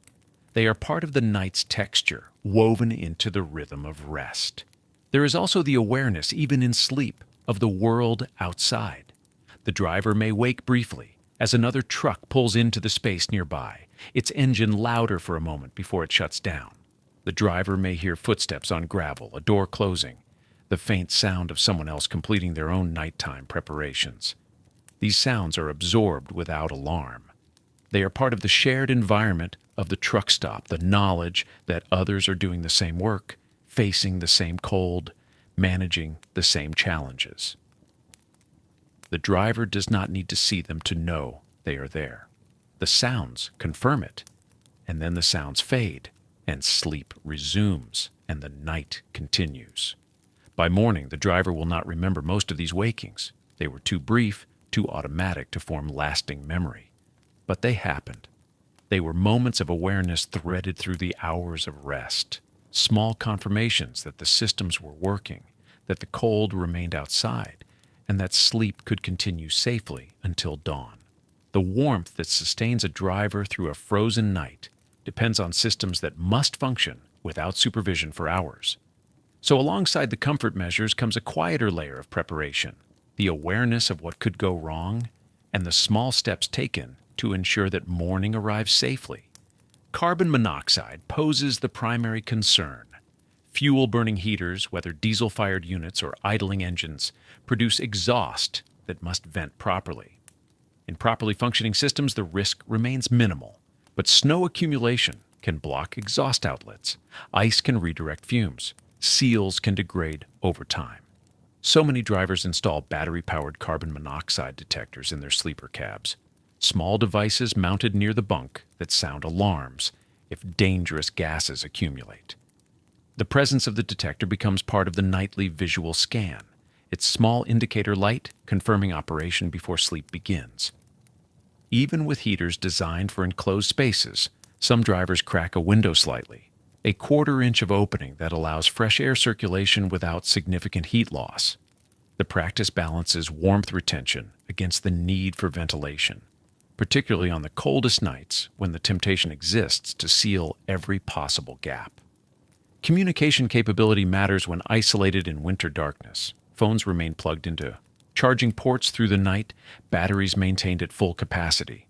They are part of the night's texture, woven into the rhythm of rest. There is also the awareness, even in sleep, of the world outside. The driver may wake briefly as another truck pulls into the space nearby, its engine louder for a moment before it shuts down. The driver may hear footsteps on gravel, a door closing, the faint sound of someone else completing their own nighttime preparations. These sounds are absorbed without alarm. They are part of the shared environment of the truck stop, the knowledge that others are doing the same work, facing the same cold, managing the same challenges. The driver does not need to see them to know they are there. The sounds confirm it, and then the sounds fade, and sleep resumes, and the night continues. By morning, the driver will not remember most of these wakings. They were too brief, too automatic to form lasting memory. But they happened. They were moments of awareness threaded through the hours of rest, small confirmations that the systems were working, that the cold remained outside, and that sleep could continue safely until dawn. The warmth that sustains a driver through a frozen night depends on systems that must function without supervision for hours. So alongside the comfort measures comes a quieter layer of preparation, the awareness of what could go wrong, and the small steps taken to ensure that morning arrives safely. Carbon monoxide poses the primary concern. Fuel-burning heaters, whether diesel-fired units or idling engines, produce exhaust that must vent properly. In properly functioning systems, the risk remains minimal, but snow accumulation can block exhaust outlets. Ice can redirect fumes. Seals can degrade over time. So many drivers install battery-powered carbon monoxide detectors in their sleeper cabs, small devices mounted near the bunk that sound alarms if dangerous gases accumulate. The presence of the detector becomes part of the nightly visual scan, its small indicator light confirming operation before sleep begins. Even with heaters designed for enclosed spaces, some drivers crack a window slightly, a quarter-inch of opening that allows fresh air circulation without significant heat loss. The practice balances warmth retention against the need for ventilation, particularly on the coldest nights when the temptation exists to seal every possible gap. Communication capability matters when isolated in winter darkness. Phones remain plugged into charging ports through the night, batteries maintained at full capacity.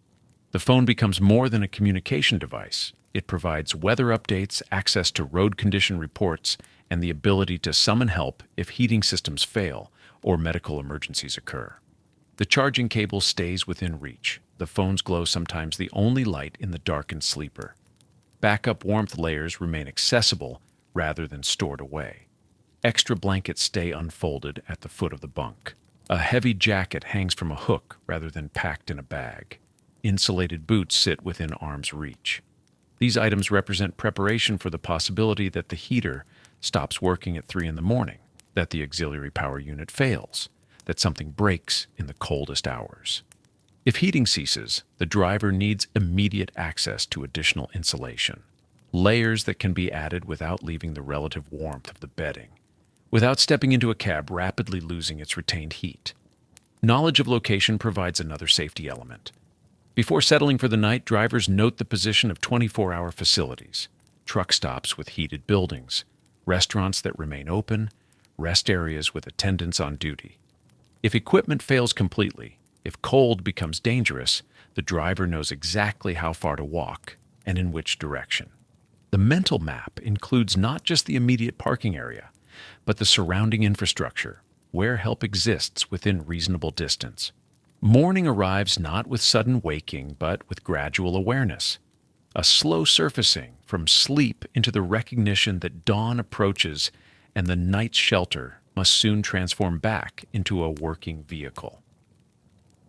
The phone becomes more than a communication device. It provides weather updates, access to road condition reports, and the ability to summon help if heating systems fail or medical emergencies occur. The charging cable stays within reach. The phone's glow sometimes the only light in the darkened sleeper. Backup warmth layers remain accessible rather than stored away. Extra blankets stay unfolded at the foot of the bunk. A heavy jacket hangs from a hook rather than packed in a bag. Insulated boots sit within arm's reach. These items represent preparation for the possibility that the heater stops working at 3 in the morning, that the auxiliary power unit fails, that something breaks in the coldest hours. If heating ceases, the driver needs immediate access to additional insulation, layers that can be added without leaving the relative warmth of the bedding, without stepping into a cab rapidly losing its retained heat. Knowledge of location provides another safety element. Before settling for the night, drivers note the position of 24-hour facilities, truck stops with heated buildings, restaurants that remain open, rest areas with attendants on duty. If equipment fails completely, if cold becomes dangerous, the driver knows exactly how far to walk and in which direction. The mental map includes not just the immediate parking area, but the surrounding infrastructure, where help exists within reasonable distance. Morning arrives not with sudden waking, but with gradual awareness, a slow surfacing from sleep into the recognition that dawn approaches and the night's shelter must soon transform back into a working vehicle.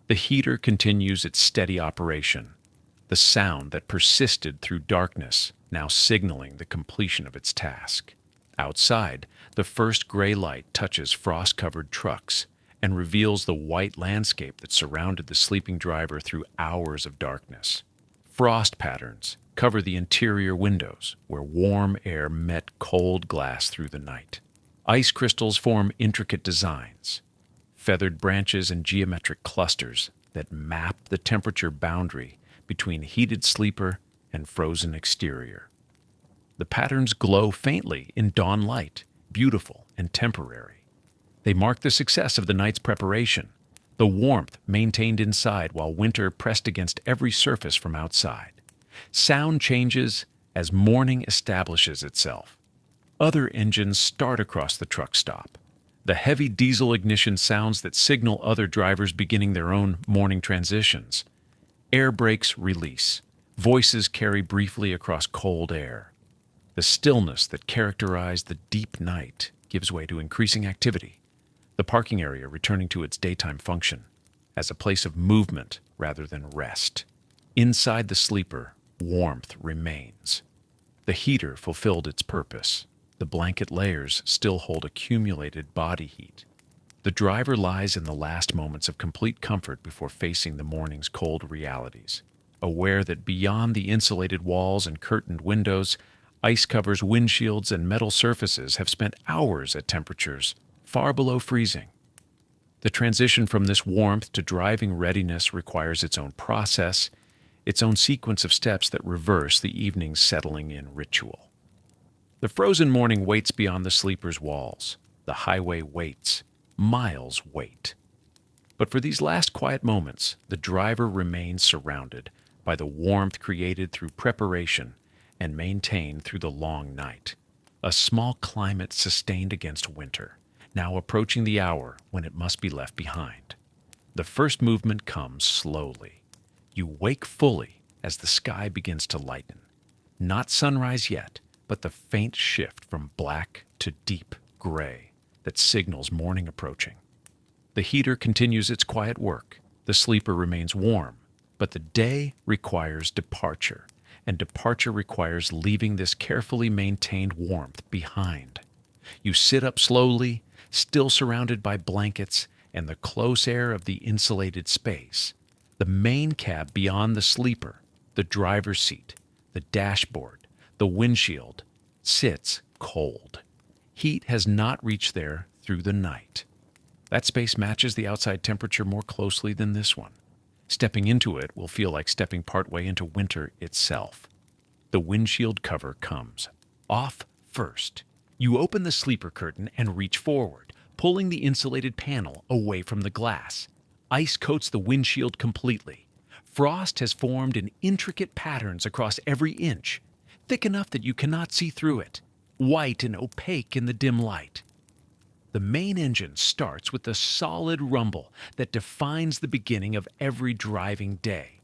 The heater continues its steady operation, the sound that persisted through darkness now signaling the completion of its task. Outside, the first gray light touches frost-covered trucks and reveals the white landscape that surrounded the sleeping driver through hours of darkness. Frost patterns cover the interior windows where warm air met cold glass through the night. Ice crystals form intricate designs, feathered branches and geometric clusters that map the temperature boundary between heated sleeper and frozen exterior. The patterns glow faintly in dawn light, beautiful and temporary. They mark the success of the night's preparation, the warmth maintained inside while winter pressed against every surface from outside. Sound changes as morning establishes itself. Other engines start across the truck stop. The heavy diesel ignition sounds that signal other drivers beginning their own morning transitions. Air brakes release. Voices carry briefly across cold air. The stillness that characterized the deep night gives way to increasing activity, the parking area returning to its daytime function as a place of movement rather than rest. Inside the sleeper, warmth remains. The heater fulfilled its purpose. The blanket layers still hold accumulated body heat. The driver lies in the last moments of complete comfort before facing the morning's cold realities, aware that beyond the insulated walls and curtained windows, ice covers, windshields, and metal surfaces have spent hours at temperatures far below freezing. The transition from this warmth to driving readiness requires its own process, its own sequence of steps that reverse the evening's settling in ritual. The frozen morning waits beyond the sleeper's walls. The highway waits. Miles wait. But for these last quiet moments, the driver remains surrounded by the warmth created through preparation and maintained through the long night. A small climate sustained against winter, now approaching the hour when it must be left behind. The first movement comes slowly. You wake fully as the sky begins to lighten. Not sunrise yet, but the faint shift from black to deep gray that signals morning approaching. The heater continues its quiet work. The sleeper remains warm, but the day requires departure, and departure requires leaving this carefully maintained warmth behind. You sit up slowly, still surrounded by blankets and the close air of the insulated space. The main cab beyond the sleeper, the driver's seat, the dashboard, the windshield, sits cold. Heat has not reached there through the night. That space matches the outside temperature more closely than this one. Stepping into it will feel like stepping partway into winter itself. The windshield cover comes off first. You open the sleeper curtain and reach forward, pulling the insulated panel away from the glass. Ice coats the windshield completely. Frost has formed in intricate patterns across every inch, thick enough that you cannot see through it, white and opaque in the dim light. The main engine starts with the solid rumble that defines the beginning of every driving day.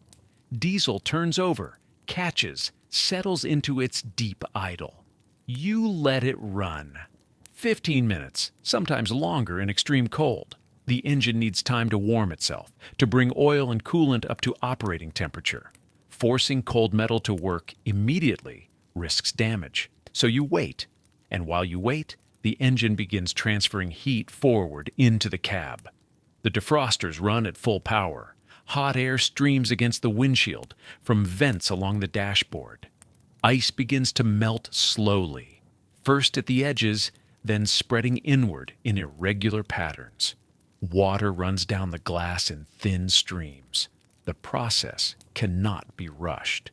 Diesel turns over, catches, settles into its deep idle. You let it run. 15 minutes, sometimes longer in extreme cold. The engine needs time to warm itself, to bring oil and coolant up to operating temperature. Forcing cold metal to work immediately risks damage. So you wait, and while you wait, the engine begins transferring heat forward into the cab. The defrosters run at full power. Hot air streams against the windshield from vents along the dashboard. Ice begins to melt slowly, first at the edges, then spreading inward in irregular patterns. Water runs down the glass in thin streams. The process cannot be rushed.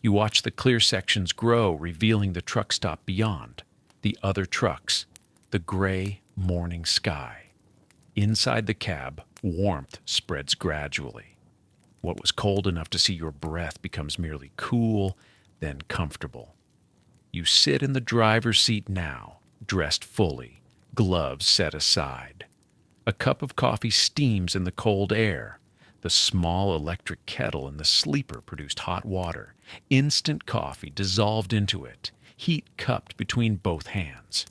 You watch the clear sections grow, revealing the truck stop beyond, the other trucks, the gray morning sky. Inside the cab, warmth spreads gradually. What was cold enough to see your breath becomes merely cool, then comfortable. You sit in the driver's seat now, dressed fully, gloves set aside. A cup of coffee steams in the cold air. The small electric kettle in the sleeper produced hot water. Instant coffee dissolved into it, heat cupped between both hands.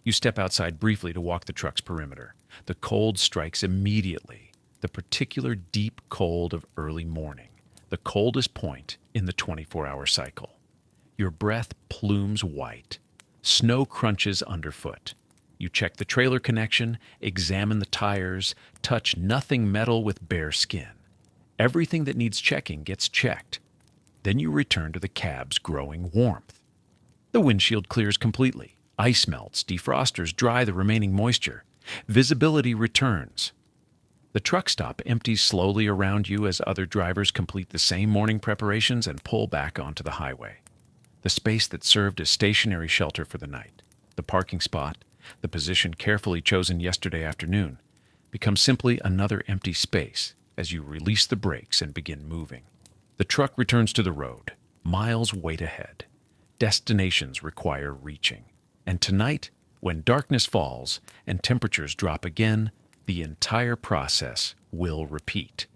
You step outside briefly to walk the truck's perimeter. The cold strikes immediately, the particular deep cold of early morning, the coldest point in the 24-hour cycle. Your breath plumes white. Snow crunches underfoot. You check the trailer connection, examine the tires, touch nothing metal with bare skin. Everything that needs checking gets checked. Then you return to the cab's growing warmth. The windshield clears completely. Ice melts, defrosters dry the remaining moisture. Visibility returns. The truck stop empties slowly around you as other drivers complete the same morning preparations and pull back onto the highway. The space that served as stationary shelter for the night, the parking spot, the position carefully chosen yesterday afternoon, becomes simply another empty space as you release the brakes and begin moving. The truck returns to the road. Miles wait ahead. Destinations require reaching. And tonight, when darkness falls and temperatures drop again, the entire process will repeat.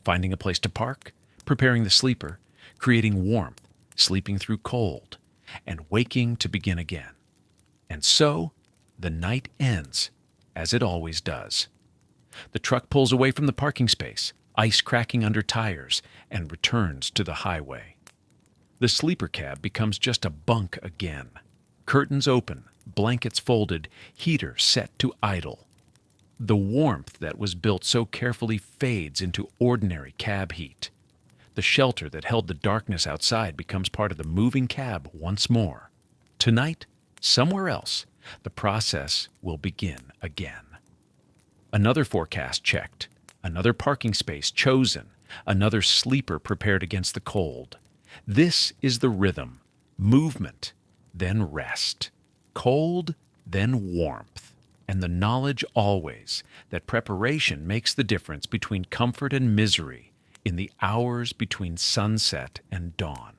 Finding a place to park, preparing the sleeper, creating warmth, sleeping through cold, and waking to begin again. And so, the night ends, as it always does. The truck pulls away from the parking space, ice cracking under tires, and returns to the highway. The sleeper cab becomes just a bunk again. Curtains open, blankets folded, heater set to idle. The warmth that was built so carefully fades into ordinary cab heat. The shelter that held the darkness outside becomes part of the moving cab once more. Tonight, somewhere else, the process will begin again. Another forecast checked, another parking space chosen, another sleeper prepared against the cold. This is the rhythm: movement, then rest, cold, then warmth, and the knowledge always that preparation makes the difference between comfort and misery in the hours between sunset and dawn.